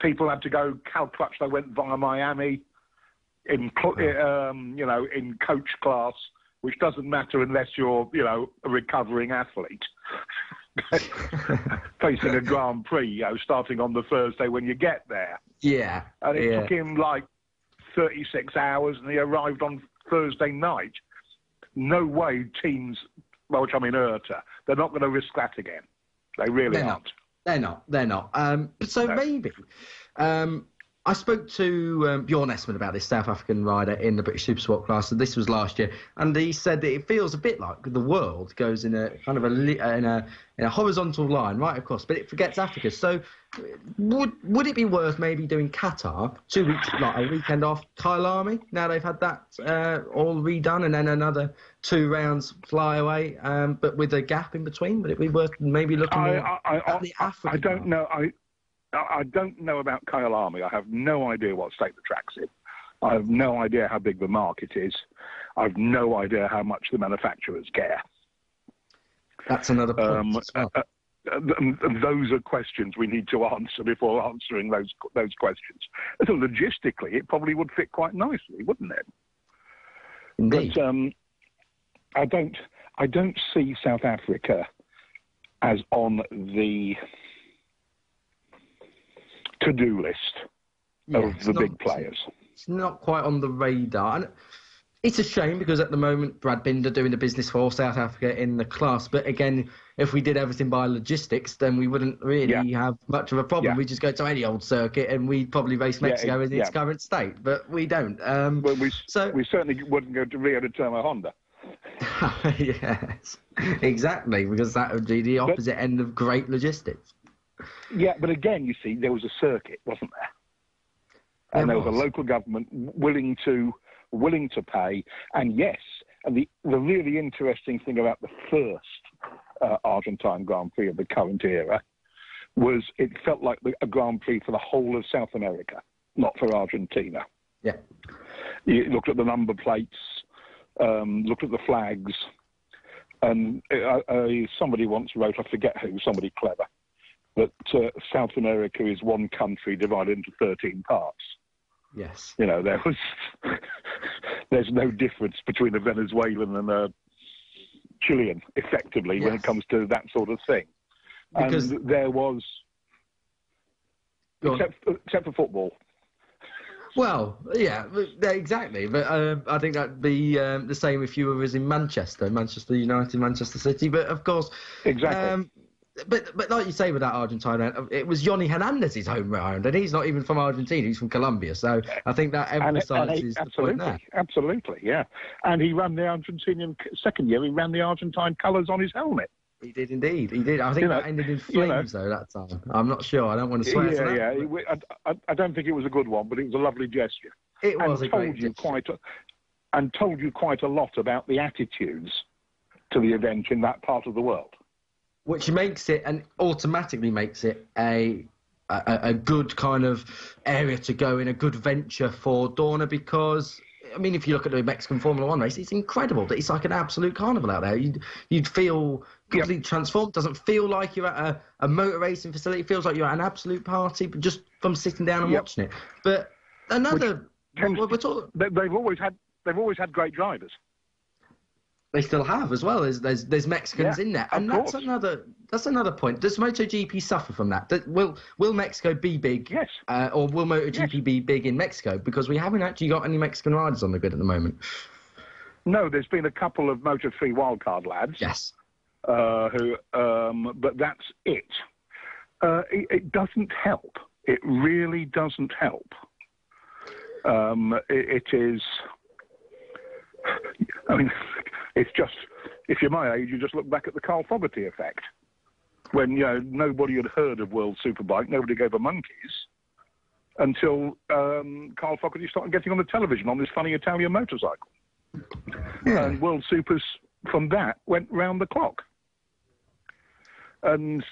People had to go. Cal Crutch, they went via Miami in coach class, which doesn't matter unless you're, you know, a recovering athlete facing a Grand Prix, you know, starting on the Thursday when you get there. Yeah. And it took him like 36 hours, and he arrived on Thursday night. No way teams, which I mean IRTA, they're not going to risk that again. They really aren't. They're not. Maybe. I spoke to Bjorn Esman about this South African rider in the British Supersport class, and this was last year, and he said that it feels a bit like the world goes in a kind of in a horizontal line right across, but it forgets Africa. So would it be worth maybe doing Qatar 2 weeks, like a weekend off Kyle Army? Now they've had that all redone, and then another 2 rounds fly away, but with a gap in between. Would it be worth maybe looking at the African? I don't know. I don't know about Kyle Army. I have no idea what state the track's in. I have no idea how big the market is. I have no idea how much the manufacturers care. That's another point as well. And those are questions we need to answer before answering those questions. So logistically, it probably would fit quite nicely, wouldn't it? Indeed. But I don't see South Africa as on the to-do list of the big players. It's not quite on the radar. And it's a shame because at the moment, Brad Binder doing the business for South Africa in the class. But again, if we did everything by logistics, then we wouldn't really have much of a problem. We'd just go to any old circuit and we'd probably race Mexico in its current state. But we don't. Well, we certainly wouldn't go to Rio de Termo Honda. Yes, exactly, because that would be the opposite end of great logistics. Yeah, but again, you see, there was a circuit, wasn't there? And there was a local government willing to pay. And yes, and the really interesting thing about the first Argentine Grand Prix of the current era it felt like a Grand Prix for the whole of South America, not for Argentina. Yeah. You looked at the number plates, looked at the flags, and somebody once wrote, I forget who, somebody clever, that South America is one country divided into 13 parts. Yes. You know, there's no difference between a Venezuelan and a Chilean, effectively, when it comes to that sort of thing. Because and there was, except for football. Well, yeah, exactly. But I think that'd be the same if you were in Manchester United, Manchester City. But of course, exactly. But like you say with that Argentina, it was Yoni Hernandez's home round, and he's not even from Argentina; he's from Colombia. So I think that emphasises the point there. Absolutely, yeah. And he ran the Argentinian second year. He ran the Argentine colours on his helmet. He did indeed. He did. I think that ended in flames though that time. I'm not sure. I don't want to swear to that. Yeah. I don't think it was a good one, but it was a lovely gesture. It was a great gesture. And told you quite a lot about the attitudes to the event in that part of the world. Which makes it, and automatically makes it, a good kind of area to go in, a good venture for Dorna, because, I mean, if you look at the Mexican Formula One race, it's incredible. It's like an absolute carnival out there. You'd feel completely transformed. It doesn't feel like you're at a motor racing facility. It feels like you're at an absolute party, but just from sitting down and watching it. But another... They've always had great drivers. They still have as well. There's Mexicans in there, and that's another point. Does MotoGP suffer from that? Will Mexico be big? Yes. Or will MotoGP be big in Mexico? Because we haven't actually got any Mexican riders on the grid at the moment. No, there's been a couple of Moto3 wildcard lads. Yes. But that's it. It doesn't help. It really doesn't help. It is. I mean, it's just, if you're my age, you just look back at the Carl Fogarty effect. When, nobody had heard of World Superbike, nobody gave a monkeys, until Carl Fogarty started getting on the television on this funny Italian motorcycle. Yeah. And World Supers, from that, went round the clock. And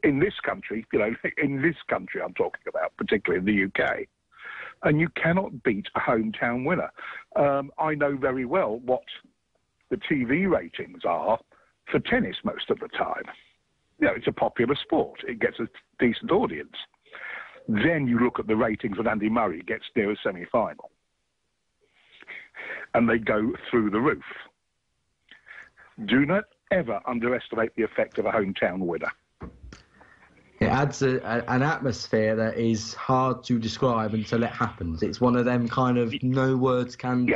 in this country, I'm talking about, particularly in the UK, and you cannot beat a hometown winner. I know very well what the TV ratings are for tennis most of the time. It's a popular sport. It gets a decent audience. Then you look at the ratings when Andy Murray gets near a semi-final. And they go through the roof. Do not ever underestimate the effect of a hometown winner. It adds an atmosphere that is hard to describe until it happens. It's one of them kind of no words can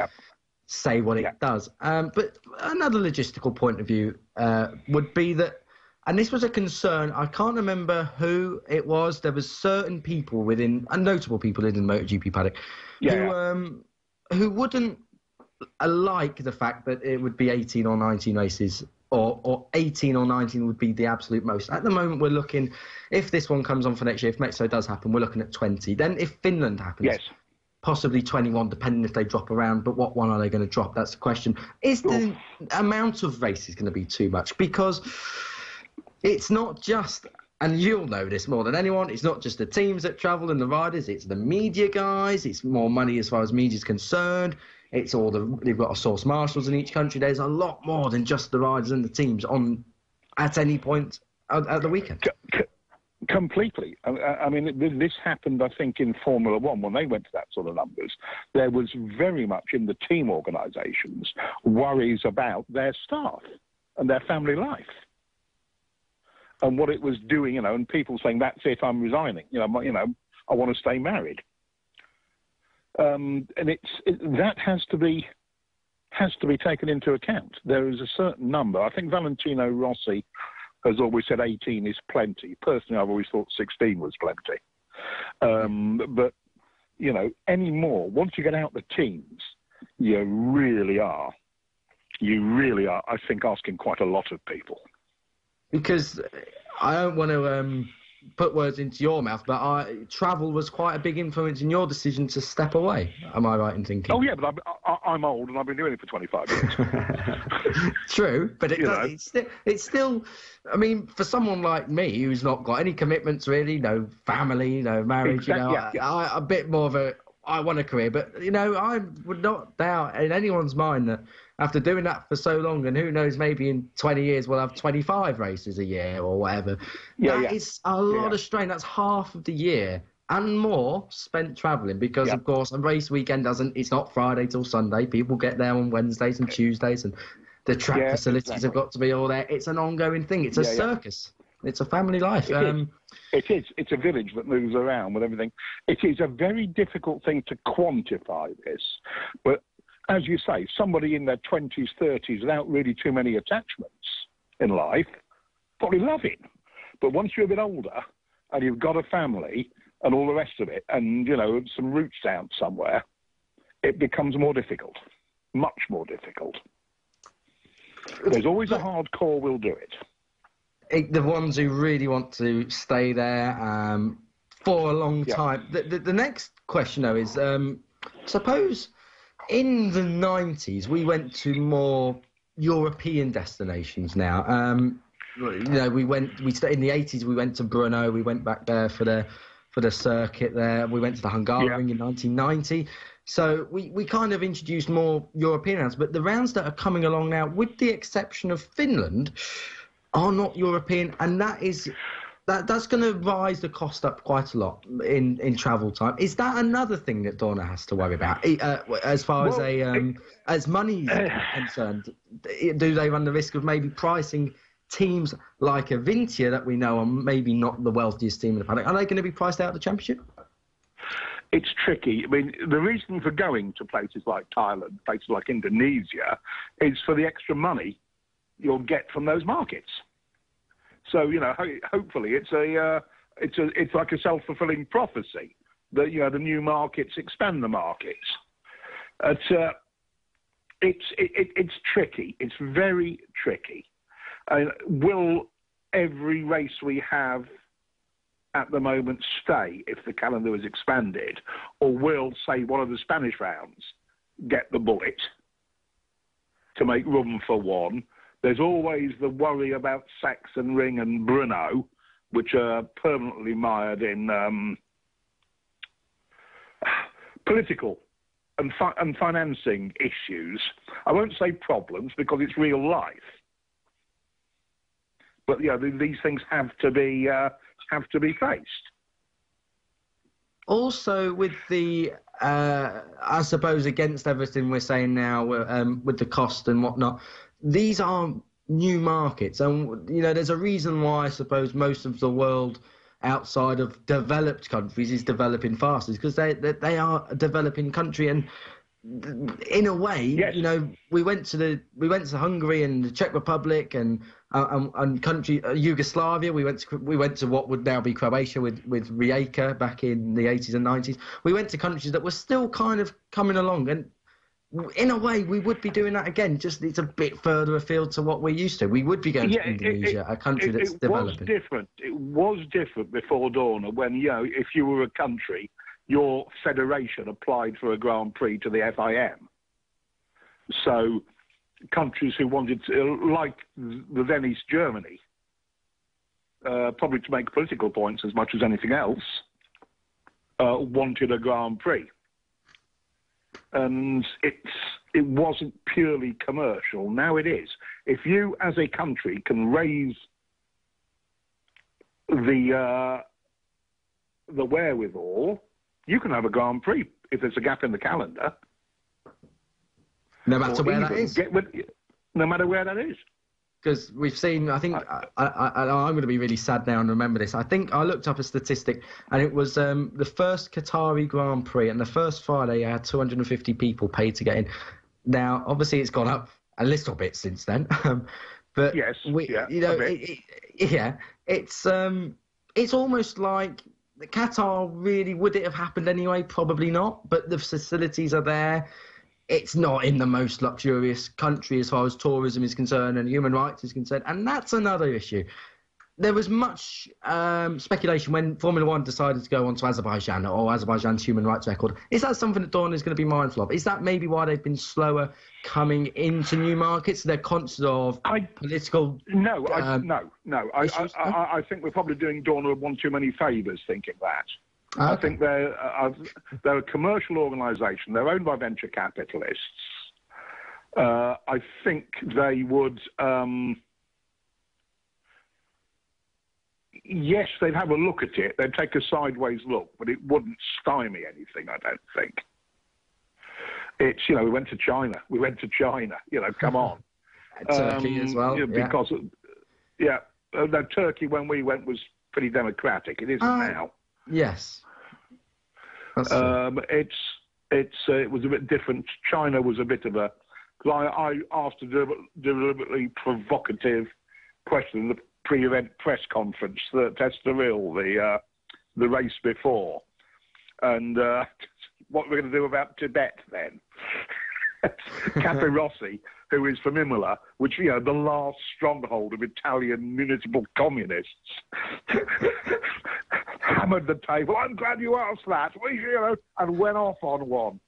say what it does. But another logistical point of view would be that, and this was a concern, I can't remember who it was, there was certain people notable people in the MotoGP paddock, who wouldn't like the fact that it would be 18 or 19 races, or 18 or 19 would be the absolute most. At the moment, we're looking, if this one comes on for next year, if Mexico does happen, we're looking at 20. Then if Finland happens, possibly 21, depending if they drop around. But what one are they going to drop? That's the question. Is the amount of races going to be too much? Because it's not just, and you'll know this more than anyone, it's not just the teams that travel and the riders, it's the media guys, it's more money as far as media's concerned. It's they've got a source marshals in each country. There's a lot more than just the riders and the teams on at any point at the weekend. Completely. I mean, this happened, I think, in Formula One when they went to that sort of numbers. There was very much in the team organisations worries about their staff and their family life and what it was doing. And people saying, "That's it, I'm resigning. I want to stay married." And that has to be taken into account. There is a certain number. I think Valentino Rossi has always said 18 is plenty. Personally, I've always thought 16 was plenty. But any more, once you get out the teams, you really are, I think, asking quite a lot of people. Because I don't want to put words into your mouth, but travel was quite a big influence in your decision to step away. Am I right in thinking? Oh, yeah, but I'm old and I've been doing it for 25 years. True, but it's still, I mean, for someone like me who's not got any commitments really, no family, no marriage, a bit more of I want a career, but, I would not doubt in anyone's mind that after doing that for so long, and who knows, maybe in 20 years we'll have 25 races a year or whatever. That is a lot of strain. That's half of the year and more spent travelling because, of course, a race weekend it's not Friday till Sunday. People get there on Wednesdays and Tuesdays, and the track facilities have got to be all there. It's an ongoing thing. It's a circus. It's a family life. It is. It's a village that moves around with everything. It is a very difficult thing to quantify this, but as you say, somebody in their 20s, 30s, without really too many attachments in life, probably love it. But once you're a bit older and you've got a family and all the rest of it, and, some roots down somewhere, it becomes more difficult, much more difficult. There's always a hardcore will do it. The ones who really want to stay there for a long time. The next question, though, is suppose in the 90s we went to more European destinations now. In the 80s we went to Brno, we went back there for the circuit there. We went to the Hungaroring in 1990. So we kind of introduced more European rounds, but the rounds that are coming along now, with the exception of Finland, are not European, and that's going to rise the cost up quite a lot in travel time. Is that another thing that Dorna has to worry about as far as money is concerned? Do they run the risk of maybe pricing teams like Avintia that we know are maybe not the wealthiest team in the paddock? Are they going to be priced out of the championship? It's tricky. I mean, the reason for going to places like Thailand, places like Indonesia, is for the extra money you'll get from those markets. So, hopefully it's like a self-fulfilling prophecy that, the new markets expand the markets. It's tricky. It's very tricky. Will every race we have at the moment stay if the calendar is expanded, or will, say, one of the Spanish rounds get the bullet to make room for one? There's always the worry about Sachsenring and Brno, which are permanently mired in political and financing issues. I won't say problems because it's real life, but these things have to be faced. Also, with the I suppose against everything we're saying now, with the cost and whatnot, these are new markets, and there's a reason why I suppose most of the world outside of developed countries is developing fast, is because they are a developing country, and in a way, we went to Hungary and the Czech Republic and country Yugoslavia. We went to what would now be Croatia with Rijeka back in the 80s and 90s. We went to countries that were still kind of coming along, and in a way, we would be doing that again, just it's a bit further afield to what we're used to. We would be going to Indonesia, a country that's developing. It was different before Dorna when, if you were a country, your federation applied for a Grand Prix to the FIM. So countries who wanted to, like the then East Germany, probably to make political points as much as anything else, wanted a Grand Prix. And it wasn't purely commercial. Now it is. If you, as a country, can raise the wherewithal, you can have a Grand Prix if there's a gap in the calendar. No matter where that is. No matter where that is. Because we've seen, I think, I'm going to be really sad now and remember this. I think I looked up a statistic, and it was the first Qatari Grand Prix, and the first Friday I had 250 people paid to get in. Now, obviously, it's gone up a little bit since then, but yes, it's almost like Qatar really, would it have happened anyway? Probably not, but the facilities are there. It's not in the most luxurious country as far as tourism is concerned and human rights is concerned, and that's another issue. there was much speculation when Formula One decided to go on to Azerbaijan, or Azerbaijan's human rights record. Is that something that Dawn is going to be mindful of? Is that maybe why they've been slower coming into new markets? They're conscious of political... No. I think we're probably doing Dawn one too many favours thinking that. Okay. I think they're a commercial organisation. They're owned by venture capitalists. I think they would... yes, they'd have a look at it. They'd take a sideways look, but it wouldn't stymie anything, I don't think. It's, we went to China. Come on. Turkey as well. Because, Turkey, when we went, was pretty democratic. It isn't now. Yes. It was a bit different. China was a bit of a... Because I asked a deliberately provocative question in the pre-event press conference that Estoril, the race before, and what we're going to do about Tibet then. Capirossi, who is from Imola, which, the last stronghold of Italian municipal communists, hammered the table. I'm glad you asked that. And went off on one.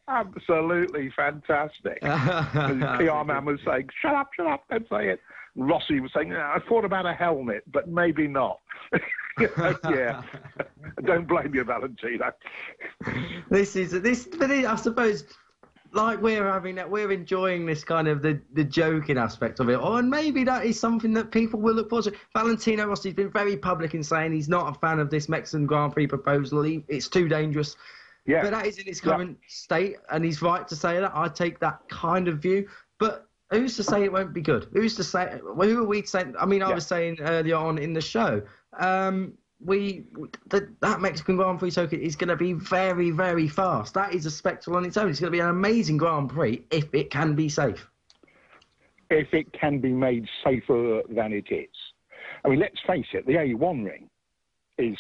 Absolutely fantastic. The PR man was saying, shut up, don't say it. Rossi was saying, I thought about a helmet, but maybe not. Yeah. Don't blame you, Valentino. I suppose, like we're enjoying this kind of the joking aspect of it. And maybe that is something that people will look forward to. Valentino Rossi's been very public in saying he's not a fan of this Mexican Grand Prix proposal. It's too dangerous. Yeah. But that is in its current state, and he's right to say that. I take that kind of view. But who's to say it won't be good? Who's to say? Who are we to say? I mean, I was saying earlier on in the show, that Mexican Grand Prix circuit is going to be very, very fast. That is a spectacle on its own. It's going to be an amazing Grand Prix if it can be safe. If it can be made safer than it is. I mean, let's face it, the A1 ring is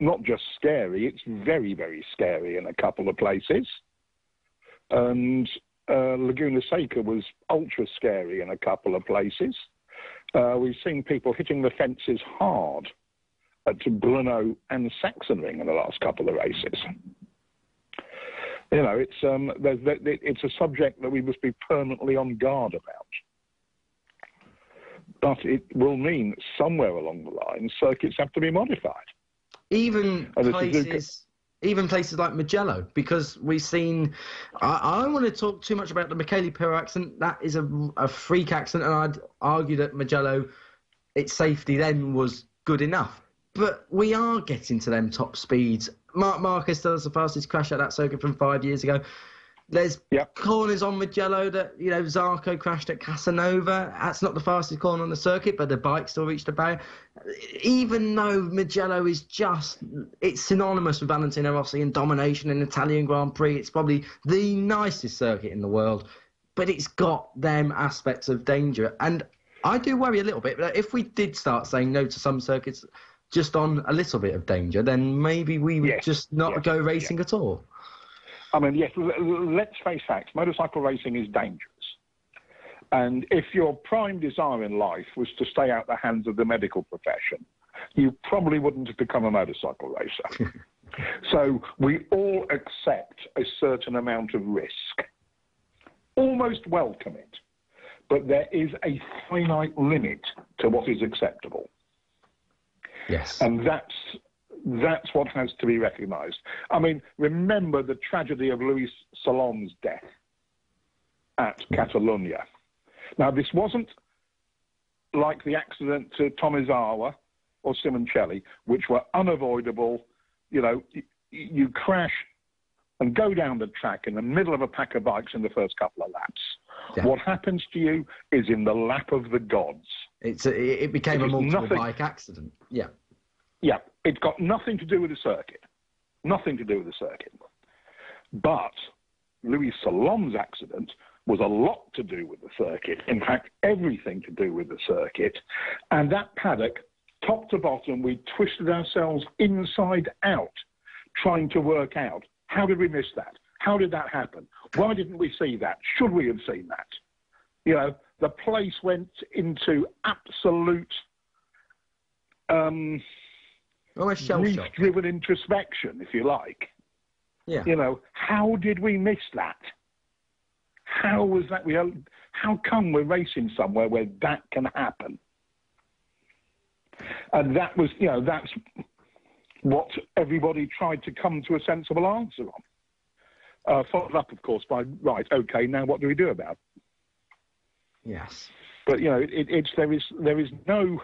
not just scary, it's very, very scary in a couple of places. And Laguna Seca was ultra scary in a couple of places. We've seen people hitting the fences hard at Brno and Sachsenring in the last couple of races. It's a subject that we must be permanently on guard about. But it will mean somewhere along the line circuits have to be modified. Even places like Mugello, because we've seen... I don't want to talk too much about the Michele Pirro accident. That is a freak accident, and I'd argue that Mugello, its safety then was good enough. But we are getting to them top speeds. Marc Marquez still has the fastest crash at that circuit from 5 years ago. There's corners on Mugello that, Zarco crashed at Casanova. That's not the fastest corner on the circuit, but the bike still reached the barrier. Even though Mugello is it's synonymous with Valentino Rossi and domination in Italian Grand Prix. It's probably the nicest circuit in the world, but it's got them aspects of danger. And I do worry a little bit that if we did start saying no to some circuits just on a little bit of danger, then maybe we would just not go racing at all. I mean, yes, let's face facts. Motorcycle racing is dangerous. And if your prime desire in life was to stay out the hands of the medical profession, you probably wouldn't have become a motorcycle racer. So we all accept a certain amount of risk. Almost welcome it. But there is a finite limit to what is acceptable. Yes. And that's what has to be recognised. I mean, remember the tragedy of Luis Salom's death at Catalonia. Now, this wasn't like the accident to Tomizawa or Simoncelli, which were unavoidable. You crash and go down the track in the middle of a pack of bikes in the first couple of laps. Yeah. What happens to you is in the lap of the gods. It became a multiple bike accident. Yeah. Yeah, it's got nothing to do with the circuit. Nothing to do with the circuit. But Luis Salom's accident was a lot to do with the circuit. In fact, everything to do with the circuit. And that paddock, top to bottom, we twisted ourselves inside out trying to work out, how did we miss that? How did that happen? Why didn't we see that? Should we have seen that? The place went into absolute almost shell-shocked. grief-driven introspection, if you like. Yeah. You know, how did we miss that? How was that? How come we're racing somewhere where that can happen? And that was, you know, that's what everybody tried to come to a sensible answer on. Followed up, of course, by, right, okay, now what do we do about it? Yes. But, you know, there is no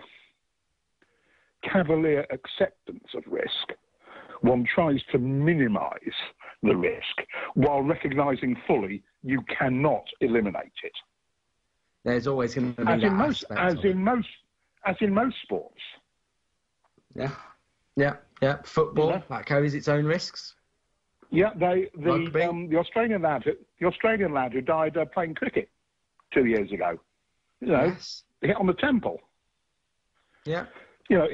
cavalier acceptance of risk. One tries to minimise the risk while recognising fully you cannot eliminate it. There's always going to be as in most sports. Yeah. Football that carries its own risks. Yeah, the Australian lad who died playing cricket 2 years ago. You know, yes. Hit on the temple. Yeah. You know,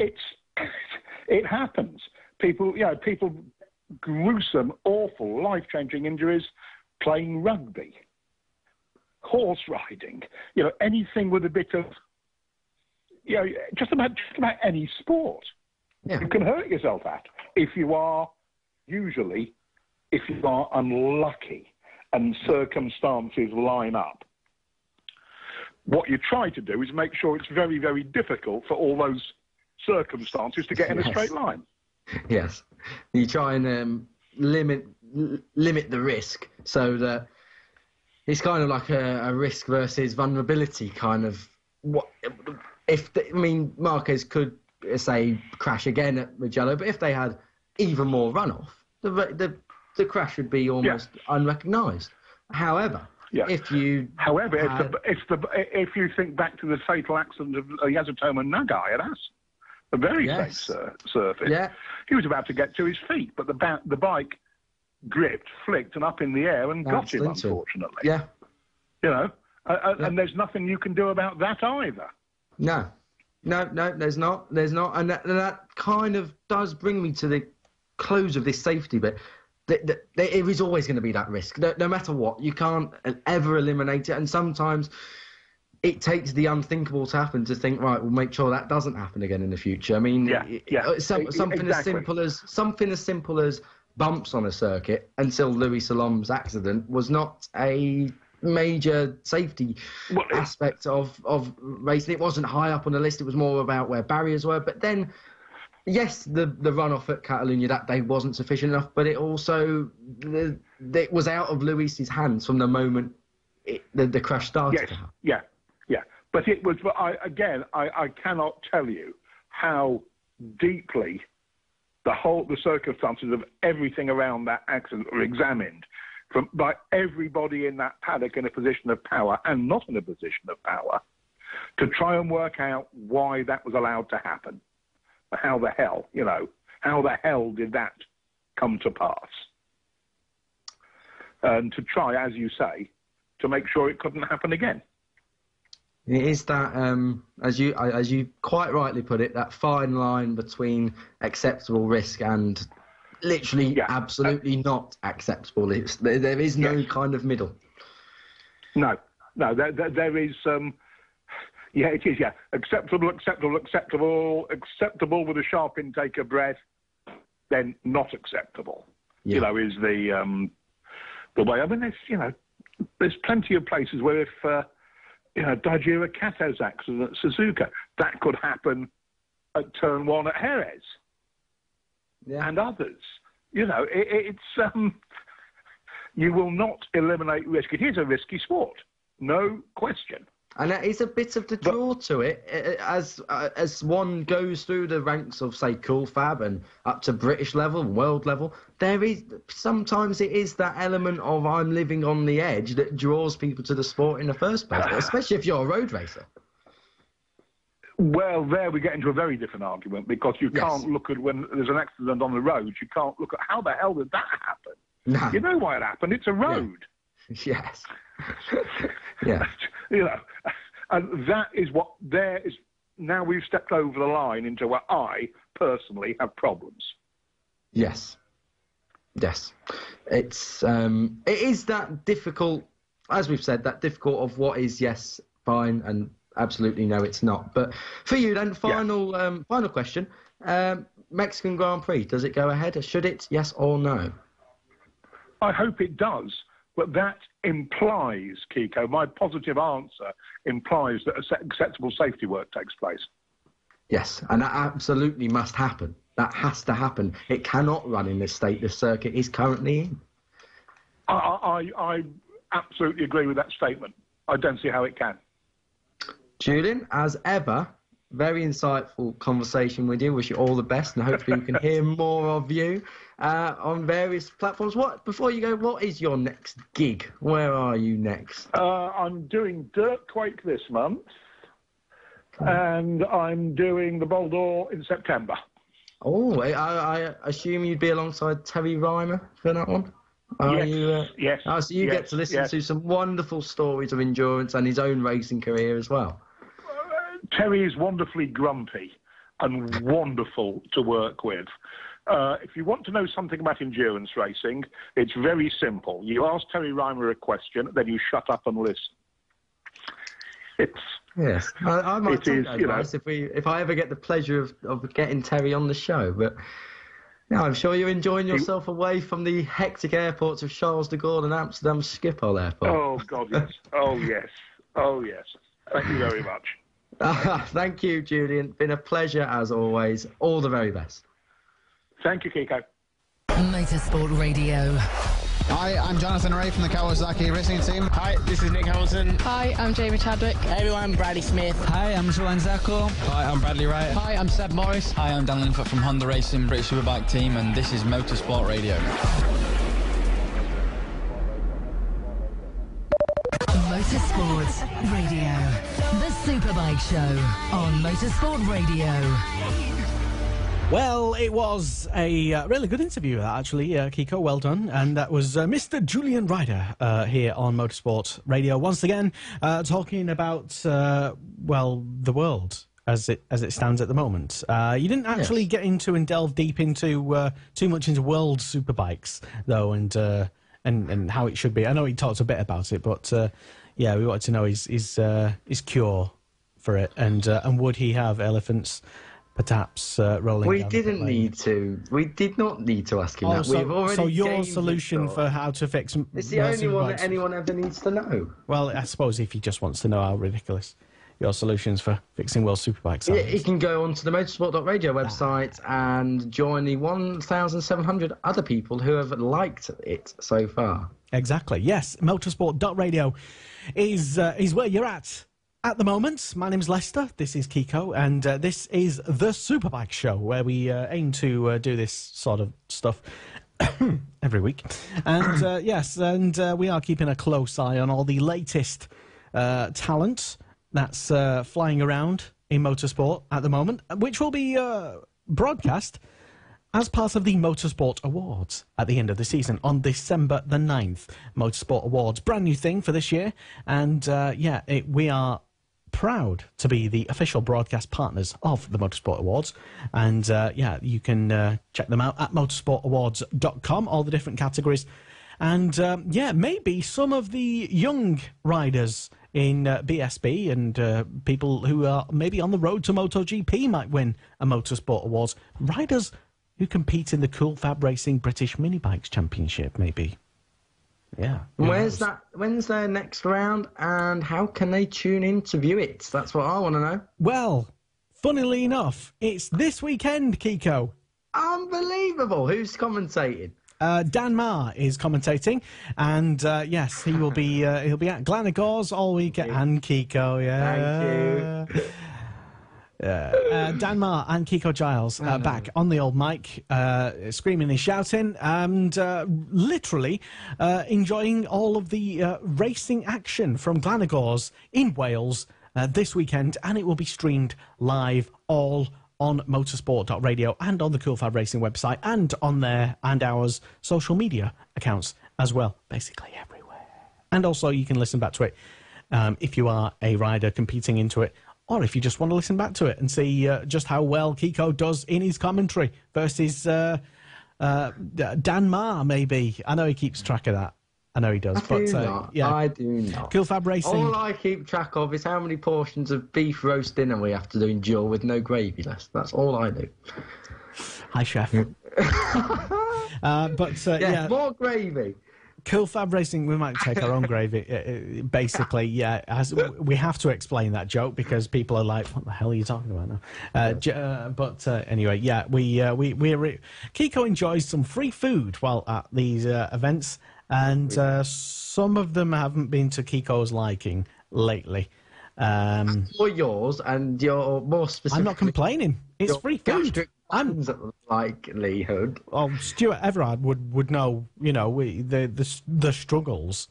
it happens. People gruesome, awful, life-changing injuries playing rugby, horse riding. You know, anything with a bit of, you know, just about any sport. Yeah. You can hurt yourself at if you are unlucky and circumstances line up. What you try to do is make sure it's very, very difficult for all those circumstances to get in a straight line. Yes. You try and limit the risk so that it's kind of like a risk versus vulnerability kind of. Marquez could say crash again at Mugello, but if they had even more runoff, the crash would be almost unrecognised. However, if you think back to the fatal accident of Yasutoma Nagai at Assen, a very safe surface, he was about to get to his feet, but the bike gripped, flicked, and up in the air and got him, unfortunately. Yeah. You know, and there's nothing you can do about that either. No, there's not. And that kind of does bring me to the close of this safety bit. There is always going to be that risk, no matter what. You can't ever eliminate it, and sometimes it takes the unthinkable to happen to think, right, we'll make sure that doesn't happen again in the future. I mean, something as simple as bumps on a circuit until Louis Salom's accident was not a major safety aspect of racing. It wasn't high up on the list. It was more about where barriers were. But then, yes, the runoff at Catalunya that day wasn't sufficient enough, but it also it was out of Luis's hands from the moment the crash started. Yeah. But it was. I cannot tell you how deeply the circumstances of everything around that accident were examined by everybody in that paddock in a position of power and not in a position of power to try and work out why that was allowed to happen. How the hell did that come to pass? And to try, as you say, to make sure it couldn't happen again. It is that, as you quite rightly put it, that fine line between acceptable risk and literally absolutely not acceptable. There is no kind of middle. No, there is. It is. Yeah, acceptable with a sharp intake of breath, then not acceptable. Yeah. You know, is the way. I mean, there's plenty of places where if Daijiro Kato's accident at Suzuka, that could happen at turn 1 at Jerez. Yeah. And others. You know, it's you will not eliminate risk. It is a risky sport, no question. And that is a bit of the draw to it, as one goes through the ranks of, say, Cool Fab and up to British level, world level. Sometimes it is that element of I'm living on the edge that draws people to the sport in the first place, especially if you're a road racer. Well, there we get into a very different argument because you can't look at when there's an accident on the road. You can't look at how the hell did that happen. No. You know why it happened? It's a road. Yeah. Yes. Yeah. You know, and that is what there is. Now we've stepped over the line into where I personally have problems. Yes. It's it is that difficult, as we've said, that difficult of what is fine and absolutely no, it's not. But for you then, final question. Mexican Grand Prix, does it go ahead? Should it? Yes or no? I hope it does, but that implies, Kiko, my positive answer implies that acceptable safety work takes place. Yes, and that absolutely must happen. That has to happen. It cannot run in this state this circuit is currently in. I absolutely agree with that statement. I don't see how it can. Julian, as ever, very insightful conversation with you. Wish you all the best, and hopefully we can hear more of you on various platforms. Before you go, what is your next gig? Where are you next? I'm doing Dirt Quake this month, and I'm doing the Bol d'Or in September. Oh, I assume you'd be alongside Terry Ryder for that one? Yes. Oh, so you get to listen to some wonderful stories of endurance and his own racing career as well. Terry is wonderfully grumpy and wonderful to work with. If you want to know something about endurance racing, it's very simple. You ask Terry Ryder a question, then you shut up and listen. Yes, I might take that advice if I ever get the pleasure of getting Terry on the show. But yeah, I'm sure you're enjoying yourself away from the hectic airports of Charles de Gaulle and Amsterdam Schiphol Airport. Oh, God, yes. Oh, yes. Thank you very much. Thank you, Julian. Been a pleasure as always. All the very best. Thank you, Kiko. Motorsport Radio. Hi, I'm Jonathan Ray from the Kawasaki Racing Team. Hi, this is Nick Hamilton. Hi, I'm Jamie Chadwick. Hey everyone, I'm Bradley Smith. Hi, I'm Julian Zacco. Hi, I'm Bradley Wright. Hi, I'm Seb Morris. Hi, I'm Dan Linfoot from Honda Racing, British Superbike team, and this is Motorsport Radio. Motorsport Radio. The Superbike Show on Motorsport Radio. Well, it was a really good interview, actually, Kiko. Well done. And that was Mr. Julian Ryder here on Motorsport Radio once again, talking about the world as it stands at the moment. You didn't actually get into and delve deep into too much into world superbikes though, and how it should be. I know he talked a bit about it, but we wanted to know his cure for it, and would he have elephants perhaps rolling We down didn't the lane? need to. We did not need to ask him that. We've already so your gained solution it, for how to fix it's the only one that anyone ever needs to know. Well, I suppose if he just wants to know how ridiculous your solutions for fixing world superbikes are. Yeah, he can go onto the motorsport.radio website and join the 1,700 other people who have liked it so far. Exactly. Yes, motorsport.radio is where you're at the moment. My name's Lester, this is Kiko, and this is the Superbike Show, where we aim to do this sort of stuff every week. And yes, and we are keeping a close eye on all the latest talent that's flying around in motorsport at the moment, which will be broadcast as part of the Motorsport Awards at the end of the season on December the 9th. Motorsport Awards, brand new thing for this year, and we are proud to be the official broadcast partners of the Motorsport Awards. And you can check them out at motorsportawards.com, all the different categories. And maybe some of the young riders in BSB and people who are maybe on the road to MotoGP might win a Motorsport Awards. Riders who compete in the Cool Fab Racing British Mini Bikes Championship, maybe. Yeah. When's their next round, and how can they tune in to view it? That's what I want to know. Well, funnily enough, it's this weekend, Kiko. Unbelievable. Who's commentating? Dan Marr is commentating, and yes, he will be. He'll be at Glenagors all weekend. And Kiko, yeah. Thank you. Dan Marr and Kiko Giles back on the old mic, screaming and shouting, and literally enjoying all of the racing action from Glenagors in Wales this weekend, and it will be streamed live all on motorsport.radio and on the Cool Fab Racing website and on their and ours social media accounts as well, basically everywhere. And also you can listen back to it if you are a rider competing into it, or if you just want to listen back to it and see just how well Kiko does in his commentary versus Dan Marr, maybe. I know he keeps track of that. I know he does. I do not. Cool Fab Racing. All I keep track of is how many portions of beef roast dinner we have to endure with no gravy left. That's all I do. Hi, chef. More gravy. Cool Fab Racing, we might take our own gravy. Basically, we have to explain that joke because people are like, "What the hell are you talking about now?" Anyway, Kiko enjoys some free food while at these events, and some of them haven't been to Kiko's liking lately. Or yours, and your more specific. I'm not complaining. It's free food. I'm likelihood. Well, Stuart Everard would know, the struggles.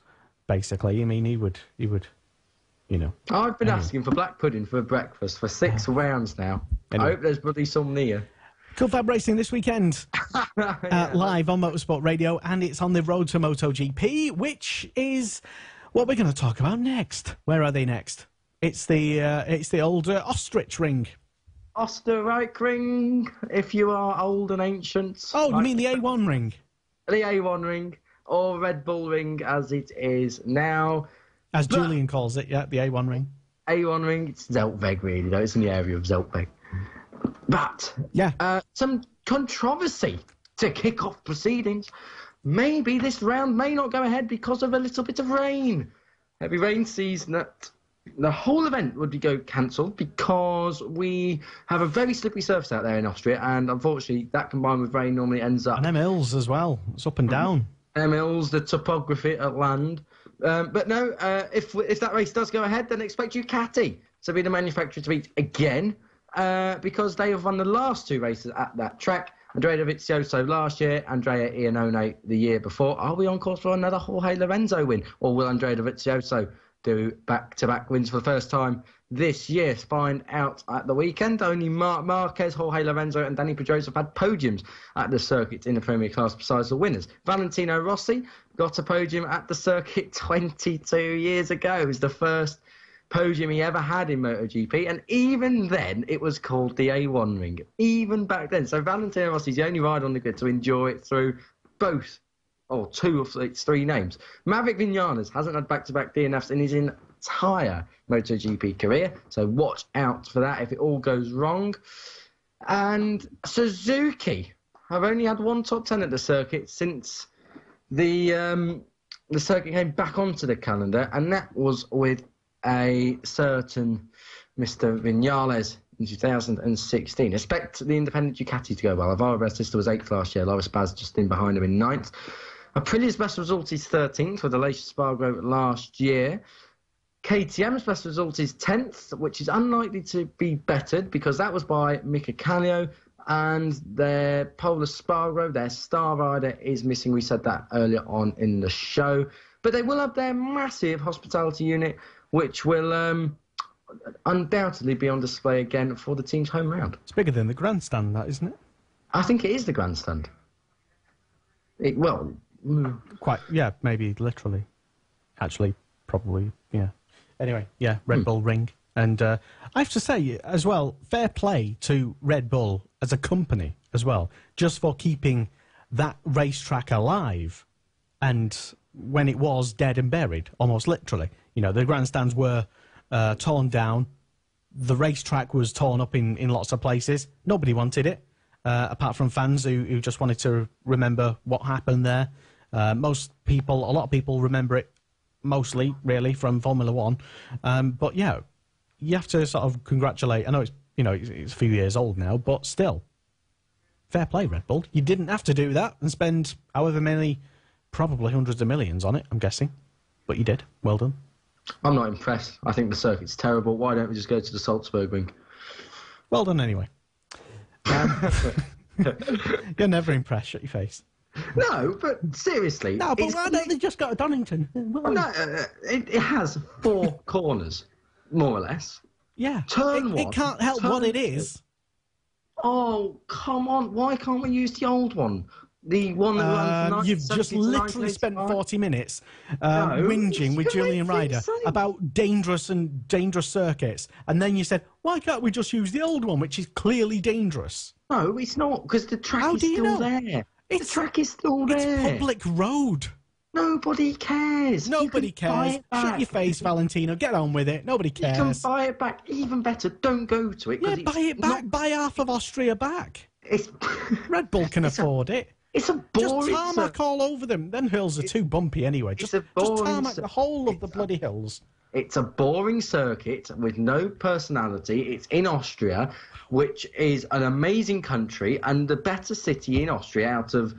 Basically, I mean, he would, I've been asking for black pudding for breakfast for 6 rounds now. Anyway. I hope there's bloody some near. Cool Fab Racing this weekend, live on Motorsport Radio, and it's on the road to MotoGP, which is what we're going to talk about next. Where are they next? It's the old Ostrich Ring. Osterreich ring, if you are old and ancient. Oh, you mean the A1 ring? The A1 ring, or Red Bull ring as it is now. As Julian calls it, the A1 ring. A1 ring, it's Zeltweg really, though. It's in the area of Zeltweg. But, some controversy to kick off proceedings. Maybe this round may not go ahead because of a little bit of rain. Heavy rain season that... The whole event would go cancelled because we have a very slippery surface out there in Austria, and unfortunately, that combined with rain normally ends up. And them hills as well. It's up and down. Them hills, the topography at land. But no, if that race does go ahead, then expect Ducati to be the manufacturer to beat again, because they have won the last 2 races at that track. Andrea Dovizioso last year, Andrea Iannone the year before. Are we on course for another Jorge Lorenzo win, or will Andrea Dovizioso do back-to-back wins for the first time this year? Find out at the weekend. Only Marc Marquez, Jorge Lorenzo and Dani Pedrosa have had podiums at the circuit in the Premier Class besides the winners. Valentino Rossi got a podium at the circuit 22 years ago. It was the first podium he ever had in MotoGP, and even then it was called the A1 ring. Even back then. So Valentino Rossi's the only rider on the grid to enjoy it through both or 2 of its 3 names. Maverick Vinales hasn't had back-to-back DNFs in his entire MotoGP career, so watch out for that if it all goes wrong. And Suzuki have only had 1 top 10 at the circuit since the circuit came back onto the calendar, and that was with a certain Mr. Vinales in 2016. Expect the independent Ducati to go well. Alvaro Bautista was 8th last year, Loris Baz just in behind him in 9th. Aprilia's best result is 13th with Aleix Spargo last year. KTM's best result is 10th, which is unlikely to be bettered because that was by Mika Kallio, and their Polar Spargo, their star rider, is missing. We said that earlier on in the show. But they will have their massive hospitality unit, which will undoubtedly be on display again for the team's home round. It's bigger than the grandstand, that, isn't it? I think it is the grandstand. Quite, yeah, maybe literally. Actually, probably, yeah. Anyway, yeah, Red Bull ring. And I have to say, as well, fair play to Red Bull as a company as well, just for keeping that racetrack alive. And when it was dead and buried, almost literally. You know, the grandstands were torn down. The racetrack was torn up in lots of places. Nobody wanted it, apart from fans who just wanted to remember what happened there. A lot of people remember it mostly, really, from Formula One. But, yeah, you have to sort of congratulate. I know it's a few years old now, but still, fair play, Red Bull. You didn't have to do that and spend however many, probably hundreds of millions on it, I'm guessing. But you did. Well done. I'm not impressed. I think the circuit's terrible. Why don't we just go to the Salzburg ring? Well done, anyway. You're never impressed. Shut your face. No, but seriously. No, but why don't they just go to Donington? No, it has 4 corners, more or less. Yeah. Turn one. It can't help what it is. Oh, come on. Why can't we use the old one? The one that runs from You've just literally spent 40 minutes whinging with Julian Ryder about dangerous circuits, and then you said, why can't we just use the old one, which is clearly dangerous? No, it's not, because the track is still there. The track is still there. It's public road. Nobody cares. Nobody cares. Shut your face, Valentino. Get on with it. Nobody cares. You can buy it back. Even better, don't go to it. Yeah, buy it back. Buy half of Austria back. Red Bull can afford it. It's a boring... Just tarmac all over them. Them hills are too bumpy anyway. Just tarmac the whole of the bloody hills. It's a boring circuit with no personality. It's in Austria, which is an amazing country and the better city in Austria out of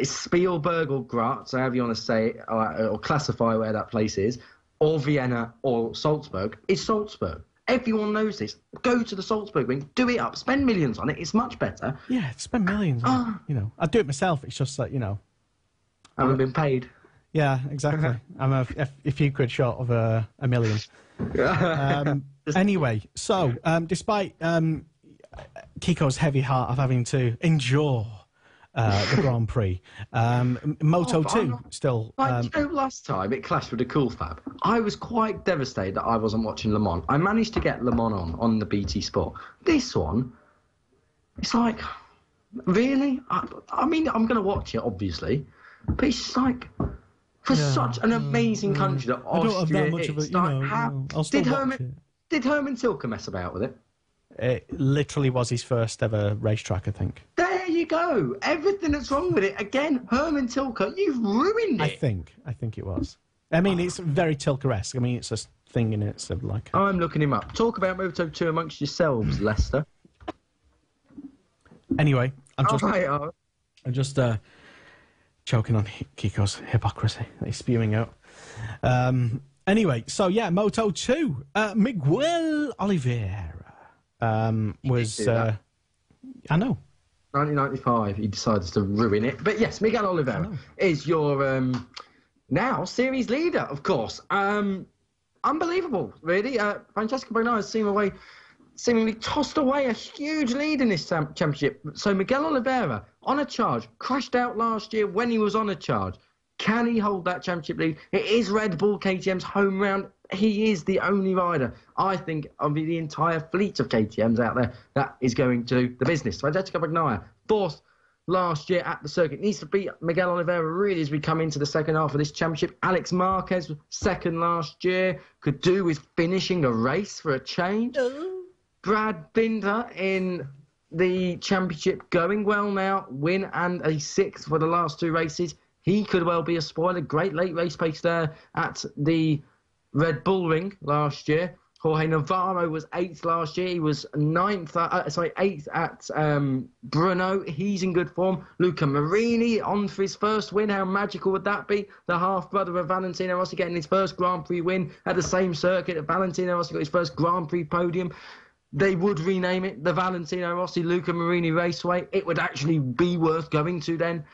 Spielberg or Graz, however you want to say it, or classify where that place is, or Vienna or Salzburg, is Salzburg. Everyone knows this. Go to the Salzburg ring, do it up, spend millions on it. It's much better. Yeah, spend millions. You know, I'd do it myself. It's just that, you know, I haven't been paid. Yeah, exactly. I'm a few quid short of a million. Anyway, so despite Kiko's heavy heart of having to endure the Grand Prix, Moto 2 still... you know, last time it clashed with the Cool Fab, I was quite devastated that I wasn't watching Le Mans. I managed to get Le Mans on the BT Sport. This one, it's like, really? I mean, I'm going to watch it, obviously, but it's just like... For such an amazing country that Austria is. Did Herman Tilke mess about with it? It literally was his first ever racetrack, I think. There you go. Everything that's wrong with it. Again, Herman Tilke, you've ruined it. I think it was. I mean, it's very Tilke-esque. I mean, it's a thing in it. So like. I'm looking him up. Talk about Moto 2 amongst yourselves, Lester. Anyway, I'm just choking on Kiko's hypocrisy that he's spewing out. Anyway, so yeah, Moto 2. Miguel Oliveira was... I know. 1995, he decides to ruin it. But yes, Miguel Oliveira is your now series leader, of course. Unbelievable, really. Francesco Bagnaia has seemingly tossed away a huge lead in this championship. So Miguel Oliveira, on a charge, crashed out last year when he was on a charge. Can he hold that championship lead? It is Red Bull KTM's home round. He is the only rider, I think, of the entire fleet of KTMs out there that is going to do the business. Francesco Bagnaia, fourth last year at the circuit. Needs to beat Miguel Oliveira really as we come into the second half of this championship. Alex Marquez, second last year, could do with finishing a race for a change. Brad Binder in the championship going well now, win and a sixth for the last two races. He could well be a spoiler. Great late race pace there at the Red Bull Ring last year. Jorge Navarro was eighth last year. He was eighth at Brno. He's in good form. Luca Marini on for his first win. How magical would that be? The half-brother of Valentino Rossi getting his first Grand Prix win at the same circuit that Valentino Rossi got his first Grand Prix podium. They would rename it the Valentino Rossi Luca Marini Raceway. It would actually be worth going to then.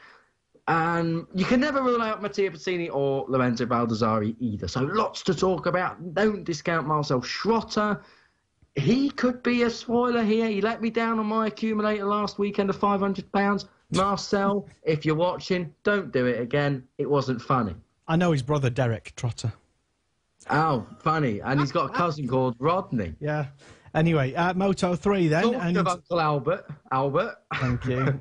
And you can never rule out Mattia Passini or Lorenzo Baldassari either. So lots to talk about. Don't discount Marcel Schrotter. He could be a spoiler here. He let me down on my accumulator last weekend of £500. Marcel, if you're watching, don't do it again. It wasn't funny. I know his brother Derek Trotter. Oh, funny. And he's got a cousin called Rodney. Yeah. Anyway, Moto 3 then. Talk of Uncle Albert. Thank you.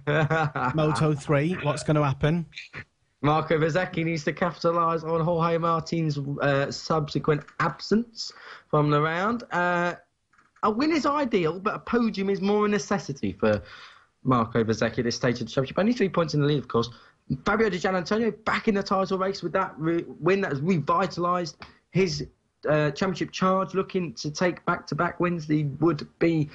Moto 3, what's going to happen? Marco Bezzecchi needs to capitalise on Jorge Martin's subsequent absence from the round. A win is ideal, but a podium is more a necessity for Marco Bezzecchi at this stage of the championship. Only 3 points in the lead, of course. Fabio Di Gianantonio back in the title race with that win that has revitalised his championship charge, looking to take back-to-back wins. He would be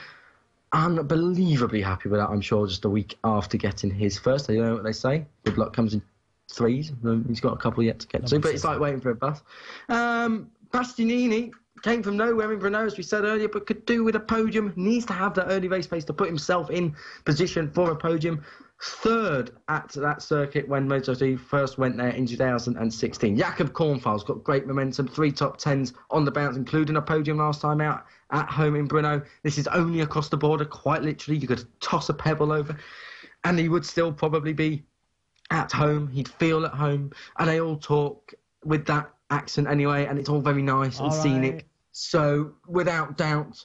unbelievably happy with that, I'm sure, just a week after getting his first. You know what they say? Good luck comes in threes. He's got a couple yet to get to, but it's like waiting for a bus. Bastianini came from nowhere in Brno, as we said earlier, but could do with a podium. Needs to have that early race pace to put himself in position for a podium. Third at that circuit when MotoGP first went there in 2016. Jakob Kornfal's got great momentum, 3 top 10s on the bounce, including a podium last time out at home in Brno. This is only across the border, quite literally. You could toss a pebble over and he would still probably be at home. He'd feel at home. And they all talk with that accent anyway, and it's all very nice and scenic. So, without doubt,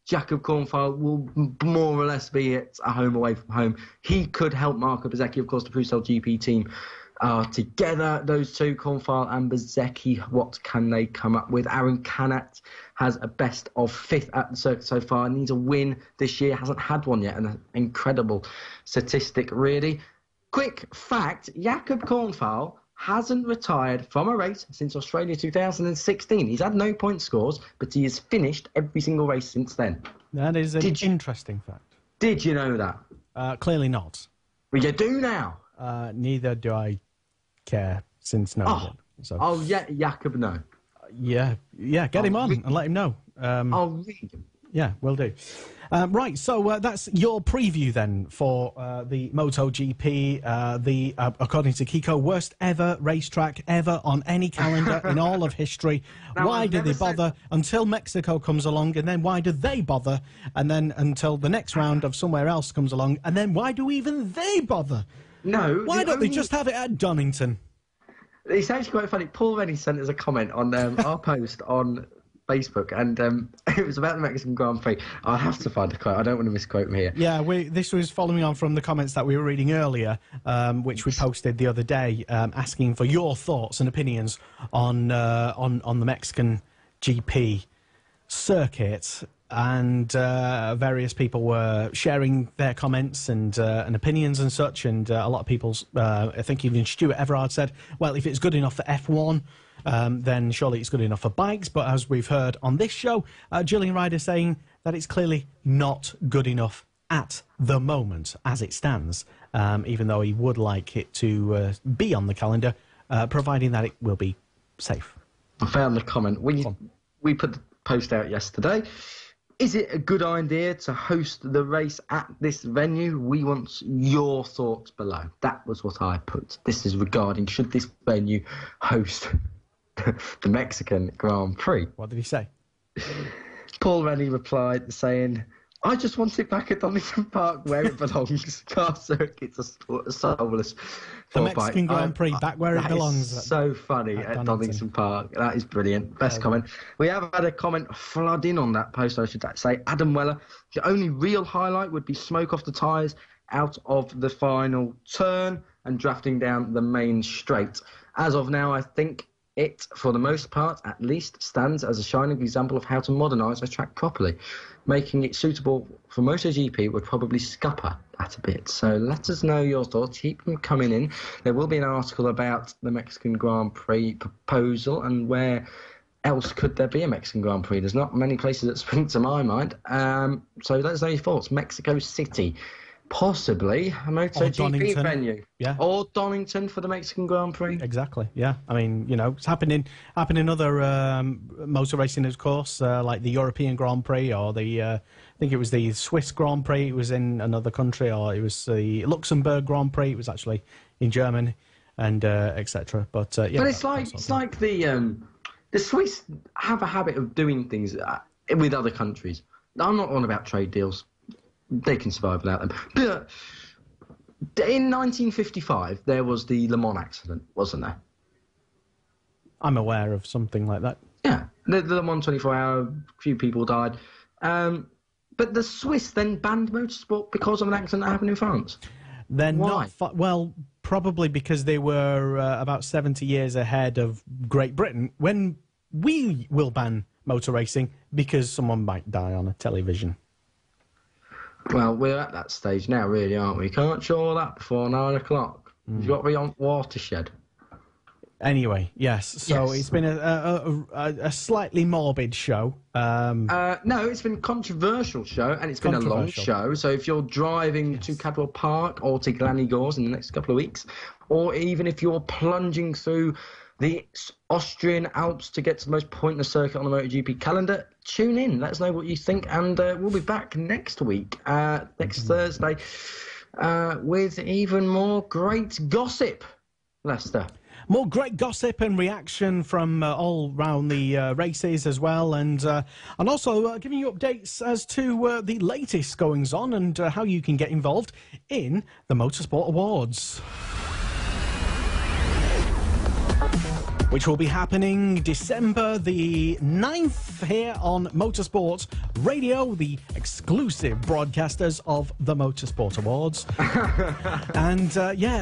Jakob Kornfal will more or less be at a home away from home. He could help Marco Bezzecchi, of course, the Prussel GP team, are together. Those two, Cornfile and Biaggi, what can they come up with? Aaron Canet has a best of 5th at the circuit so far. Needs a win this year. Hasn't had one yet. An incredible statistic, really. Quick fact, Jakob Cornfile hasn't retired from a race since Australia 2016. He's had no point scores, but he has finished every single race since then. That is an interesting fact. Did you know that? Clearly not. Well, you do now. Neither do I care since knowing it. So. Oh, yeah, Jakob, no. Yeah, get him on and let him know. I'll read him. Yeah, will do. Right, so that's your preview then for the MotoGP, according to Kiko, worst ever racetrack ever on any calendar in all of history. Now, why did they bother until Mexico comes along, and then why do they bother, and then until the next round of somewhere else comes along, and then why do even they bother? No. Why don't they just have it at Donington? It's actually quite funny. Paul Rennie sent us a comment on our post on Facebook, and it was about the Mexican Grand Prix. I'll have to find a quote. I don't want to misquote him here. Yeah, this was following on from the comments that we were reading earlier, which we posted the other day, asking for your thoughts and opinions on the Mexican GP circuit. And various people were sharing their comments and opinions and such, and a lot of people, I think even Stuart Everard said, well, if it's good enough for F1, then surely it's good enough for bikes. But as we've heard on this show, Julian Ryder saying that it's clearly not good enough at the moment, as it stands, even though he would like it to be on the calendar, providing that it will be safe. I found the comment. We put the post out yesterday. Is it a good idea to host the race at this venue? We want your thoughts below. That was what I put. This is regarding, should this venue host the Mexican Grand Prix? What did he say? Paul Rennie replied saying, I just want it back at Donington Park where it belongs. Car circuit's a soulless. The Mexican Grand Prix, back where it belongs. That is so funny at Donington Park. That is brilliant. Best comment. We have had a comment flood in on that post, I should say. Adam Weller, the only real highlight would be smoke off the tyres out of the final turn and drafting down the main straight. As of now, I think it, for the most part, at least, stands as a shining example of how to modernise a track properly. Making it suitable for MotoGP would probably scupper that a bit. So let us know your thoughts. Keep them coming in. There will be an article about the Mexican Grand Prix proposal and where else could there be a Mexican Grand Prix. There's not many places that spring to my mind. So let us know your thoughts. Mexico City. Possibly a MotoGP venue. Yeah. Or Donington for the Mexican Grand Prix. Exactly, yeah. I mean, you know, it's happening other motor racing, of course, like the European Grand Prix or the, I think it was the Swiss Grand Prix. It was in another country, or it was the Luxembourg Grand Prix. It was actually in Germany, and etc. But yeah. But it's like the Swiss have a habit of doing things with other countries. I'm not on about trade deals. They can survive without them. But in 1955, there was the Le Mans accident, wasn't there? I'm aware of something like that. Yeah, the Le Mans 24-hour, few people died. But the Swiss then banned motorsport because of an accident that happened in France. They're Why? not... well, probably because they were about 70 years ahead of Great Britain when we will ban motor racing because someone might die on a television. Well, we're at that stage now, really, aren't we? Can't show that before 9 o'clock. You've got to be on Watershed. Anyway, yes. So It's been a slightly morbid show. No, it's been a controversial show, and it's been a long show. So if you're driving to Cadwell Park or to Glanigors in the next couple of weeks, or even if you're plunging through the Austrian Alps to get to the most pointless circuit on the MotoGP calendar, tune in. Let us know what you think, and we'll be back next week, next Thursday, with even more great gossip, Lester. More great gossip and reaction from all round the races as well, and also giving you updates as to the latest goings on and how you can get involved in the Motorsport Awards. which will be happening December the 9th here on Motorsport Radio, the exclusive broadcasters of the Motorsport Awards. And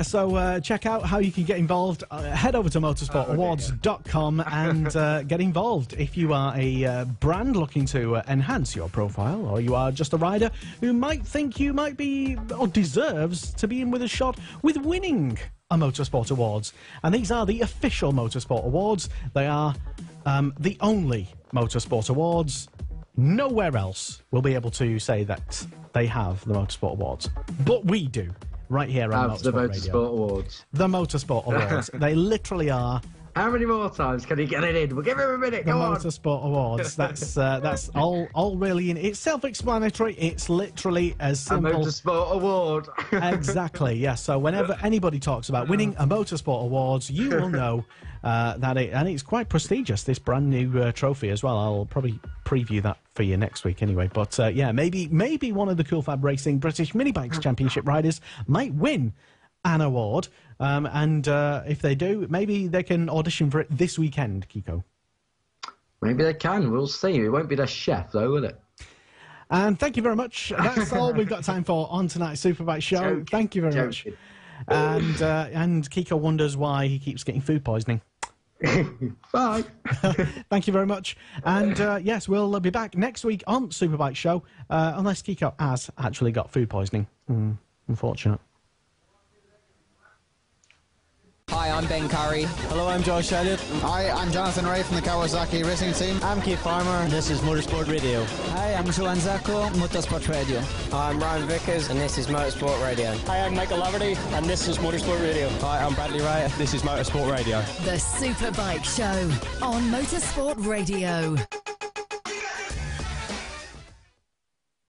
so check out how you can get involved. Head over to motorsportawards.com and get involved. If you are a brand looking to enhance your profile, or you are just a rider who might think you might be or deserves to be in with a shot with winning a Motorsport Awards. And these are the official Motorsport Awards. They are the only Motorsport Awards. Nowhere else will be able to say that they have the Motorsport Awards. But we do, right here on Motorsport the Motorsport Radio. Awards. The Motorsport Awards. They literally are. How many more times can he get it in? We'll give him a minute. Go on. Motorsport Awards. That's all really in. It's self-explanatory. It's literally as simple. A Motorsport Award. Exactly. Yeah. So whenever anybody talks about winning a Motorsport Awards, you will know that it's quite prestigious. This brand new trophy as well. I'll probably preview that for you next week anyway. But maybe one of the Cool Fab Racing British Mini Bikes Championship riders might win an award, and if they do, maybe they can audition for it this weekend, Kiko. Maybe they can. We'll see. It won't be the chef, though, will it? And thank you very much. That's all we've got time for on tonight's Superbike show. Thank you very much. And Kiko wonders why he keeps getting food poisoning. Bye. Thank you very much. And yes, we'll be back next week on Superbike Show, unless Kiko has actually got food poisoning. Unfortunate. Hi, I'm Ben Curry. Hello, I'm Josh Elliott. Hi, I'm Jonathan Ray from the Kawasaki Racing Team. I'm Keith Farmer. This is Motorsport Radio. Hi, I'm Julian Motorsport Radio. Hi, I'm Ryan Vickers, and this is Motorsport Radio. Hi, I'm Michael Laverty, and this is Motorsport Radio. Hi, I'm Bradley Ryder. This is Motorsport Radio. The Superbike Show on Motorsport Radio.